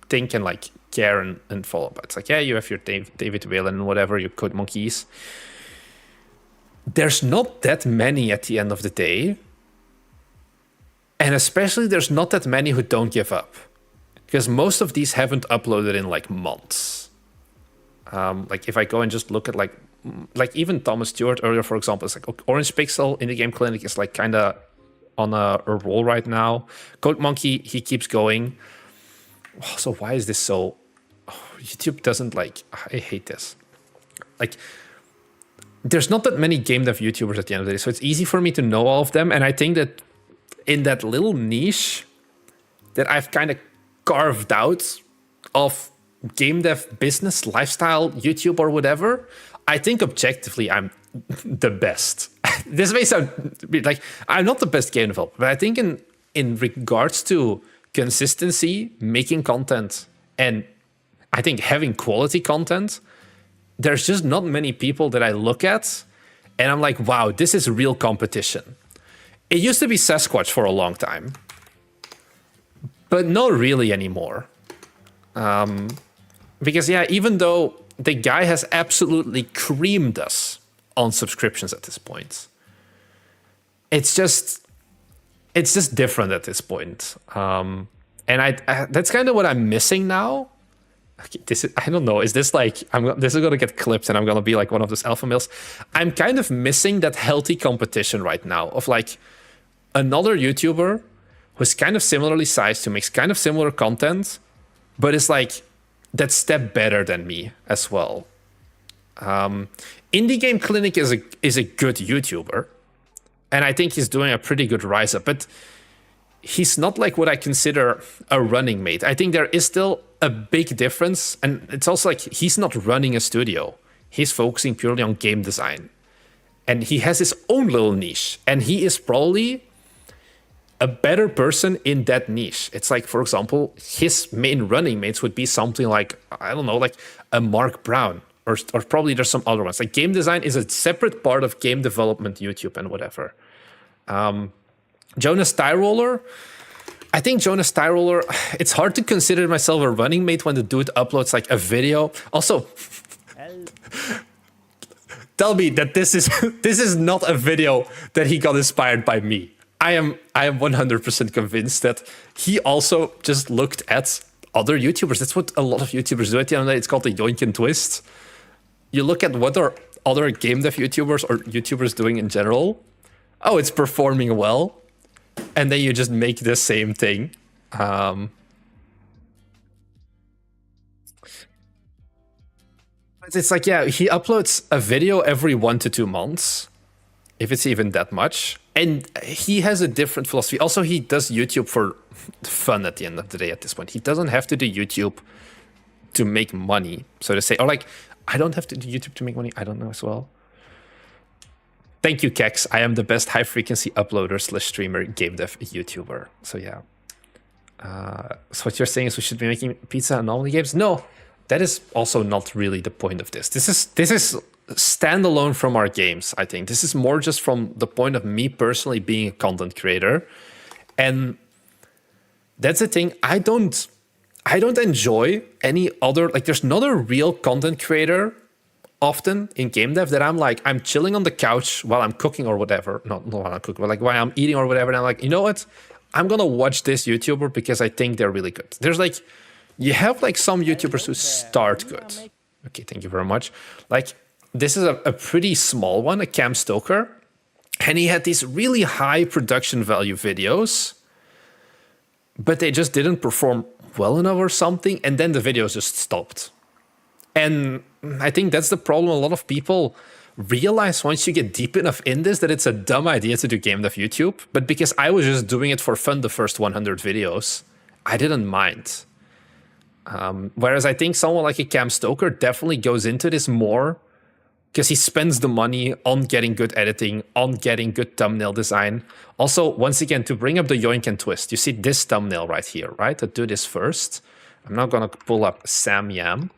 think and like care and follow. But it's like, yeah, you have your David Whalen and whatever, your Code Monkeys. There's not that many at the end of the day. And especially there's not that many who don't give up. Because most of these haven't uploaded in like months. Like if I go and just look at like even Thomas Stewart earlier, for example, it's like Orange Pixel in the Game Clinic is like kind of on a roll right now. Code Monkey, he keeps going. So why is this so... YouTube doesn't like... I hate this. Like, there's not that many game dev YouTubers at the end of the day, so it's easy for me to know all of them. And I think that in that little niche that I've kind of carved out of game dev business, lifestyle, YouTube or whatever, I think objectively I'm the best. This may sound like I'm not the best game developer, but I think in regards to consistency, making content, and I think having quality content, there's just not many people that I look at and I'm like, wow, this is real competition. It used to be Sasquatch for a long time, but not really anymore. Because yeah, even though the guy has absolutely creamed us on subscriptions at this point, it's just different at this point. And I that's kind of what I'm missing now. I don't know. Is this like this is gonna get clipped and I'm gonna be like one of those alpha males? I'm kind of missing that healthy competition right now of like another YouTuber who's kind of similarly sized, who makes kind of similar content, but is like that step better than me as well. Indie Game Clinic is a good YouTuber, and I think he's doing a pretty good rise up, but he's not like what I consider a running mate. I think there is still a big difference, and it's also like he's not running a studio. He's focusing purely on game design. and he has his own little niche, and he is probably a better person in that niche. It's like, for example, his main running mates would be something like, I don't know, like a Mark Brown, or probably there's some other ones. Like game design is a separate part of game development, YouTube, and whatever. Jonas Tyroller, I think Jonas Tyroller, it's hard to consider myself a running mate when the dude uploads like a video. Also, tell me that this is not a video that he got inspired by me. I am 100% convinced that he also just looked at other YouTubers. That's what a lot of YouTubers do at the end of the day. It's called the yoink and twist. You look at what are other game dev YouTubers or YouTubers doing in general. Oh, it's performing well. And then you just make the same thing. It's like, yeah, he uploads a video every 1 to 2 months, if it's even that much. And he has a different philosophy. Also, he does YouTube for fun at the end of the day at this point. He doesn't have to do YouTube to make money, so to say. Or like, I don't have to do YouTube to make money. I don't know as well. Thank you, Kex. I am the best high-frequency uploader / streamer game dev YouTuber. So yeah. So what you're saying is we should be making Pizza Anomaly games? No, that is also not really the point of this. This is standalone from our games, I think. This is more just from the point of me personally being a content creator. And that's the thing. I don't enjoy any other, like there's not a real content creator often in game dev that I'm chilling on the couch while I'm cooking or whatever. Not while I'm cooking, but like while I'm eating or whatever. And I'm like, you know what? I'm going to watch this YouTuber because I think they're really good. There's like, you have like some YouTubers who start good. Okay, thank you very much. Like this is a pretty small one, a Cam Stoker. And he had these really high production value videos, but they just didn't perform well enough or something. And then the videos just stopped. And I think that's the problem. A lot of people realize once you get deep enough in this that it's a dumb idea to do game dev YouTube. But because I was just doing it for fun the first 100 videos, I didn't mind. Whereas I think someone like a Cam Stoker definitely goes into this more because he spends the money on getting good editing, on getting good thumbnail design. Also, once again, to bring up the yoink and twist, you see this thumbnail right here, right? I'll do this first. I'm now going to pull up Sam Yam.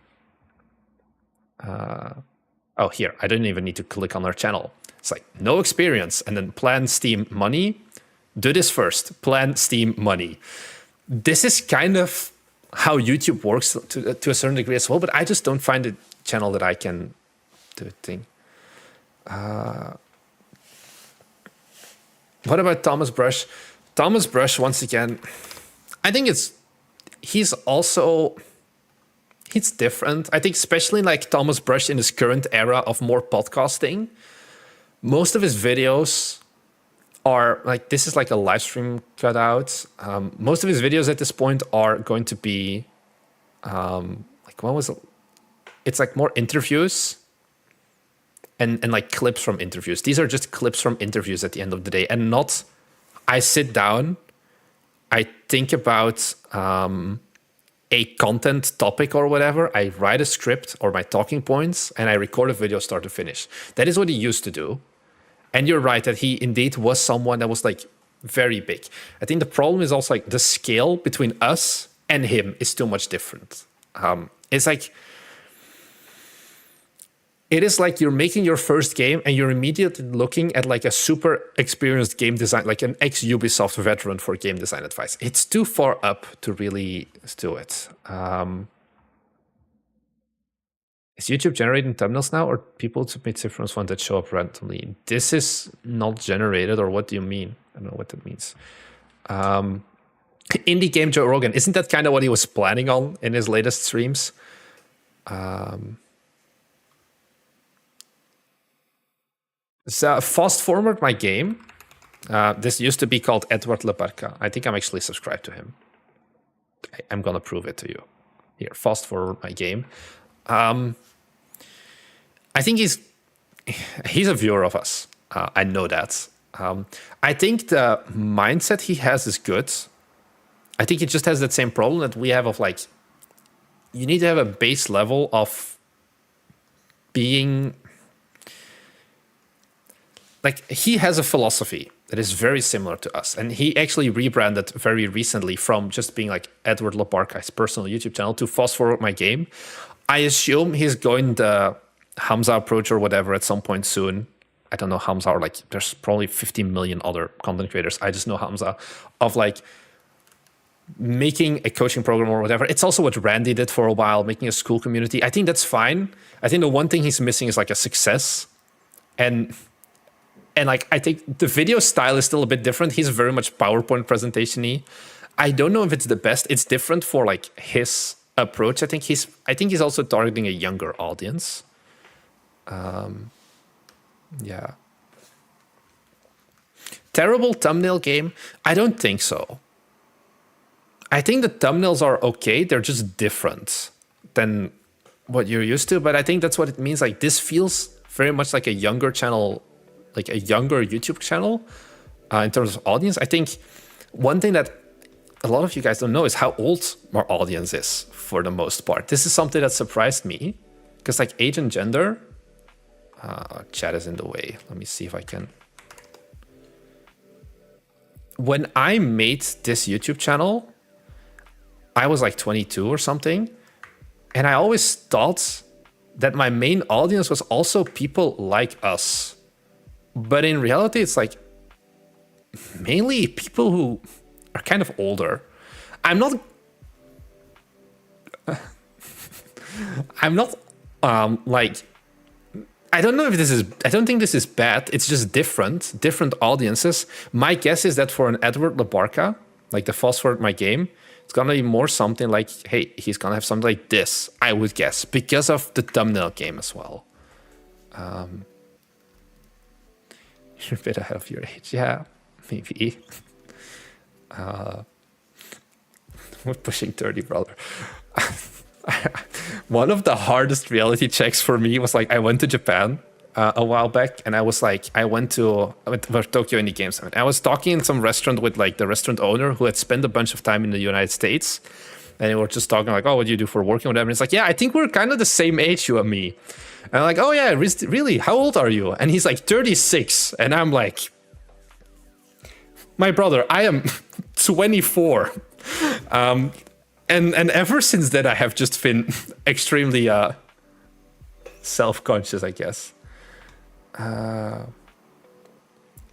Oh, here, I don't even need to click on our channel. It's like, no experience, and then plan, Steam, money. Do this first, plan, Steam, money. This is kind of how YouTube works to a certain degree as well, but I just don't find a channel that I can do a thing. What about Thomas Brush? Thomas Brush, once again, I think he's different. I think especially like Thomas Brush in his current era of more podcasting, most of his videos are like, this is like a live stream cutout. Most of his videos at this point are going to be like, what was it? It's like more interviews and like clips from interviews. These are just clips from interviews at the end of the day, and not I sit down, I think about a content topic or whatever, I write a script or my talking points, and I record a video start to finish. That is what he used to do. And you're right that he indeed was someone that was like very big. I think the problem is also like the scale between us and him is too much different. It's like, it is like you're making your first game and you're immediately looking at like a super experienced game design, like an ex-Ubisoft veteran for game design advice. It's too far up to really do it. Is YouTube generating thumbnails now, or people submit different ones that show up randomly? This is not generated, or what do you mean? I don't know what that means. Indie game Joe Rogan, isn't that kind of what he was planning on in his latest streams? So fast forward my game. This used to be called Edward Lebarca. I think I'm actually subscribed to him. I'm gonna prove it to you. Here, fast forward my game. I think he's a viewer of us. I know that. I think the mindset he has is good. I think he just has that same problem that we have of like, you need to have a base level of being like he has a philosophy that is very similar to us, and he actually rebranded very recently from just being like Edward Labarca's personal YouTube channel to Fast Forward My Game. I assume he's going the Hamza approach or whatever at some point soon. I don't know Hamza, or like there's probably 15 million other content creators. I just know Hamza, of like making a coaching program or whatever. It's also what Randy did for a while, making a school community. I think that's fine. I think the one thing he's missing is like a success. And like, I think the video style is still a bit different. He's very much PowerPoint presentation-y. I don't know if it's the best. It's different for like his approach. I think he's also targeting a younger audience. Yeah. Terrible thumbnail game? I don't think so. I think the thumbnails are okay. They're just different than what you're used to. But I think that's what it means. Like, this feels very much like a younger channel, like a younger YouTube channel in terms of audience. I think one thing that a lot of you guys don't know is how old our audience is for the most part. This is something that surprised me because like age and gender, chat is in the way. Let me see if I can. When I made this YouTube channel, I was like 22 or something. And I always thought that my main audience was also people like us. But in reality, it's like mainly people who are kind of older. I'm not like, I don't know if this is, I don't think this is bad. It's just different audiences. My guess is that for an Edward Labarca, like the Fast Forward My Game, it's gonna be more something like, hey, he's gonna have something like this, I would guess, because of the thumbnail game as well. You're a bit ahead of your age, yeah, maybe. We're pushing 30, brother. One of the hardest reality checks for me was like, I went to Japan a while back, and I was like, I went to Tokyo Indie Game Summit. I was talking in some restaurant with like the restaurant owner who had spent a bunch of time in the United States, and we were just talking like, oh, what do you do for work and whatever. And it's like, yeah, I think we're kind of the same age, you and me. And I'm like, oh yeah, really? How old are you? And he's like 36, and I'm like, my brother, I am 24. And ever since then, I have just been extremely self-conscious, I guess. Yeah,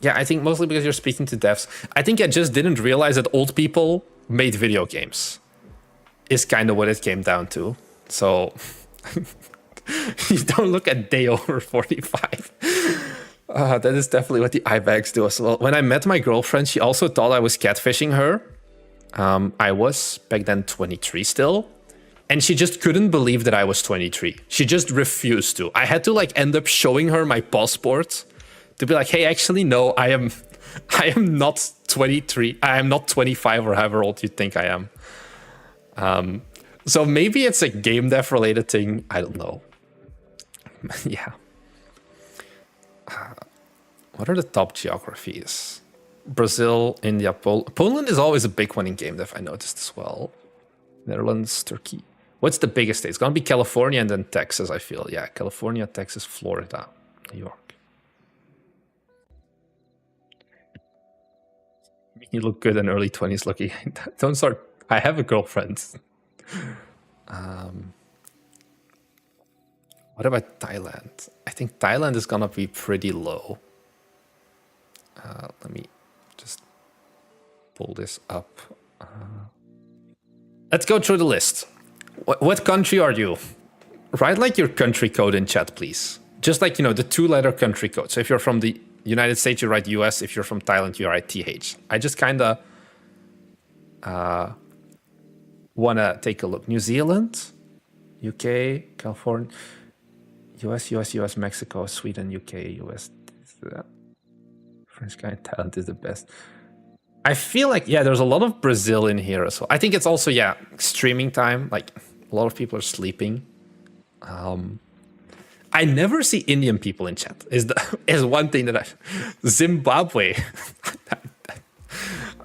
I think mostly because you're speaking to devs. I think I just didn't realize that old people made video games. Is kind of what it came down to. So you don't look a day over 45. That is definitely what the eye bags do as well. When I met my girlfriend, she also thought I was catfishing her. I was back then 23 still, and she just couldn't believe that I was 23. She just refused to. I had to like end up showing her my passport to be like, hey, actually, no, I am not 23. I am not 25 or however old you think I am. So maybe it's a game dev related thing. I don't know. Yeah. What are the top geographies? Brazil, India, Poland is always a big one in game dev, I noticed as well. Netherlands, Turkey. What's the biggest state? It's gonna be California and then Texas, I feel. Yeah, California, Texas, Florida, New York. You look good in early 20s, Lucky. Don't start. I have a girlfriend. What about Thailand? I think Thailand is gonna be pretty low. Let me just pull this up. Let's go through the list. What country are you? Write like your country code in chat, please. Just like, you know, the 2-letter country code. So if you're from the United States, you write US. If you're from Thailand, you write TH. I just kind of want to take a look. New Zealand, UK, California, US, Mexico, Sweden, UK, US. French guy in Thailand is the best. I feel like, yeah, there's a lot of Brazil in here as well. I think it's also, yeah, streaming time. Like, a lot of people are sleeping. I never see Indian people in chat. Is one thing that Zimbabwe.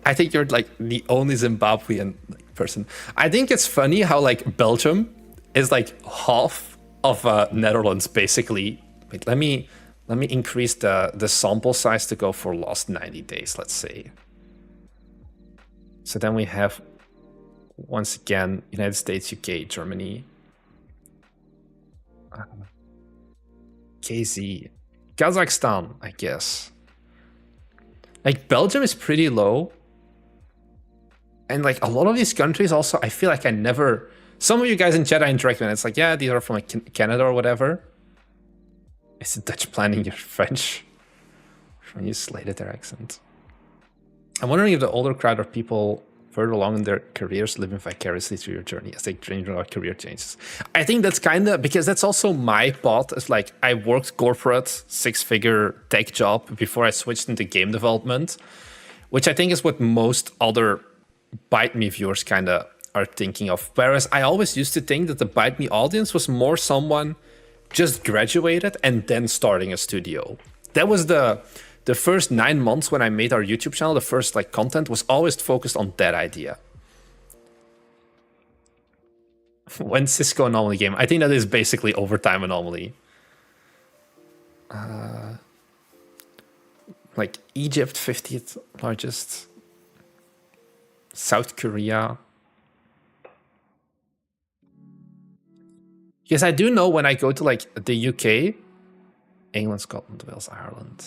I think you're like the only Zimbabwean person. I think it's funny how like Belgium is like half of Netherlands basically. Wait, let me Let me increase the sample size to go for last 90 days, let's say. So then we have, once again, United States, UK, Germany. KZ. Kazakhstan, I guess. Like, Belgium is pretty low. And like, a lot of these countries also, I feel like I never... Some of you guys in chat I interact with, and it's like, yeah, these are from like Canada or whatever. Is it Dutch planning your French? When you slated their accent. I'm wondering if the older crowd are people further along in their careers living vicariously through your journey as they dream about career changes. I think that's kind of, because that's also my path. It's like, I worked corporate, 6-figure tech job before I switched into game development, which I think is what most other Bite Me viewers kind of are thinking of. Whereas I always used to think that the Bite Me audience was more someone just graduated and then starting a studio. That was the first 9 months when I made our YouTube channel. The first like content was always focused on that idea. When Cisco Anomaly game, I think that is basically Overtime Anomaly. Like Egypt, 50th largest. South Korea. Yes, I do know when I go to like the UK, England, Scotland, Wales, Ireland.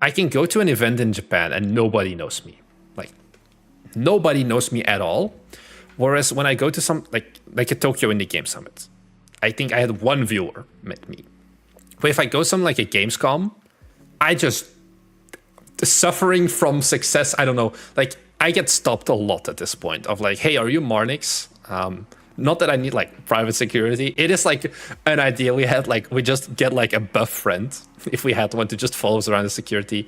I can go to an event in Japan and nobody knows me. Like, nobody knows me at all. Whereas when I go to some, like a Tokyo Indie Game Summit, I think I had one viewer met me. But if I go some like a Gamescom, I just, suffering from success, I don't know, like I get stopped a lot at this point of like, hey, are you Marnix? Not that I need like private security. It is like an idea we had, like we just get like a buff friend if we had one to just follow us around the security.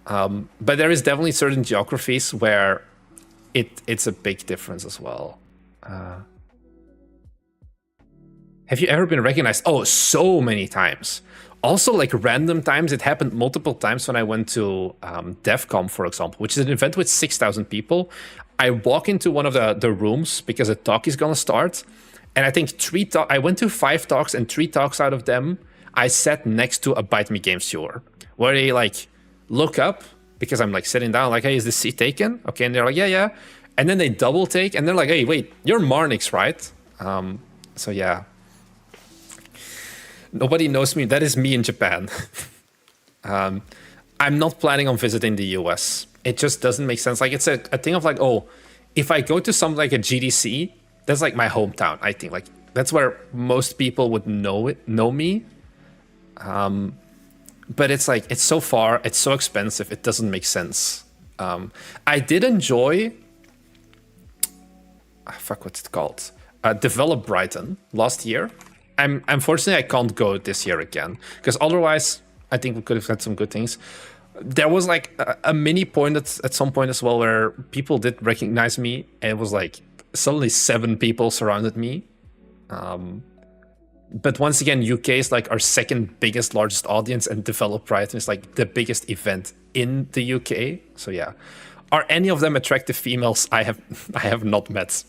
But there is definitely certain geographies where it's a big difference as well. Have you ever been recognized? Oh, so many times. Also, like random times. It happened multiple times when I went to DevCom, for example, which is an event with 6,000 people. I walk into one of the rooms because a talk is gonna start, and I think I went to 5 talks, and 3 talks out of them, I sat next to a Bite Me Games viewer, where they like look up because I'm like sitting down, like, hey, is this seat taken? Okay, and they're like, yeah. And then they double take, and they're like, hey, wait, you're Marnix, right? So yeah. Nobody knows me. That is me in Japan. I'm not planning on visiting the US. It just doesn't make sense. Like, it's a thing of like, oh, if I go to some like a GDC, that's like my hometown, I think. Like, that's where most people would know me. But it's like, it's so far, it's so expensive, it doesn't make sense. I did enjoy, fuck, what's it called? Develop Brighton last year. Unfortunately, I can't go this year again, because otherwise I think we could have had some good things. There was like a mini point at some point as well where people did recognize me, and it was like suddenly 7 people surrounded me. But once again, UK is like our second biggest, largest audience, and Develop Brighton is like the biggest event in the UK. So yeah, are any of them attractive females? I have not met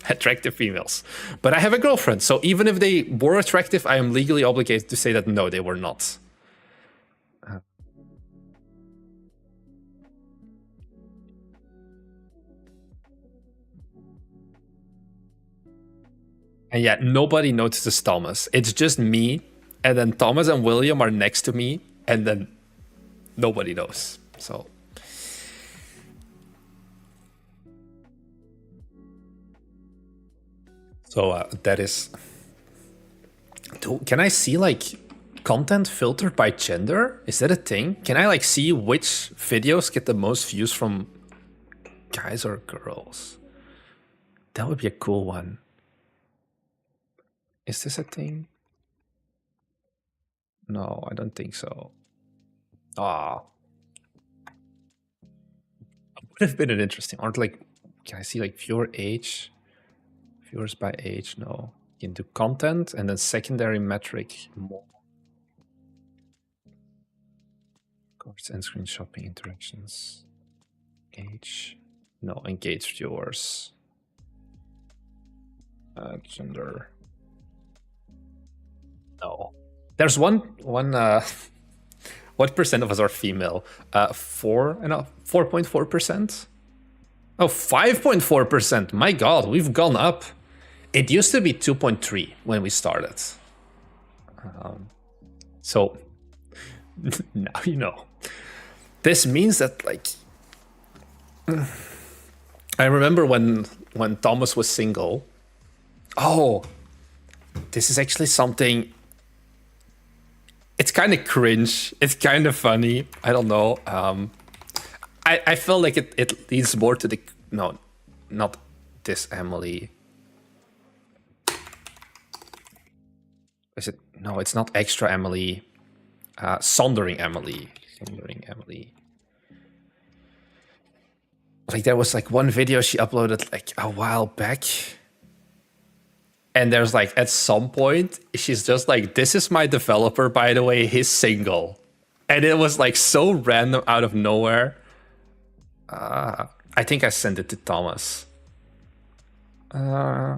attractive females, but I have a girlfriend, so even if they were attractive, I am legally obligated to say that no, they were not. And yet nobody notices Thomas. It's just me, and then Thomas and William are next to me, and then nobody knows. So that is... Can I see like content filtered by gender? Is that a thing? Can I like see which videos get the most views from guys or girls? That would be a cool one. Is this a thing? No, I don't think so. Ah, would have been an interesting. Or like, can I see like viewer age? Viewers by age? No. Into content and then secondary metric more. Course and screen shopping interactions. Age. No, engaged viewers. Gender. No. There's one. What percent of us are female? 4.4%. Oh, 5.4%. My God, we've gone up. It used to be 2.3 when we started. So now you know. This means that, like, I remember when Thomas was single. Oh, this is actually something. It's kind of cringe. It's kind of funny. I don't know. I feel like it leads more to the no, not this Emily. Is it? No, it's not extra Emily. Sondering Emily. Sondering Emily. Like there was like one video she uploaded like a while back. And there's like at some point she's just like, this is my developer, by the way, he's single. And it was like so random out of nowhere. I think I sent it to Thomas. I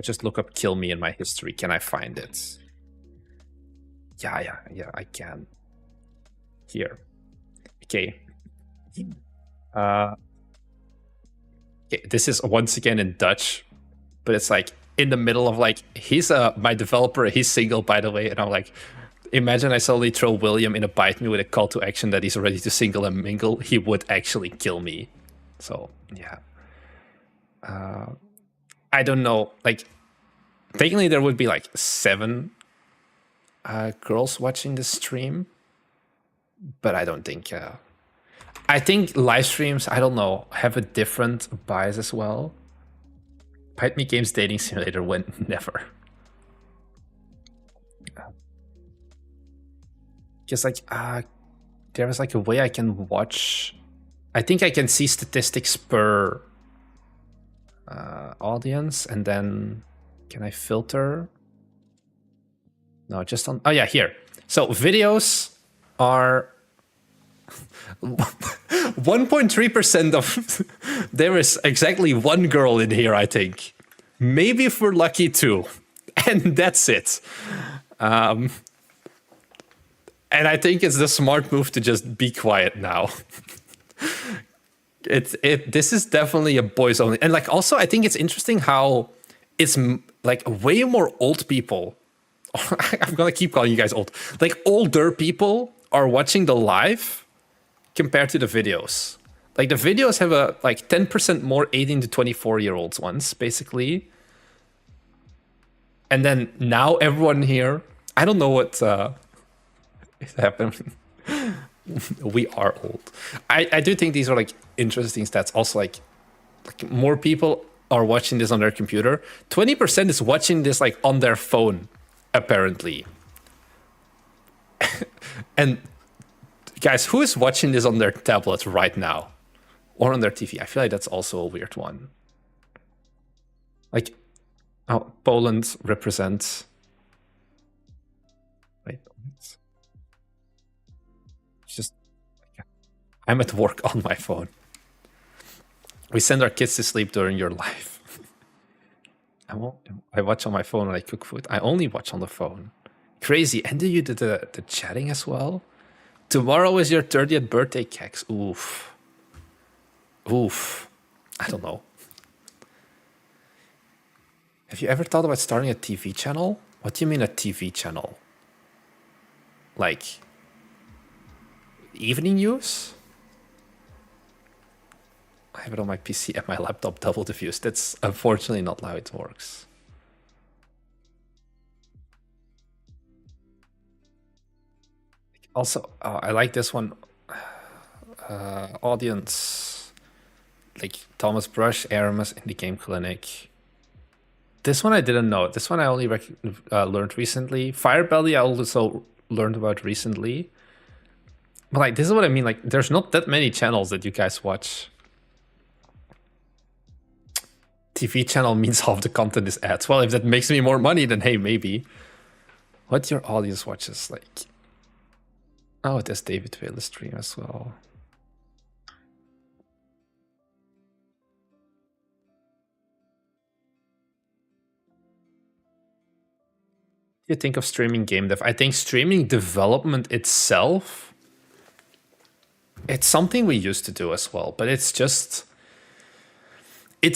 just look up "kill me" in my history. Can I find it? Yeah, I can. Here. Okay. Okay, this is once again in Dutch, but it's like in the middle of like, he's my developer, he's single, by the way, and I'm like, imagine I suddenly throw William in a bite me with a call to action that he's ready to single and mingle, he would actually kill me. So yeah. I don't know, like technically there would be like 7 girls watching the stream, but I don't think I think live streams, I don't know, have a different bias as well. Bite Me Games Dating Simulator went never. Because like there is like a way I can watch. I think I can see statistics per audience, and then can I filter? No, just on. Oh yeah, here. So videos are 1.3% of. There is exactly 1 girl in here, I think. Maybe if we're lucky 2, and that's it. And I think it's the smart move to just be quiet now. This is definitely a boys only, and like also I think it's interesting how it's like way more old people. I'm gonna keep calling you guys old. Like older people are watching the live compared to the videos. Like the videos have a like 10% more 18 to 24-year-olds ones, basically. And then now everyone here, I don't know what is happening. We are old. I do think these are like interesting stats. Also, like more people are watching this on their computer. 20% is watching this like on their phone, apparently. And guys, who is watching this on their tablet right now? Or on their TV? I feel like that's also a weird one. Like, oh, Poland represents. Wait, it's just. I'm at work on my phone. We send our kids to sleep during your life. I watch on my phone when I cook food. I only watch on the phone. Crazy. And do you do the chatting as well? Tomorrow is your 30th birthday, Kex. Oof. Oof. I don't know. Have you ever thought about starting a TV channel? What do you mean a TV channel? Like evening news? I have it on my PC and my laptop double the views. That's unfortunately not how it works. Also, I like this one. Audience. Like Thomas Brush, Aramis in the Game Clinic. This one I didn't know. This one I only learned recently. Firebelly I also learned about recently. But like, this is what I mean. Like, there's not that many channels that you guys watch. TV channel means half the content is ads. Well, if that makes me more money, then hey, maybe. What your audience watches like? Oh, there's David Taylor's stream as well. You think of streaming game dev? I think streaming development itself, it's something we used to do as well, but it's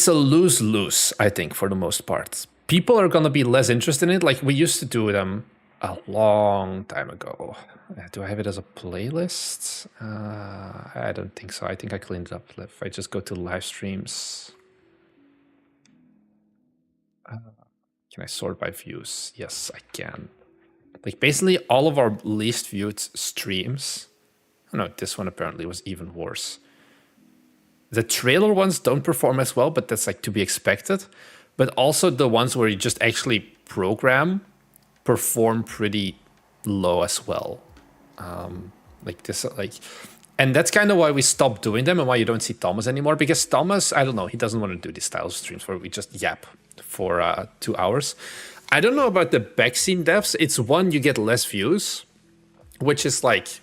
a lose-lose, I think, for the most part. People are gonna be less interested in it. Like we used to do them a long time ago. Do I have it as a playlist? I don't think so. I think I cleaned it up. If I just go to live streams, can I sort by views? Yes, I can. Like basically all of our least viewed streams. Oh no, this one apparently was even worse. The trailer ones don't perform as well, but that's like to be expected. But also the ones where you just actually program perform pretty low as well. Like this, and that's kind of why we stopped doing them and why you don't see Thomas anymore. Because Thomas, I don't know, he doesn't want to do these style streams where we just yap for 2 hours. I don't know about the backseat devs. It's one, you get less views, which is like,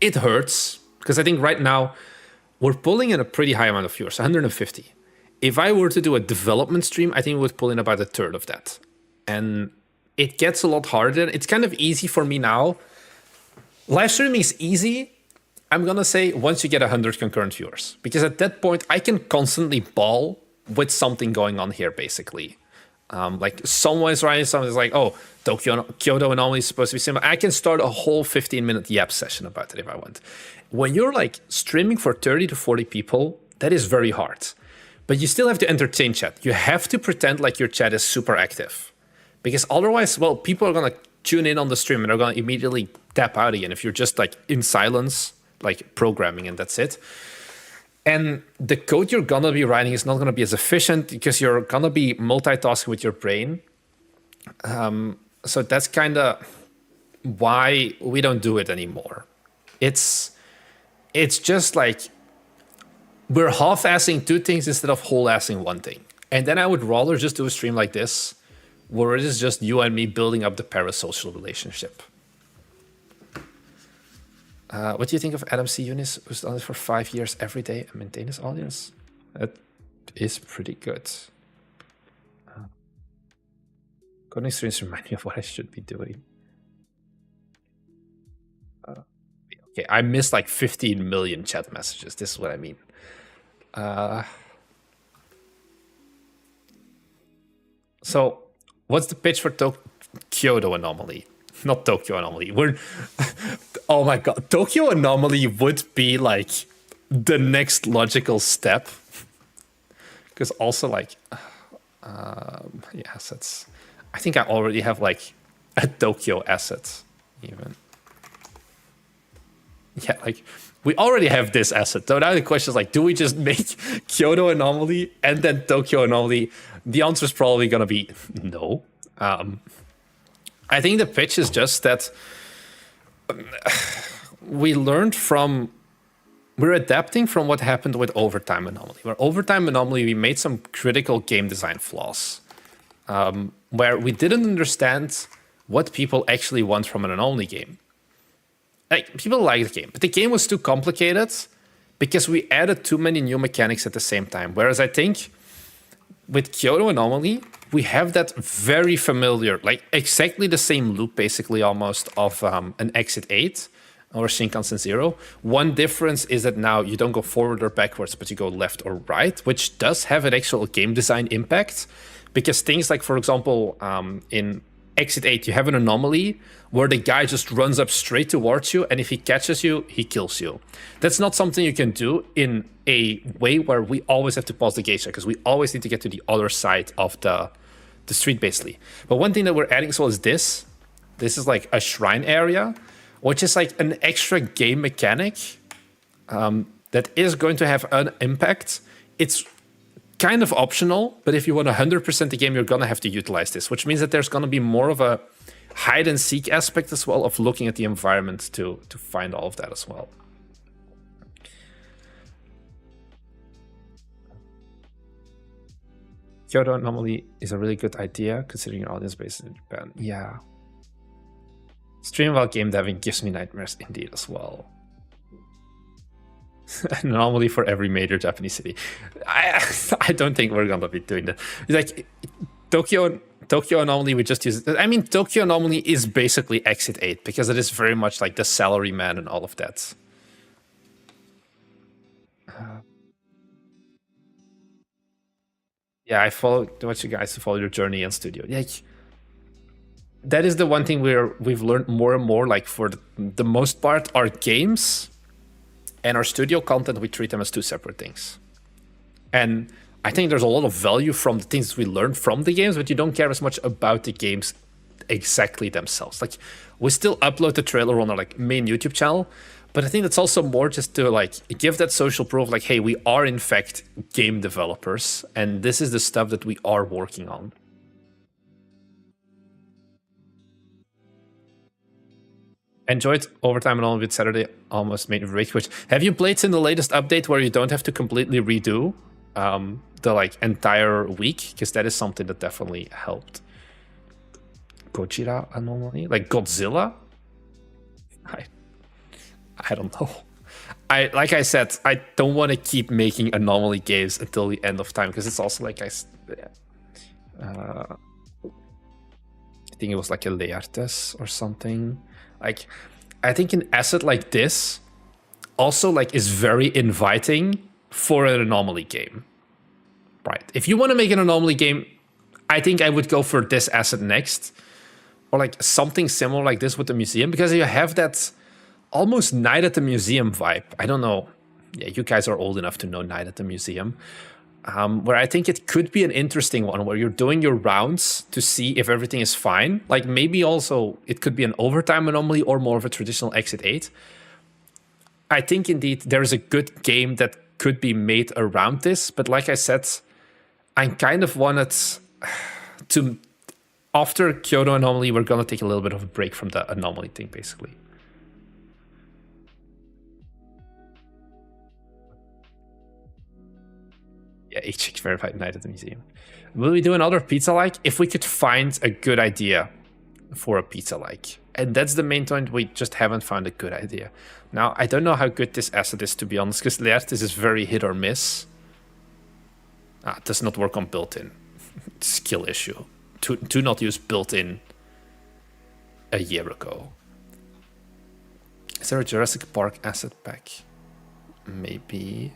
it hurts. Because I think right now we're pulling in a pretty high amount of viewers, 150. If I were to do a development stream, I think we would pull in about a third of that. And it gets a lot harder. It's kind of easy for me now. Live streaming is easy, I'm gonna say, once you get 100 concurrent viewers. Because at that point, I can constantly ball with something going on here, basically. Like someone's writing something that's like, oh, Kyoto Anomaly is supposed to be similar. I can start a whole 15-minute yap session about it if I want. When you're like streaming for 30 to 40 people, that is very hard. But you still have to entertain chat. You have to pretend like your chat is super active. Because otherwise, well, people are going to tune in on the stream and they're going to immediately tap out again if you're just like in silence, like programming, and that's it. And the code you're going to be writing is not going to be as efficient because you're going to be multitasking with your brain. So that's kind of why we don't do it anymore. It's just like we're half-assing two things instead of whole-assing one thing. And then I would rather just do a stream like this, where it is just you and me building up the parasocial relationship. What do you think of Adam C. Yunis, who's done it for 5 years every day and maintain his audience? That is pretty good. Coding streams remind me of what I should be doing. Okay, I missed like 15 million chat messages. This is what I mean. So, what's the pitch for Kyoto Anomaly? Not Tokyo Anomaly. Oh my god, Tokyo Anomaly would be like the next logical step. Because also like, assets. I think I already have like a Tokyo asset even. Yeah, like we already have this asset. So now the question is like, do we just make Kyoto Anomaly and then Tokyo Anomaly? The answer is probably going to be no. I think the pitch is just that we're adapting from what happened with Overtime Anomaly. Where Overtime Anomaly, we made some critical game design flaws. Where we didn't understand what people actually want from an Anomaly game. Like, people like the game, but the game was too complicated because we added too many new mechanics at the same time. Whereas I think with Kyoto Anomaly, we have that very familiar, like exactly the same loop, basically almost, of an Exit 8 or Shinkansen 0. One difference is that now you don't go forward or backwards, but you go left or right, which does have an actual game design impact. Because things like, for example, in Exit 8, you have an anomaly where the guy just runs up straight towards you, and if he catches you, he kills you. That's not something you can do in a way where we always have to pause the geisha, because we always need to get to the other side of the street, basically. But one thing that we're adding as well is this. This is like a shrine area, which is like an extra game mechanic that is going to have an impact. It's kind of optional, but if you want 100% the game, you're gonna have to utilize this, which means that there's gonna be more of a hide and seek aspect as well of looking at the environment to find all of that as well. Kyoto Anomaly is a really good idea considering your audience base in Japan. Yeah. Stream while game deving gives me nightmares indeed as well. An anomaly for every major Japanese city. I don't think we're gonna be doing that. Like Tokyo Anomaly, we just use. I mean, Tokyo Anomaly is basically Exit 8 because it is very much like the salaryman and all of that. Yeah, I want you guys to follow your journey in studio. Like, that is the one thing we've learned more and more. Like for the most part, our games and our studio content, we treat them as two separate things. And I think there's a lot of value from the things we learn from the games, but you don't care as much about the games exactly themselves. Like, we still upload the trailer on our like main YouTube channel, but I think that's also more just to like give that social proof, like, hey, we are in fact game developers, and this is the stuff that we are working on. Enjoyed Overtime and all with Saturday, almost made a rage quit. Have you played in the latest update where you don't have to completely redo the like entire week? Because that is something that definitely helped. Gojira Anomaly? Like Godzilla? I don't know. Like I said, I don't want to keep making Anomaly games until the end of time, because it's also like I think it was like a Laertes or something. Like, I think an asset like this also like is very inviting for an Anomaly game, right? If you want to make an Anomaly game, I think I would go for this asset next, or like something similar like this with the museum, because you have that almost Night at the Museum vibe. I don't know. Yeah, you guys are old enough to know Night at the Museum. Where I think it could be an interesting one, where you're doing your rounds to see if everything is fine. Like maybe also it could be an Overtime Anomaly or more of a traditional Exit 8. I think indeed there is a good game that could be made around this. But like I said, I kind of wanted to... After Kyoto Anomaly, we're going to take a little bit of a break from the Anomaly thing, basically. Yeah, HX verified Night at the Museum. Will we do another pizza-like? If we could find a good idea for a pizza-like. And that's the main point, we just haven't found a good idea. Now, I don't know how good this asset is, to be honest, because Laertes is very hit or miss. It does not work on built-in. Skill issue. To not use built-in a year ago. Is there a Jurassic Park asset pack? Maybe...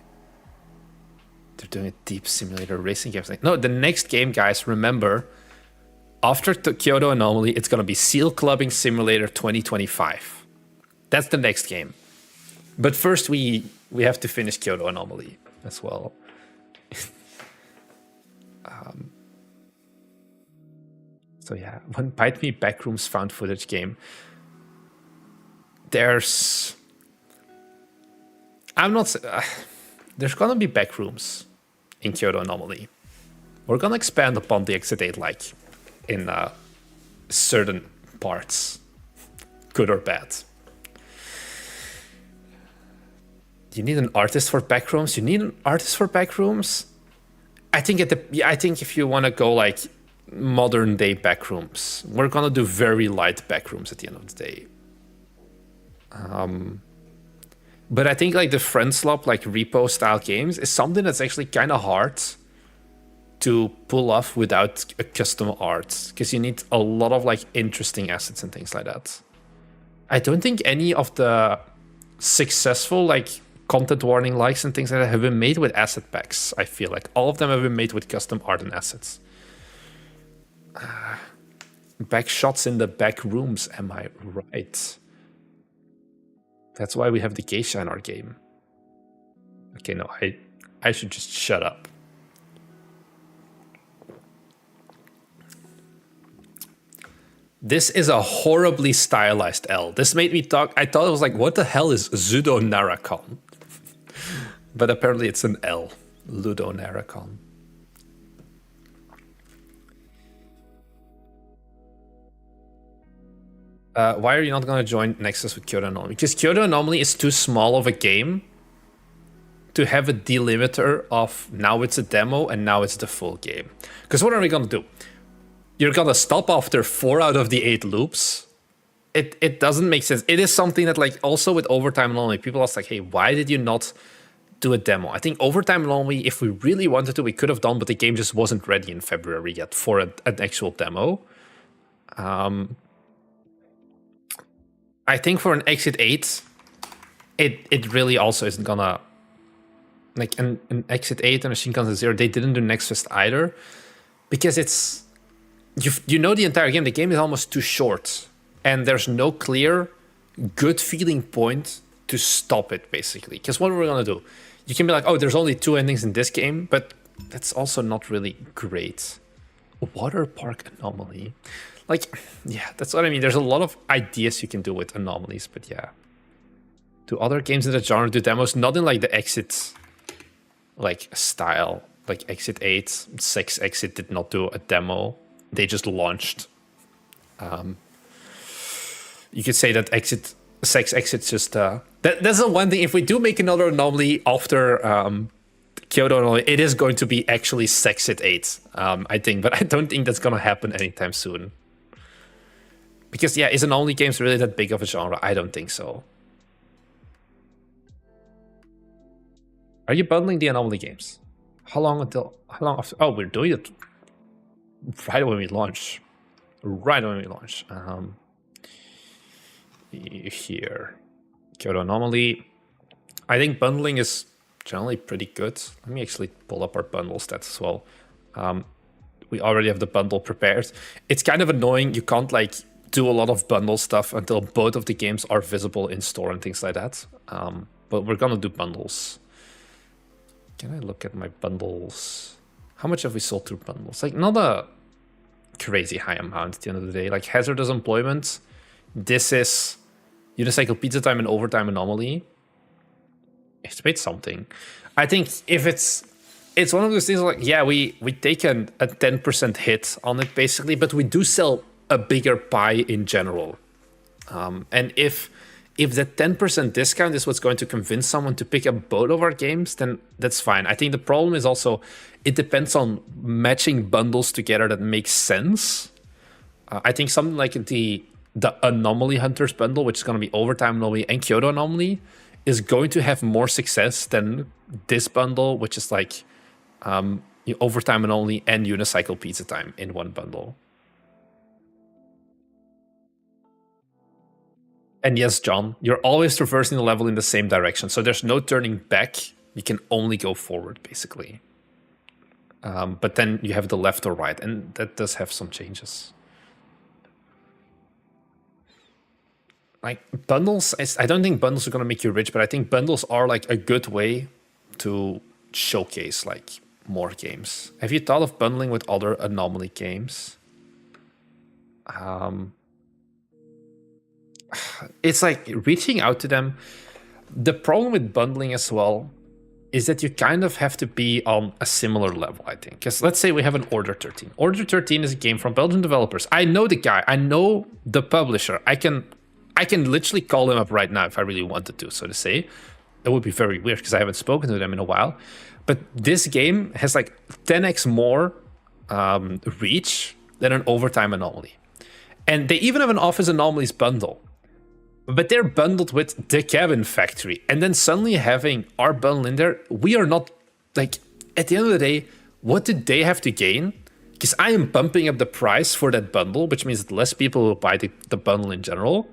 They're doing a deep simulator racing game. No, the next game, guys, remember, after Kyoto Anomaly, it's going to be Seal Clubbing Simulator 2025. That's the next game. But first, we have to finish Kyoto Anomaly as well. So yeah, one Bite Me Backrooms found footage game. There's... I'm not... there's going to be backrooms in Kyoto Anomaly. We're going to expand upon the Exit 8 like in certain parts, good or bad. You need an artist for backrooms? You need an artist for backrooms? I think if you want to go like modern day backrooms, we're going to do very light backrooms at the end of the day. But I think like the friend swap, like repo style games is something that's actually kind of hard to pull off without a custom art, because you need a lot of like interesting assets and things like that. I don't think any of the successful like content warning likes and things like that have been made with asset packs. I feel like all of them have been made with custom art and assets. Back shots in the back rooms, am I right? That's why we have the geisha in our game. Okay, no, I should just shut up. This is a horribly stylized L. This made me talk. I thought it was like, what the hell is Zudo Naracon? But apparently it's an L. Ludo Naracon. Why are you not going to join Nexus with Kyoto Anomaly? Because Kyoto Anomaly is too small of a game to have a delimiter of now it's a demo and now it's the full game. Because what are we going to do? You're going to stop after 4 out of the 8 loops it doesn't make sense. It is something that, like, also with Overtime Anomaly, people ask like, hey, why did you not do a demo? I think Overtime Anomaly, if we really wanted to, we could have done, but the game just wasn't ready in February yet for an actual demo. I think for an Exit 8, it really also isn't gonna, like, an Exit 8 and a Shinkansen 0, they didn't do Next Fest either, because it's, you know the entire game. The game is almost too short, and there's no clear, good feeling point to stop it, basically. Because what we're gonna do, you can be like, oh, there's only 2 endings in this game, but that's also not really great. Water Park Anomaly. Like, yeah, that's what I mean. There's a lot of ideas you can do with anomalies, but yeah. Do other games in the genre do demos? Not in like the Exit, like, style. Like Exit 8, 6 Exit did not do a demo. They just launched. You could say that Exit 6 Exit's just that's the one thing. If we do make another anomaly after Kyoto Anomaly, it is going to be actually Sexit 8, I think, but I don't think that's gonna happen anytime soon. Because yeah, is anomaly games really that big of a genre? I don't think so. Are you bundling the anomaly games? How long after? Oh, we're doing it right when we launch. Right when we launch. Here, Kyoto Anomaly. I think bundling is generally pretty good. Let me actually pull up our bundle stats as well. We already have the bundle prepared. It's kind of annoying. You can't like do a lot of bundle stuff until both of the games are visible in store and things like that. But we're gonna do bundles. Can I look at my bundles? How much have we sold through bundles? Like, not a crazy high amount at the end of the day. Like Hazardous Employment, this is Unicycle Pizza Time and Overtime Anomaly. It's made something. I think if it's one of those things like, yeah, we take a 10% hit on it basically, but we do sell a bigger pie in general. And if that 10% discount is what's going to convince someone to pick up both of our games, then that's fine. I think the problem is also, it depends on matching bundles together that makes sense. I think something like the Anomaly Hunters bundle, which is going to be Overtime Anomaly and Kyoto Anomaly, is going to have more success than this bundle, which is like Overtime Anomaly and Unicycle Pizza Time in one bundle. And yes, John, you're always traversing the level in the same direction, so there's no turning back. You can only go forward, basically. But then you have the left or right, and that does have some changes. Like bundles, I don't think bundles are gonna make you rich, but I think bundles are like a good way to showcase like more games. Have you thought of bundling with other Anomaly games? It's like reaching out to them. The problem with bundling as well is that you kind of have to be on a similar level, I think. Because let's say we have an Order 13. Order 13 is a game from Belgian developers. I know the guy. I know the publisher. I can literally call him up right now if I really wanted to, so to say. It would be very weird because I haven't spoken to them in a while. But this game has like 10x more reach than an Overtime Anomaly. And they even have an Office Anomalies bundle. But they're bundled with The Cabin Factory. And then suddenly having our bundle in there, we are not, like, at the end of the day, what did they have to gain? Because I am bumping up the price for that bundle, which means that less people will buy the bundle in general.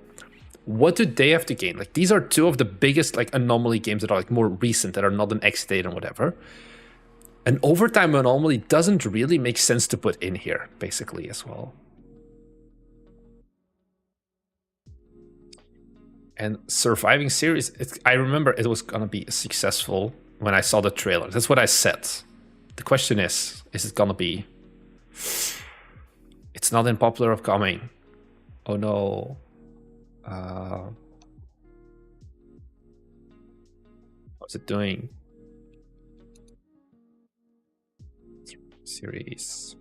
What do they have to gain? Like, these are two of the biggest, like, Anomaly games that are, like, more recent, that are not an X-Date and whatever. An Overtime Anomaly doesn't really make sense to put in here, basically, as well. And Surviving Series, I remember it was gonna be successful when I saw the trailer. That's what I said. The question is it gonna be? It's not in popular upcoming. Oh no. What's it doing? Series.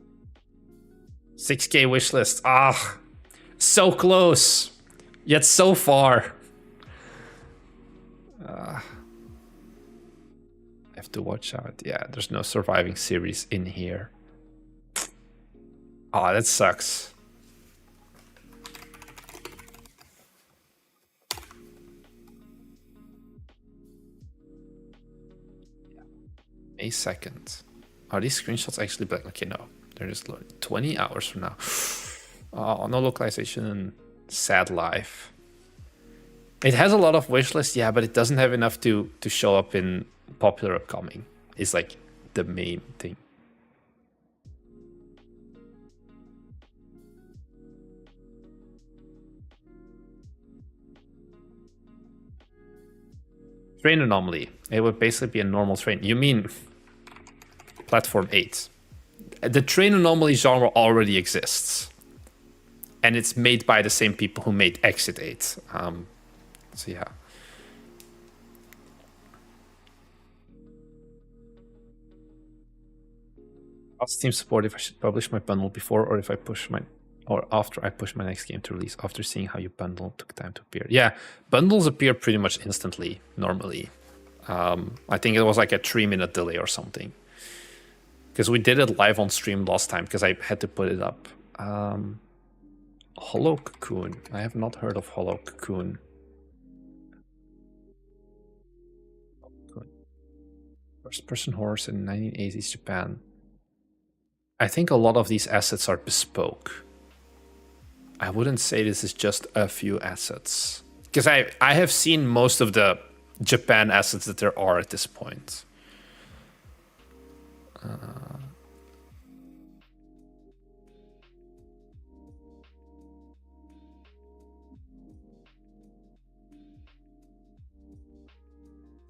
6K wishlist. Ah, so close, yet so far. I have to watch out. Yeah, there's no Surviving Series in here. Oh, that sucks. May 2nd. Are these screenshots actually black? Okay, no. They're just 20 hours from now. Oh, no localization. Sad life. It has a lot of wishlist, yeah, but it doesn't have enough to show up in popular upcoming. It's like the main thing. Train anomaly. It would basically be a normal train. You mean platform 8. The train anomaly genre already exists. And it's made by the same people who made Exit 8. So yeah. Ask Steam support if I should publish my bundle before or if I push my or after I push my next game to release after seeing how your bundle took time to appear. Yeah, bundles appear pretty much instantly normally. I think it was like a 3-minute delay or something. Because we did it live on stream last time because I had to put it up. Hollow Cocoon. I have not heard of Hollow Cocoon. First person horse in 1980s Japan. I think a lot of these assets are bespoke. I wouldn't say this is just a few assets. Because I have seen most of the Japan assets that there are at this point.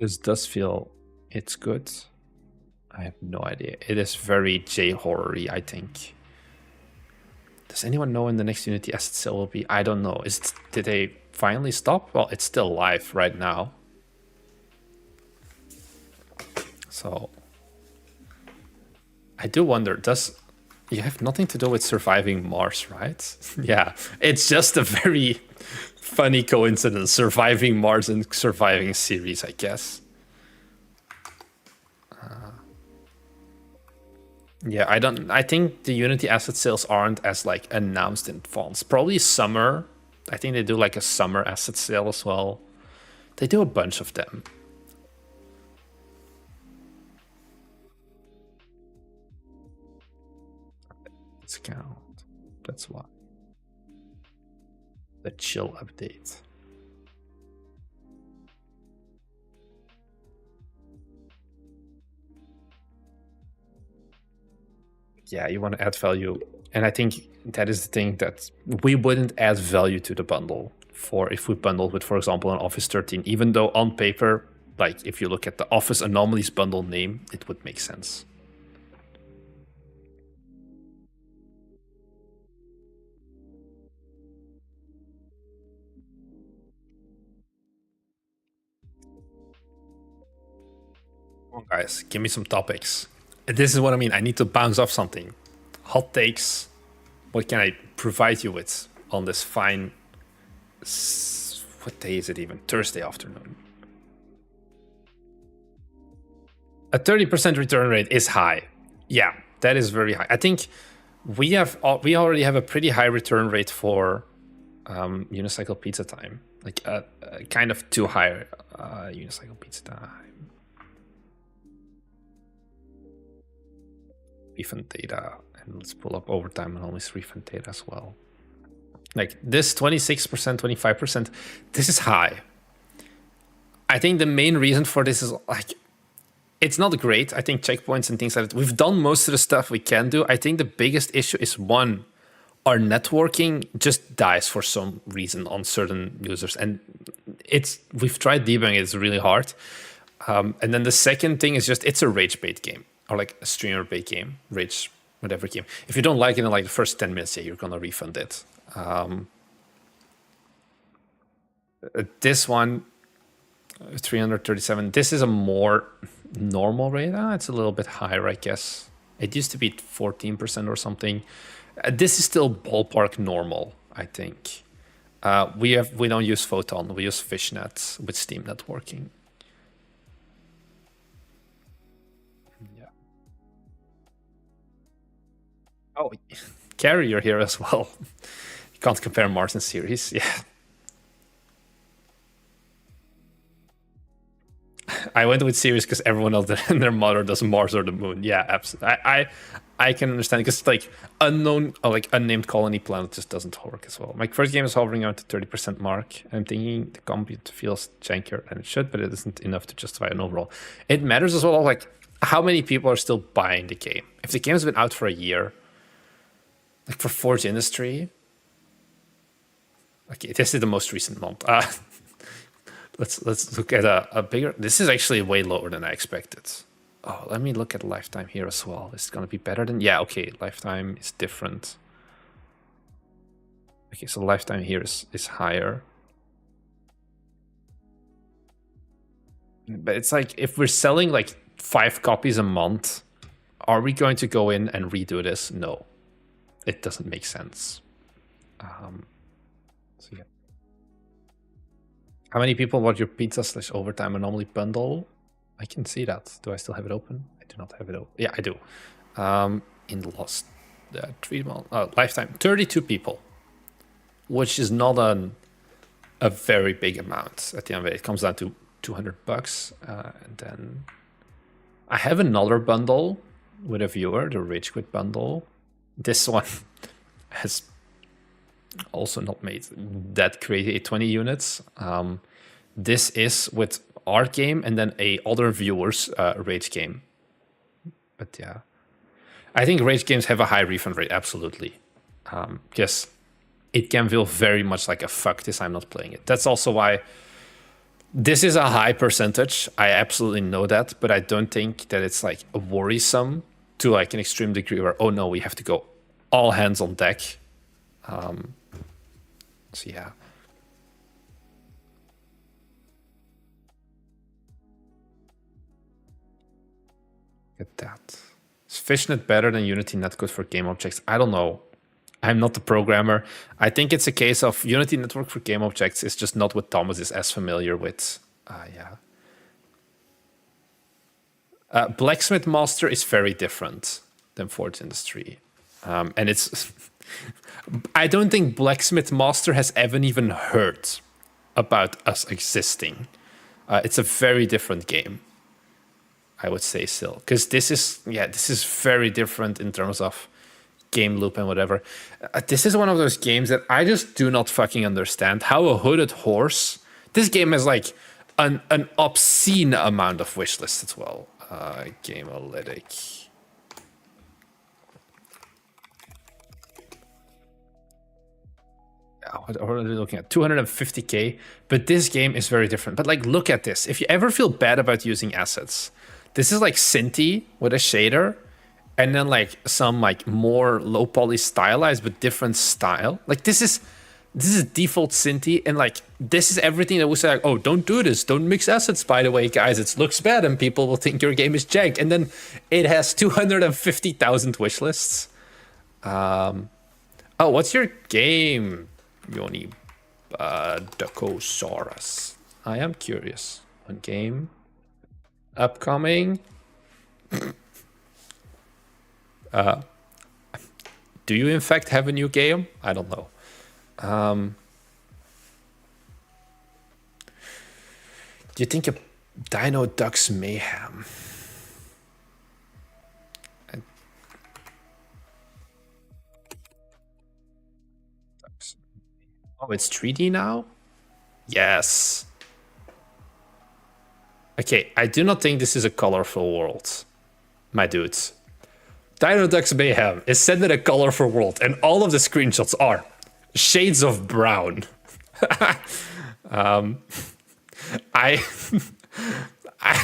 This does feel it's good. I have no idea. It is very J-horror-y, I think. Does anyone know when the next Unity asset sale will be? I don't know. Did they finally stop? Well, it's still live right now. So I do wonder, you have nothing to do with surviving Mars, right? Yeah, it's just a very funny coincidence, surviving Mars and surviving series, I guess. Yeah, I think the Unity asset sales aren't as like announced in advance. Probably summer. I think they do like a summer asset sale as well. They do a bunch of them. Discount. That's why. The chill update. Yeah, you want to add value. And I think that is the thing that we wouldn't add value to the bundle for if we bundled with, for example, an Office 13, even though on paper, like if you look at the Office Anomalies bundle name, it would make sense. Come on, guys, give me some topics. This is what I mean. I need to bounce off something. Hot takes. What can I provide you with on this fine... What day is it even? Thursday afternoon. A 30% return rate is high. Yeah, that is very high. I think we already have a pretty high return rate for Unicycle Pizza Time. Like a kind of too high Unicycle Pizza Time. Refund data, and let's pull up overtime and always refund data as well. Like this 26%, 25%, this is high. I think the main reason for this is like, it's not great. I think checkpoints and things like that, we've done most of the stuff we can do. I think the biggest issue is one, our networking just dies for some reason on certain users. And we've tried debugging, it's really hard. And then the second thing is just, it's a rage bait game. Or like a streamer bait game, rage, whatever game. If you don't like it in like the first 10 minutes, yeah, you're gonna refund it. This one, 337, this is a more normal rate. It's a little bit higher, I guess. It used to be 14% or something. This is still ballpark normal, I think. We don't use Photon, we use Fishnet with Steam networking. Oh, Carrie, you're here as well. You can't compare Mars and series, yeah. I went with series because everyone else and their mother does Mars or the moon. Yeah, absolutely. I can understand because like unknown or like unnamed colony planet just doesn't work as well. My first game is hovering around the 30% mark. I'm thinking the compute feels jankier than it should, but it isn't enough to justify an overall. It matters as well, like how many people are still buying the game. If the game's been out for a year, like for Forge Industry, okay, this is the most recent month. Let's look at a bigger. This is actually way lower than I expected. Oh, let me look at lifetime here as well. Is it gonna be better than? Yeah, okay. Lifetime is different. Okay, so lifetime here is higher. But it's like if we're selling like 5 copies a month, are we going to go in and redo this? No, it doesn't make sense. So yeah. How many people bought your pizza/overtime anomaly bundle? I can see that. Do I still have it open? I do not have it open. Yeah, I do. In the last 3 months, lifetime, 32 people, which is not a very big amount at the end of it. It comes down to $200, and then I have another bundle with a viewer, the Rage Quit bundle. This one has also not made that crazy, 20 units. This is with our game and then a other viewer's Rage game. But yeah, I think Rage games have a high refund rate, absolutely. Because it can feel very much like a fuck this, I'm not playing it. That's also why this is a high percentage. I absolutely know that, but I don't think that it's like worrisome to like an extreme degree where, oh no, we have to go all hands on deck. So yeah. Look at that. Is Fishnet better than Unity netcode for game objects? I don't know. I'm not the programmer. I think it's a case of Unity network for game objects is just not what Thomas is as familiar with. Yeah. Blacksmith Master is very different than Forge Industry. And it's... I don't think Blacksmith Master has ever even heard about us existing. It's a very different game, I would say still. Because this is very different in terms of game loop and whatever. This is one of those games that I just do not fucking understand. How a hooded horse... This game has like an obscene amount of wish lists as well. Gamealytic. What are we looking at? 250k. But this game is very different. But like, look at this. If you ever feel bad about using assets, this is like Cinti with a shader, and then like some like more low poly stylized but different style. Like this is default Cinti, and like this is everything that we say like, oh, don't do this, don't mix assets, by the way, guys, it looks bad and people will think your game is jank. And then it has 250,000 wish lists. Oh, what's your game, Yoni Dakosaurus? I am curious. One game upcoming. Do you in fact have a new game? I don't know. Do you think a Dino Ducks Mayhem? Oh, it's 3D now? Yes. Okay, I do not think this is a colorful world, my dudes. Dino Ducks Mayhem is set in a colorful world, and all of the screenshots are shades of brown. I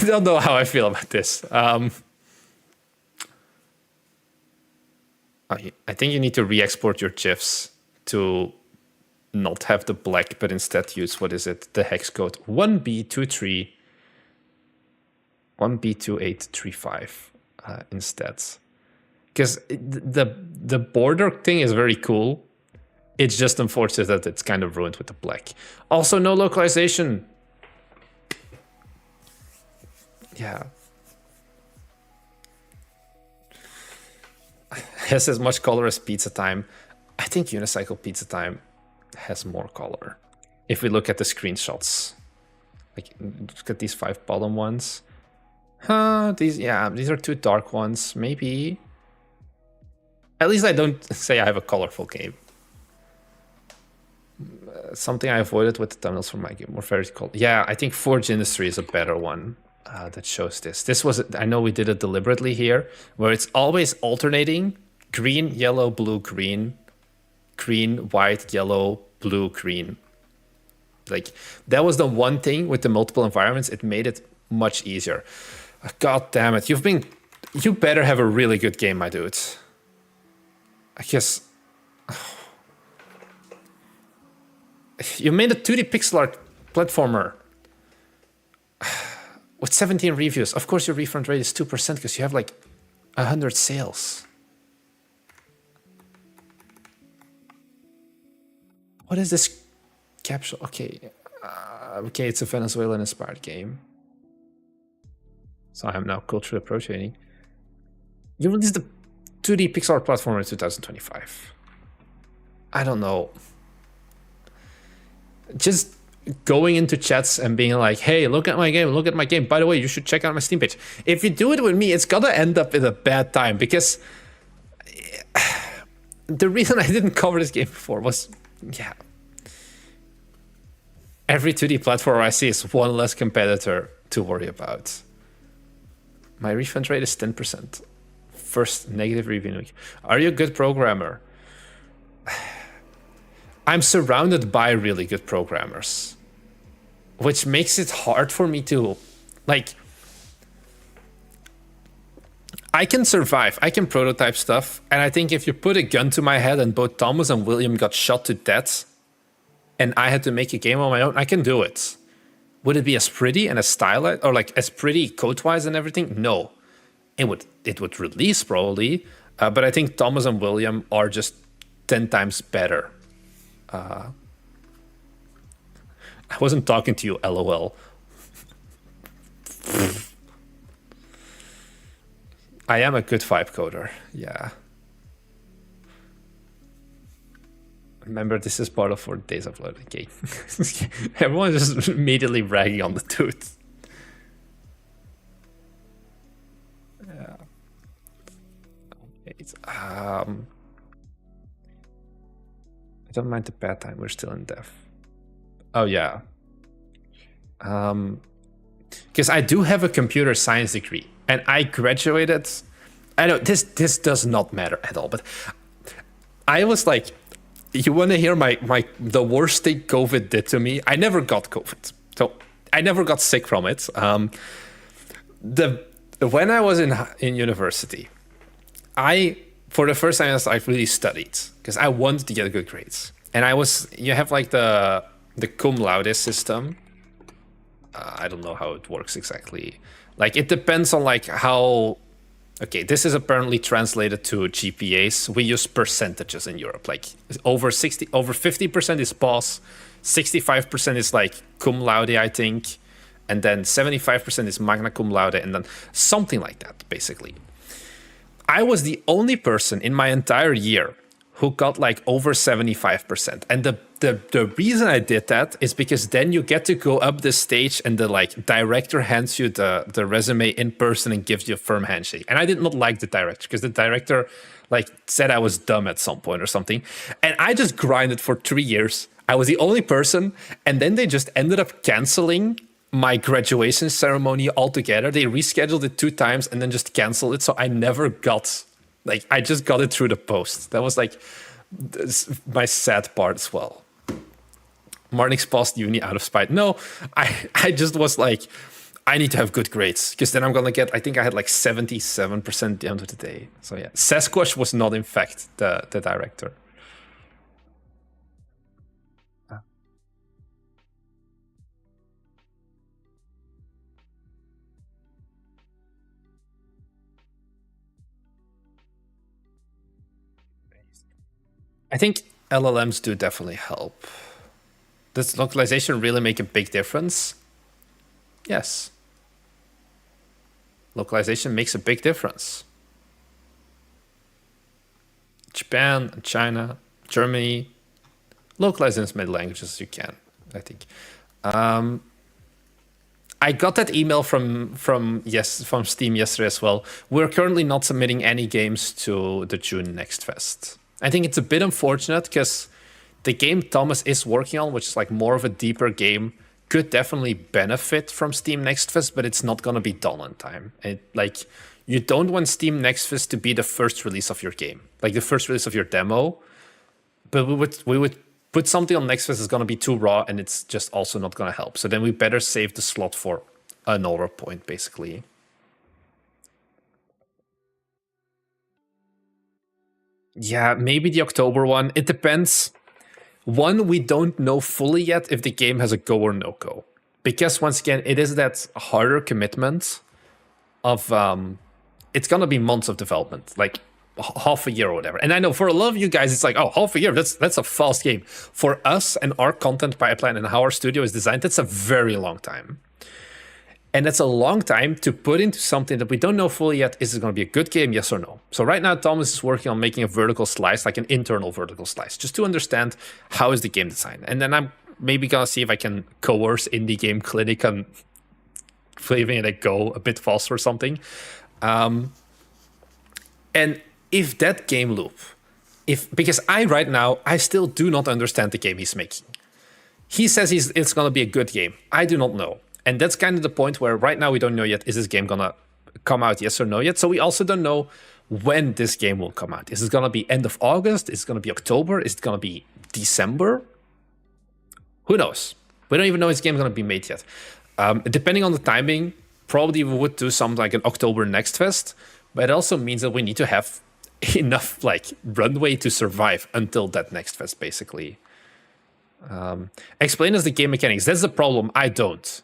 don't know how I feel about this. I think you need to re-export your GIFs to not have the black, but instead use, what is it? The hex code 1B2835 instead. Because the border thing is very cool. It's just unfortunate that it's kind of ruined with the black. Also, no localization. Yeah. Has as much color as Pizza Time. I think Unicycle Pizza Time has more color. If we look at the screenshots. Like, look at these 5 bottom ones. Huh, these are 2 dark ones. Maybe. At least I don't say I have a colorful game. Something I avoided with the thumbnails for my game. More very cool. Yeah, I think Forge Industry is a better one that shows this. This was, I know we did it deliberately here, where it's always alternating green, yellow, blue, green, green, white, yellow, blue, green. Like, that was the one thing with the multiple environments. It made it much easier. God damn it. You better have a really good game, my dude. I guess. You made a 2D pixel art platformer with 17 reviews. Of course, your refund rate is 2% because you have like 100 sales. What is this capsule? Okay. Okay, it's a Venezuelan inspired game. So I'm now culturally appropriating. You released the 2D pixel art platformer in 2025. I don't know. Just going into chats and being like, hey, look at my game, look at my game. By the way, you should check out my Steam page. If you do it with me, it's gonna end up in a bad time because the reason I didn't cover this game before was, yeah. Every 2D platformer I see is one less competitor to worry about. My refund rate is 10%. First negative review. Are you a good programmer? I'm surrounded by really good programmers, which makes it hard for me to, like, I can survive, I can prototype stuff, and I think if you put a gun to my head and both Thomas and William got shot to death, and I had to make a game on my own, I can do it. Would it be as pretty and as stylized, or like as pretty code-wise and everything? No. It would release probably, but I think Thomas and William are just 10 times better. I wasn't talking to you, LOL. I am a good vibe coder, yeah. Remember, this is part of 4 days of loading game. Everyone is just immediately ragging on the dude. Yeah. Okay, I don't mind the bad time. We're still in dev. Oh yeah. Because I do have a computer science degree, and I graduated. I know this does not matter at all, but I was like, you want to hear the worst thing COVID did to me? I never got COVID, so I never got sick from it. When I was in university, for the first time I really studied because I wanted to get good grades, and you have like the cum laude system. I don't know how it works exactly. Like, it depends on like how. Okay, this is apparently translated to GPAs. We use percentages in Europe. Like over 50% is pass, 65% is like cum laude, I think, and then 75% is magna cum laude, and then something like that, basically. I was the only person in my entire year who got like over 75%. And the reason I did that is because then you get to go up the stage and the like director hands you the resume in person and gives you a firm handshake. And I did not like the director because the director like said I was dumb at some point or something. And I just grinded for 3 years. I was the only person. And then they just ended up canceling my graduation ceremony altogether. They rescheduled it 2 times and then just canceled it. So I never got, like, I just got it through the post. That was like my sad part as well. Marnix passed uni out of spite. No, I just was like, I need to have good grades because then I'm gonna get, I think I had like 77% at the end of the day. So yeah, Sasquatch was not in fact the director. I think LLMs do definitely help. Does localization really make a big difference? Yes. Localization makes a big difference. Japan, China, Germany, localize in as many languages as you can, I think. I got that email from Steam yesterday as well. We're currently not submitting any games to the June Next Fest. I think it's a bit unfortunate because the game Thomas is working on, which is like more of a deeper game, could definitely benefit from Steam Next Fest, but it's not gonna be done on time. Like you don't want Steam Next Fest to be the first release of your game, like the first release of your demo. But we would put something on Next Fest is gonna be too raw, and it's just also not gonna help. So then we better save the slot for another point, basically. Yeah, maybe the October one. It depends. One, we don't know fully yet if the game has a go or no go. Because once again, it is that harder commitment of it's gonna be months of development, like half a year or whatever. And I know for a lot of you guys, it's like, oh, half a year, that's a fast game. For us and our content pipeline and how our studio is designed, that's a very long time. And that's a long time to put into something that we don't know fully yet. Is it going to be a good game, yes or no? So right now, Thomas is working on making a vertical slice, like an internal vertical slice, just to understand how is the game designed. And then I'm maybe going to see if I can coerce Indie Game Clinic on giving it a go a bit faster or something. And if that game loop, because right now, I still do not understand the game he's making. He says it's going to be a good game. I do not know. And that's kind of the point where right now we don't know yet, is this game going to come out, yes or no yet? So we also don't know when this game will come out. Is it going to be end of August? Is it going to be October? Is it going to be December? Who knows? We don't even know if this game is going to be made yet. Depending on the timing, probably we would do something like an October Next Fest. But it also means that we need to have enough like runway to survive until that Next Fest, basically. Explain us the game mechanics. That's the problem. I don't.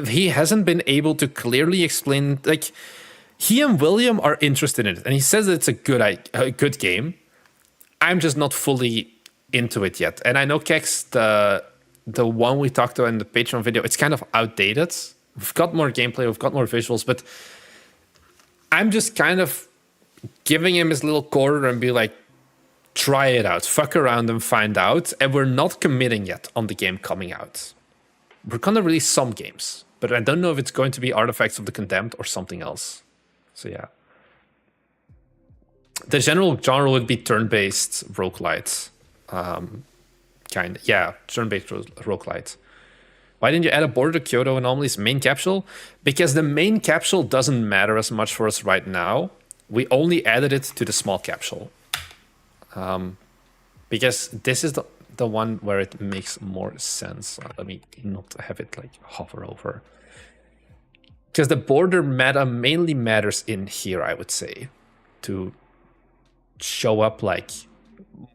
He hasn't been able to clearly explain. Like, he and William are interested in it, and he says that it's a good game. I'm just not fully into it yet. And I know Kex, the one we talked about in the Patreon video, it's kind of outdated. We've got more gameplay, we've got more visuals, but I'm just kind of giving him his little corner and be like, try it out, fuck around and find out. And we're not committing yet on the game coming out. We're gonna release some games, but I don't know if it's going to be Artifacts of the Condemned or something else. So yeah. The general genre would be turn-based roguelite. Turn-based roguelite. Why didn't you add a border to Kyoto Anomaly's main capsule? Because the main capsule doesn't matter as much for us right now. We only added it to the small capsule. Because this is the one where it makes more sense. Let me not have it like hover over. Because the border meta mainly matters in here, I would say, to show up like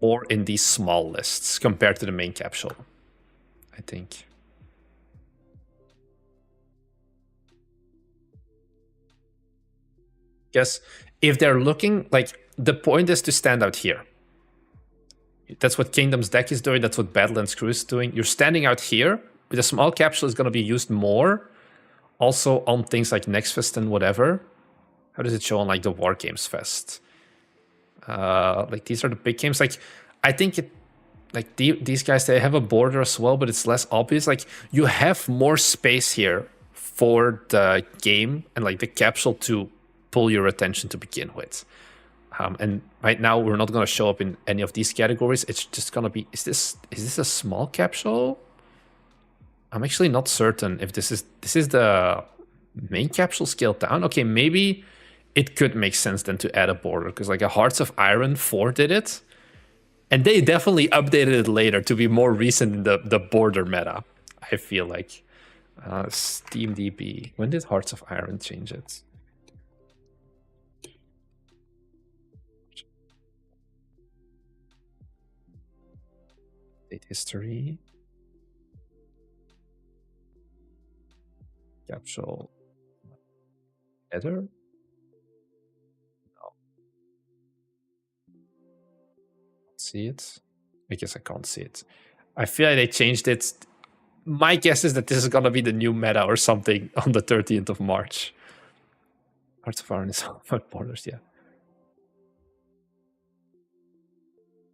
more in these small lists compared to the main capsule, I think. Because if they're looking, like, the point is to stand out here. That's what Kingdom's deck is doing. That's what Badlands Crew is doing. You're standing out here. But the small capsule is going to be used more. Also on things like Next Fest and whatever. How does it show on like the War Games Fest? Like these are the big games. Like I think it, like these guys, they have a border as well, but it's less obvious. Like you have more space here for the game and like the capsule to pull your attention to begin with. And right now we're not going to show up in any of these categories. It's just going to be, is this a small capsule? I'm actually not certain if this is the main capsule scaled down. Okay, maybe it could make sense then to add a border, because like a Hearts of Iron 4 did it. And they definitely updated it later to be more recent in the border meta, I feel like. SteamDB. When did Hearts of Iron change it? Date history. Capsule. Header? No. Can't see it. I guess I can't see it. I feel like they changed it. My guess is that this is gonna be the new meta or something on the 13th of March. Hearts of Iron is about borders, yeah.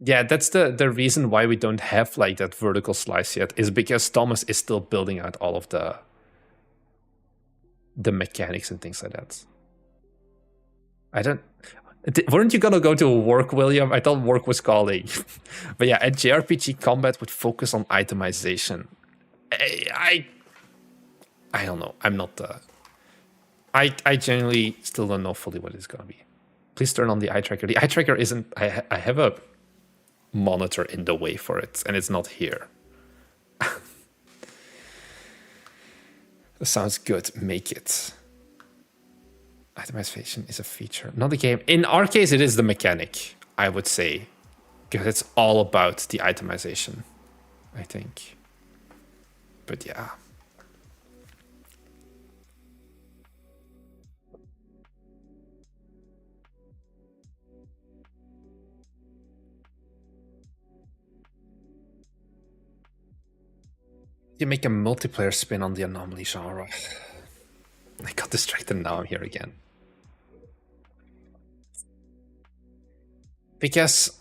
Yeah, that's the reason why we don't have like that vertical slice yet, is because Thomas is still building out all of the the mechanics and things like that. I don't. Weren't you gonna go to work, William? I thought work was calling. But yeah, a JRPG combat would focus on itemization. I don't know. I'm not. I genuinely still don't know fully what it's gonna be. Please turn on the eye tracker. The eye tracker isn't. I have a monitor in the way for it, and it's not here. That sounds good. Make it. Itemization is a feature, not a game. In our case, it is the mechanic, I would say, because it's all about the itemization, I think. But yeah. You make a multiplayer spin on the anomaly genre. I got distracted, now I'm here again. Because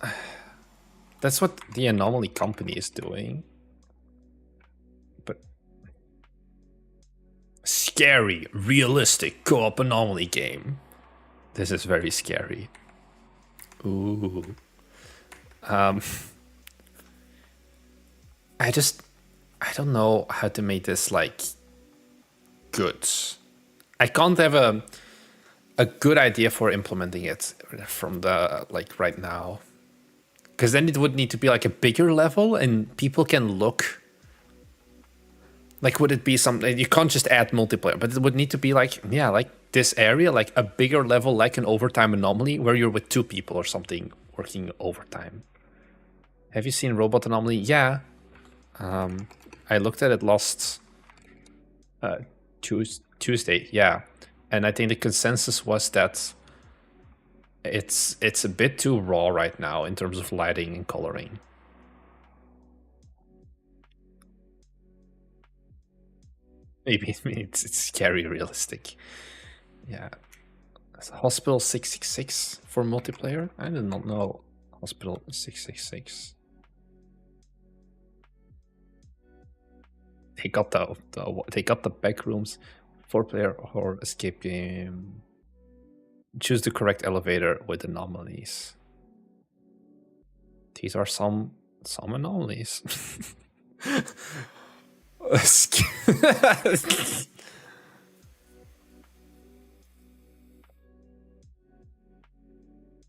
that's what the Anomaly company is doing. But scary, realistic co-op Anomaly game. This is very scary. Ooh. I don't know how to make this like good. I can't have a good idea for implementing it from the like right now, because then it would need to be like a bigger level and people can look. Like, would it be something you can't just add multiplayer, but it would need to be like, yeah, like this area, like a bigger level, like an overtime anomaly where you're with 2 people or something working overtime. Have you seen Robot Anomaly? Yeah. I looked at it last Tuesday, yeah. And I think the consensus was that it's a bit too raw right now in terms of lighting and coloring. Maybe it's scary realistic. Yeah. Hospital 666 for multiplayer? I did not know. Hospital 666. They got the back rooms. 4-player horror escape game. Choose the correct elevator with anomalies. These are some anomalies.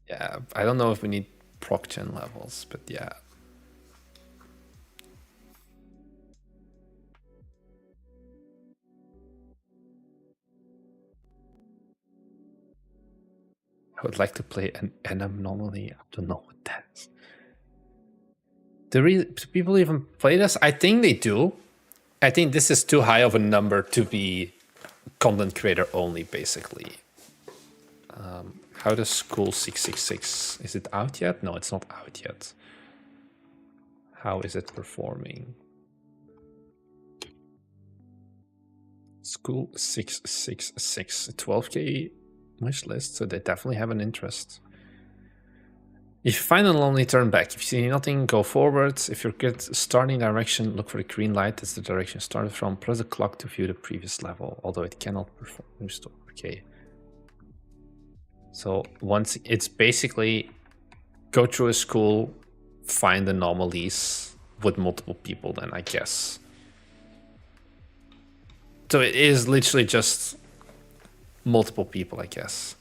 Yeah, I don't know if we need proc gen levels, but yeah. I would like to play an anomaly. I don't know what that is. Do people even play this? I think they do. I think this is too high of a number to be content creator only, basically. How does School 666? Is it out yet? No, it's not out yet. How is it performing? School 666, 12k wish list, so they definitely have an interest. If you find an anomaly, turn back. If you see nothing, go forward. If you're good starting direction, look for the green light. That's the direction you started from. Press the clock to view the previous level, although it cannot perform restore. Okay. So once it's basically go through a school, find anomalies with multiple people, then I guess. So it is literally just multiple people, I guess.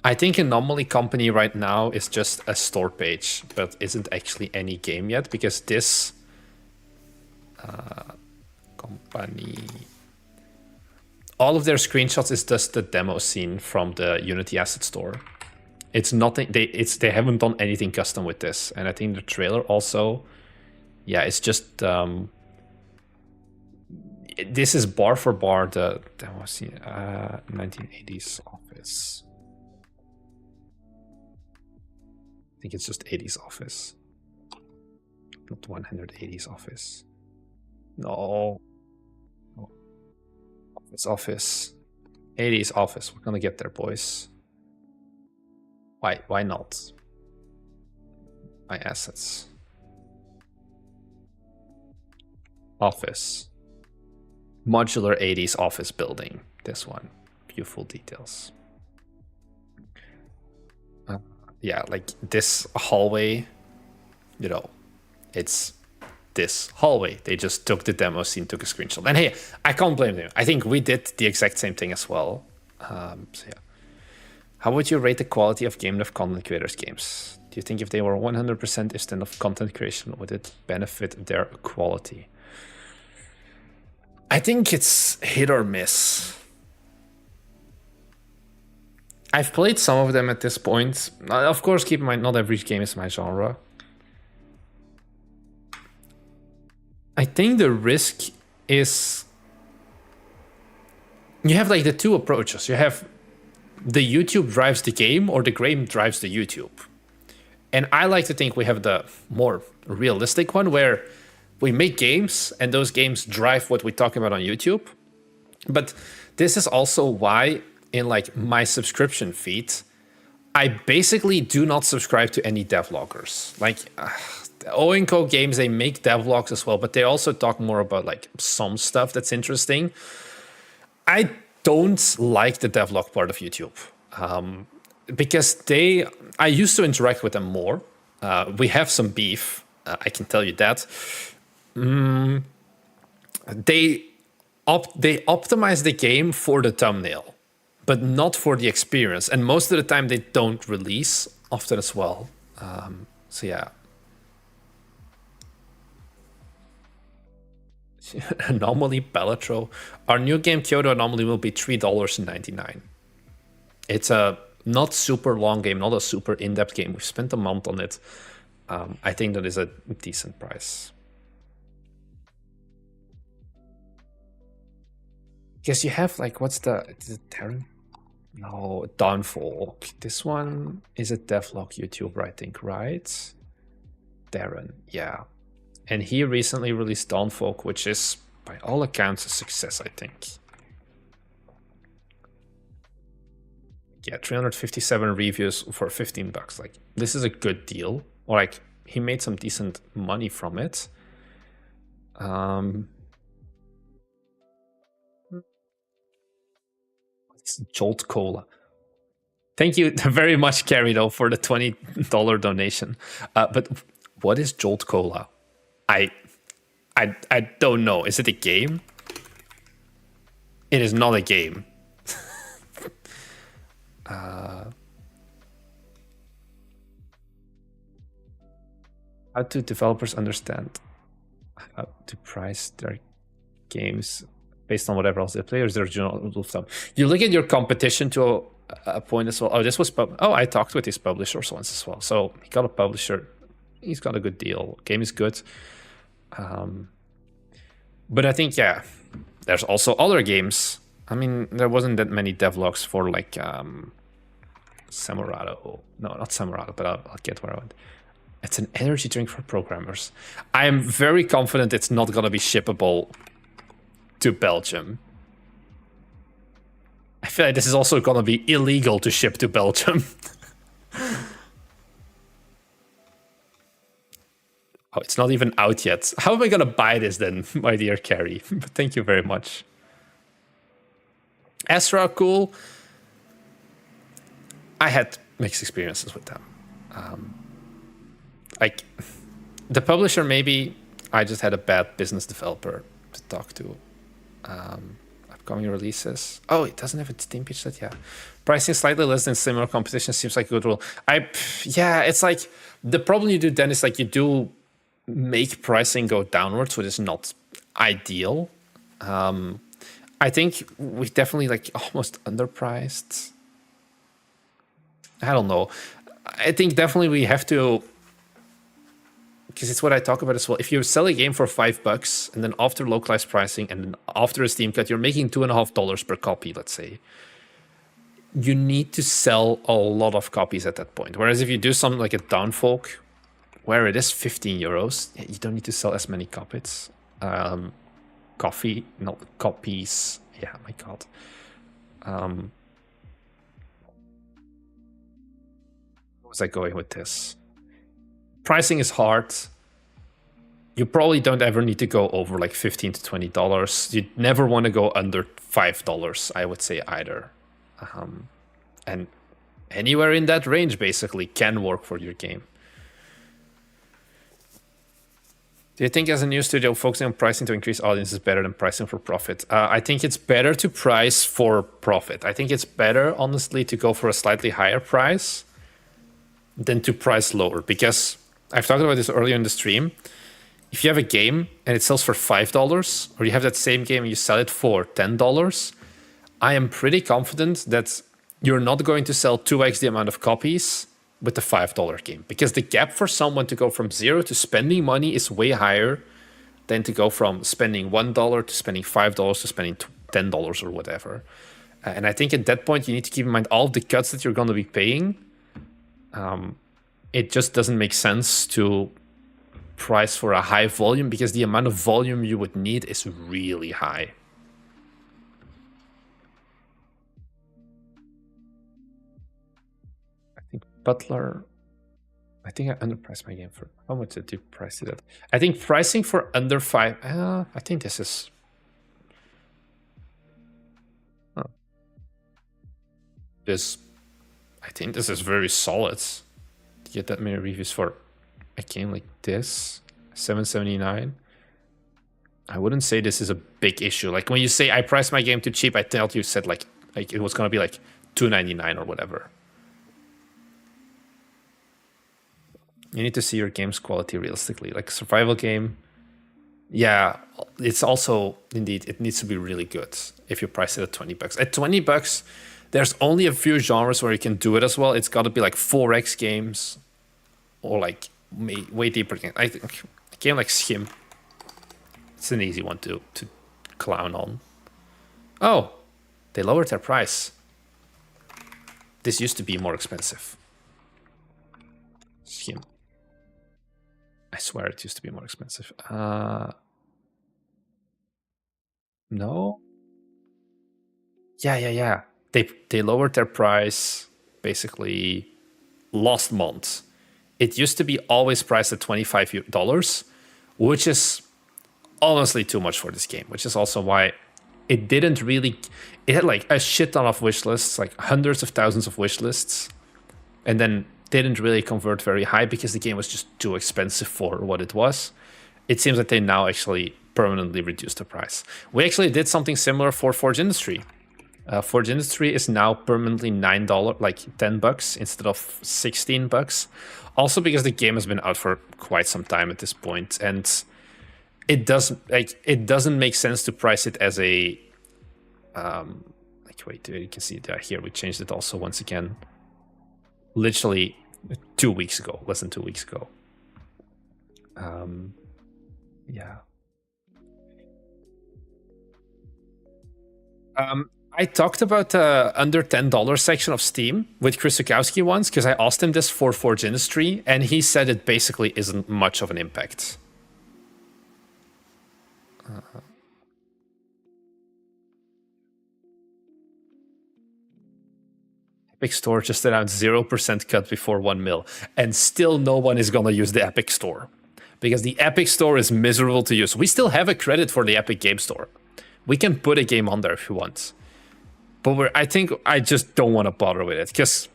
I think Anomaly Company right now is just a store page, but isn't actually any game yet, because this company, all of their screenshots is just the demo scene from the Unity asset store. It's nothing. They haven't done anything custom with this, and I think the trailer also, yeah, it's just this is bar for bar the demo scene. 1980s office. I think it's just 80s office, not 180s office. No. Office. 80s office. We're gonna get there, boys. Why not? My assets. office. Modular 80s office building. This one. Beautiful details. Yeah, like this hallway, you know, it's this hallway. They just took the demo scene, took a screenshot. And hey, I can't blame them. I think we did the exact same thing as well. So yeah. How would you rate the quality of game dev content creators' games? Do you think if they were 100% instead of content creation, would it benefit their quality? I think it's hit or miss. I've played some of them at this point. Of course, keep in mind, not every game is my genre. I think the risk is you have like the two approaches. You have the YouTube drives the game or the game drives the YouTube. And I like to think we have the more realistic one where we make games and those games drive what we talk about on YouTube. But this is also why in like my subscription feed, I basically do not subscribe to any devloggers. Like O&Co games, they make devlogs as well, but they also talk more about like some stuff that's interesting. I don't like the devlog part of YouTube because I used to interact with them more. We have some beef, I can tell you that. They optimize the game for the thumbnail, but not for the experience. And most of the time they don't release often as well. So yeah. Anomaly, Bellatro. Our new game Kyoto Anomaly will be $3.99. It's a not super long game, not a super in-depth game. We've spent a month on it. I think that is a decent price. Because you have like, is it Terran? No, Dawnfall. This one is a devlog YouTuber, I think, right? Darren, yeah. And he recently released Dawnfolk, which is, by all accounts, a success, I think. Yeah, 357 reviews for $15. Like, this is a good deal. Or like, he made some decent money from it. It's Jolt Cola. Thank you very much, Carrie, though, for the $20 donation. But what is Jolt Cola? I don't know. Is it a game? It is not a game. How do developers understand how to price their games based on whatever else they play, or is there a general rule of thumb? You look at your competition to a point as well. Oh, this was I talked with his publishers once as well. So he got a publisher. He's got a good deal. Game is good. But I think, yeah, there's also other games. I mean, there wasn't that many devlogs for like Samurado. No, not Samurado, but I'll get where I went. It's an energy drink for programmers. I am very confident it's not going to be shippable to Belgium. I feel like this is also going to be illegal to ship to Belgium. Oh, it's not even out yet. How am I going to buy this then, my dear Carrie? Thank you very much. Astra, cool. I had mixed experiences with them. Like, the publisher, maybe I just had a bad business developer to talk to. Upcoming releases. Oh, it doesn't have a Steam pitch set, yeah. Pricing slightly less than similar competition seems like a good rule. Yeah, it's like, the problem you do then is like you do make pricing go downwards, which is not ideal. I think we definitely like almost underpriced. I don't know. I think definitely we have to, because it's what I talk about as well. If you sell a game for $5 and then after localized pricing and then after a Steam cut, you're making $2.50 per copy, let's say. You need to sell a lot of copies at that point. Whereas if you do something like a Dawnfolk, where it is 15 euros, you don't need to sell as many copies. Not copies. Yeah, my God. Where was I going with this? Pricing is hard. you probably don't ever need to go over like $15 to $20. You never want to go under $5, I would say either. And anywhere in that range basically can work for your game. Do you think as a new studio, focusing on pricing to increase audience is better than pricing for profit? I think it's better to price for profit. I think it's better, honestly, to go for a slightly higher price than to price lower. Because I've talked about this earlier in the stream. If you have a game and it sells for $5, or you have that same game and you sell it for $10, I am pretty confident that you're not going to sell 2x the amount of copies with the $5 game, because the gap for someone to go from 0 to spending money is way higher than to go from spending $1 to spending $5 to spending $10 or whatever. And I think at that point, you need to keep in mind all of the cuts that you're going to be paying. It just doesn't make sense to price for a high volume, because the amount of volume you would need is really high. Butler, I think I underpriced my game for how much did you price it at? I think pricing for under 5. I think this is. I think this is very solid. To get that many reviews for a game like this, 779. I wouldn't say this is a big issue. Like when you say I priced my game too cheap, I thought you said like it was gonna be like $2.99 or whatever. You need to see your game's quality realistically. Like survival game, yeah, it's also, indeed, it needs to be really good if you price it at $20. At $20, there's only a few genres where you can do it as well. It's got to be like 4X games or like way deeper games. I think a game like Skim, it's an easy one to clown on. Oh, they lowered their price. This used to be more expensive. Skim. I swear it used to be more expensive. No? Yeah. They lowered their price basically last month. It used to be always priced at $25, which is honestly too much for this game, which is also why it didn't really... It had like a shit ton of wish lists, like hundreds of thousands of wish lists, and then didn't really convert very high because the game was just too expensive for what it was. It seems that they now actually permanently reduced the price. We actually did something similar for Forge Industry. Forge Industry is now permanently $9, like $10 instead of $16. Also because the game has been out for quite some time at this point, and it doesn't make sense to price it as a wait, you can see it here. We changed it also once again. Literally 2 weeks ago, less than 2 weeks ago. Yeah. I talked about the under $10 section of Steam with Chris Zukowski once, because I asked him this for Forge Industry, and he said it basically isn't much of an impact. Epic Store just announced 0% cut before 1 mil, and still no one is gonna use the Epic Store because the Epic Store is miserable to use. We still have a credit for the Epic Game Store. We can put a game on there if you want, but I think I just don't want to bother with it because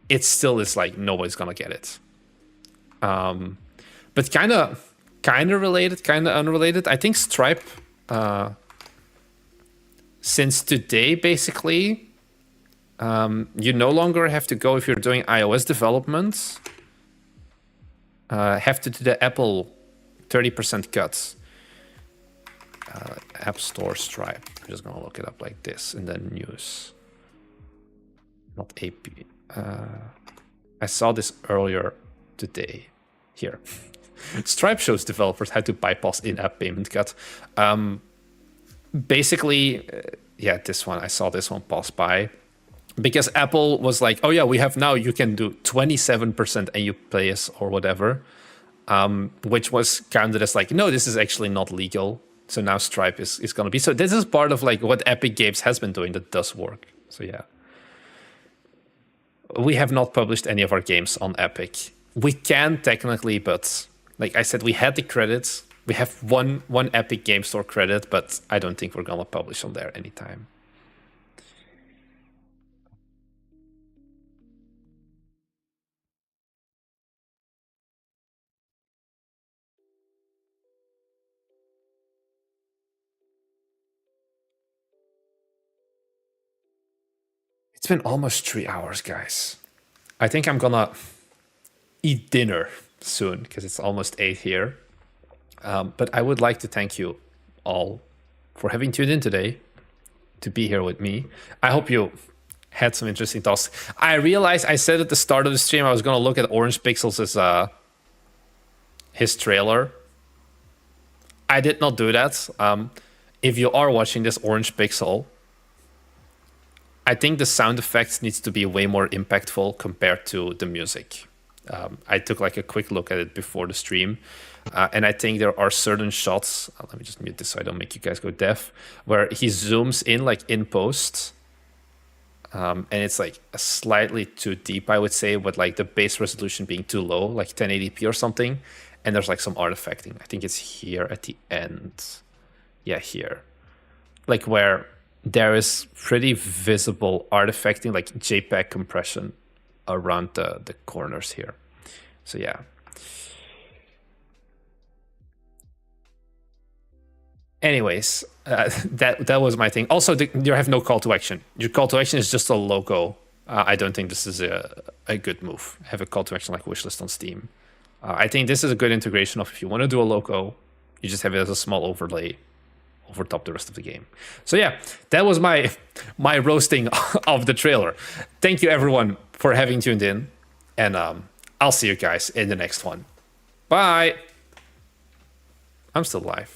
it still is like nobody's gonna get it. But kind of related, kind of unrelated. I think Stripe, since today, basically. You no longer have to go, if you're doing iOS development, have to do the Apple 30% cuts. App Store Stripe. I'm just gonna look it up like this and then news. Not AP. I saw this earlier today. Here. Stripe shows developers how to bypass in-app payment cut. Basically, yeah, this one. I saw this one pass by. Because Apple was like, oh yeah, we have now, you can do 27% and you pay us or whatever, which was counted as like, no, this is actually not legal. So now Stripe is going to be. So this is part of like what Epic Games has been doing that does work. So yeah. We have not published any of our games on Epic. We can technically, but like I said, we had the credits. We have one Epic Game Store credit, but I don't think we're gonna publish on there anytime. It's been almost 3 hours, guys. I think I'm gonna eat dinner soon because it's almost 8 here. But I would like to thank you all for having tuned in today to be here with me. I hope you had some interesting thoughts. I realized I said at the start of the stream I was gonna look at Orange Pixels as his trailer. I did not do that. If you are watching this Orange Pixel, I think the sound effects needs to be way more impactful compared to the music. I took like a quick look at it before the stream, and I think there are certain shots. Let me just mute this so I don't make you guys go deaf. Where he zooms in like in post, and it's like slightly too deep, I would say, with like the base resolution being too low, like 1080p or something. And there's like some artifacting. I think it's here at the end. Yeah, here. Like where there is pretty visible artifacting, like JPEG compression around the corners here. So yeah. Anyways, that was my thing. Also, you have no call to action. Your call to action is just a logo. I don't think this is a good move. Have a call to action like wishlist on Steam. I think this is a good integration of if you want to do a logo, you just have it as a small overlay over top the rest of the game. So yeah, that was my roasting of the trailer. Thank you everyone for having tuned in, and I'll see you guys in the next one. Bye. I'm still live.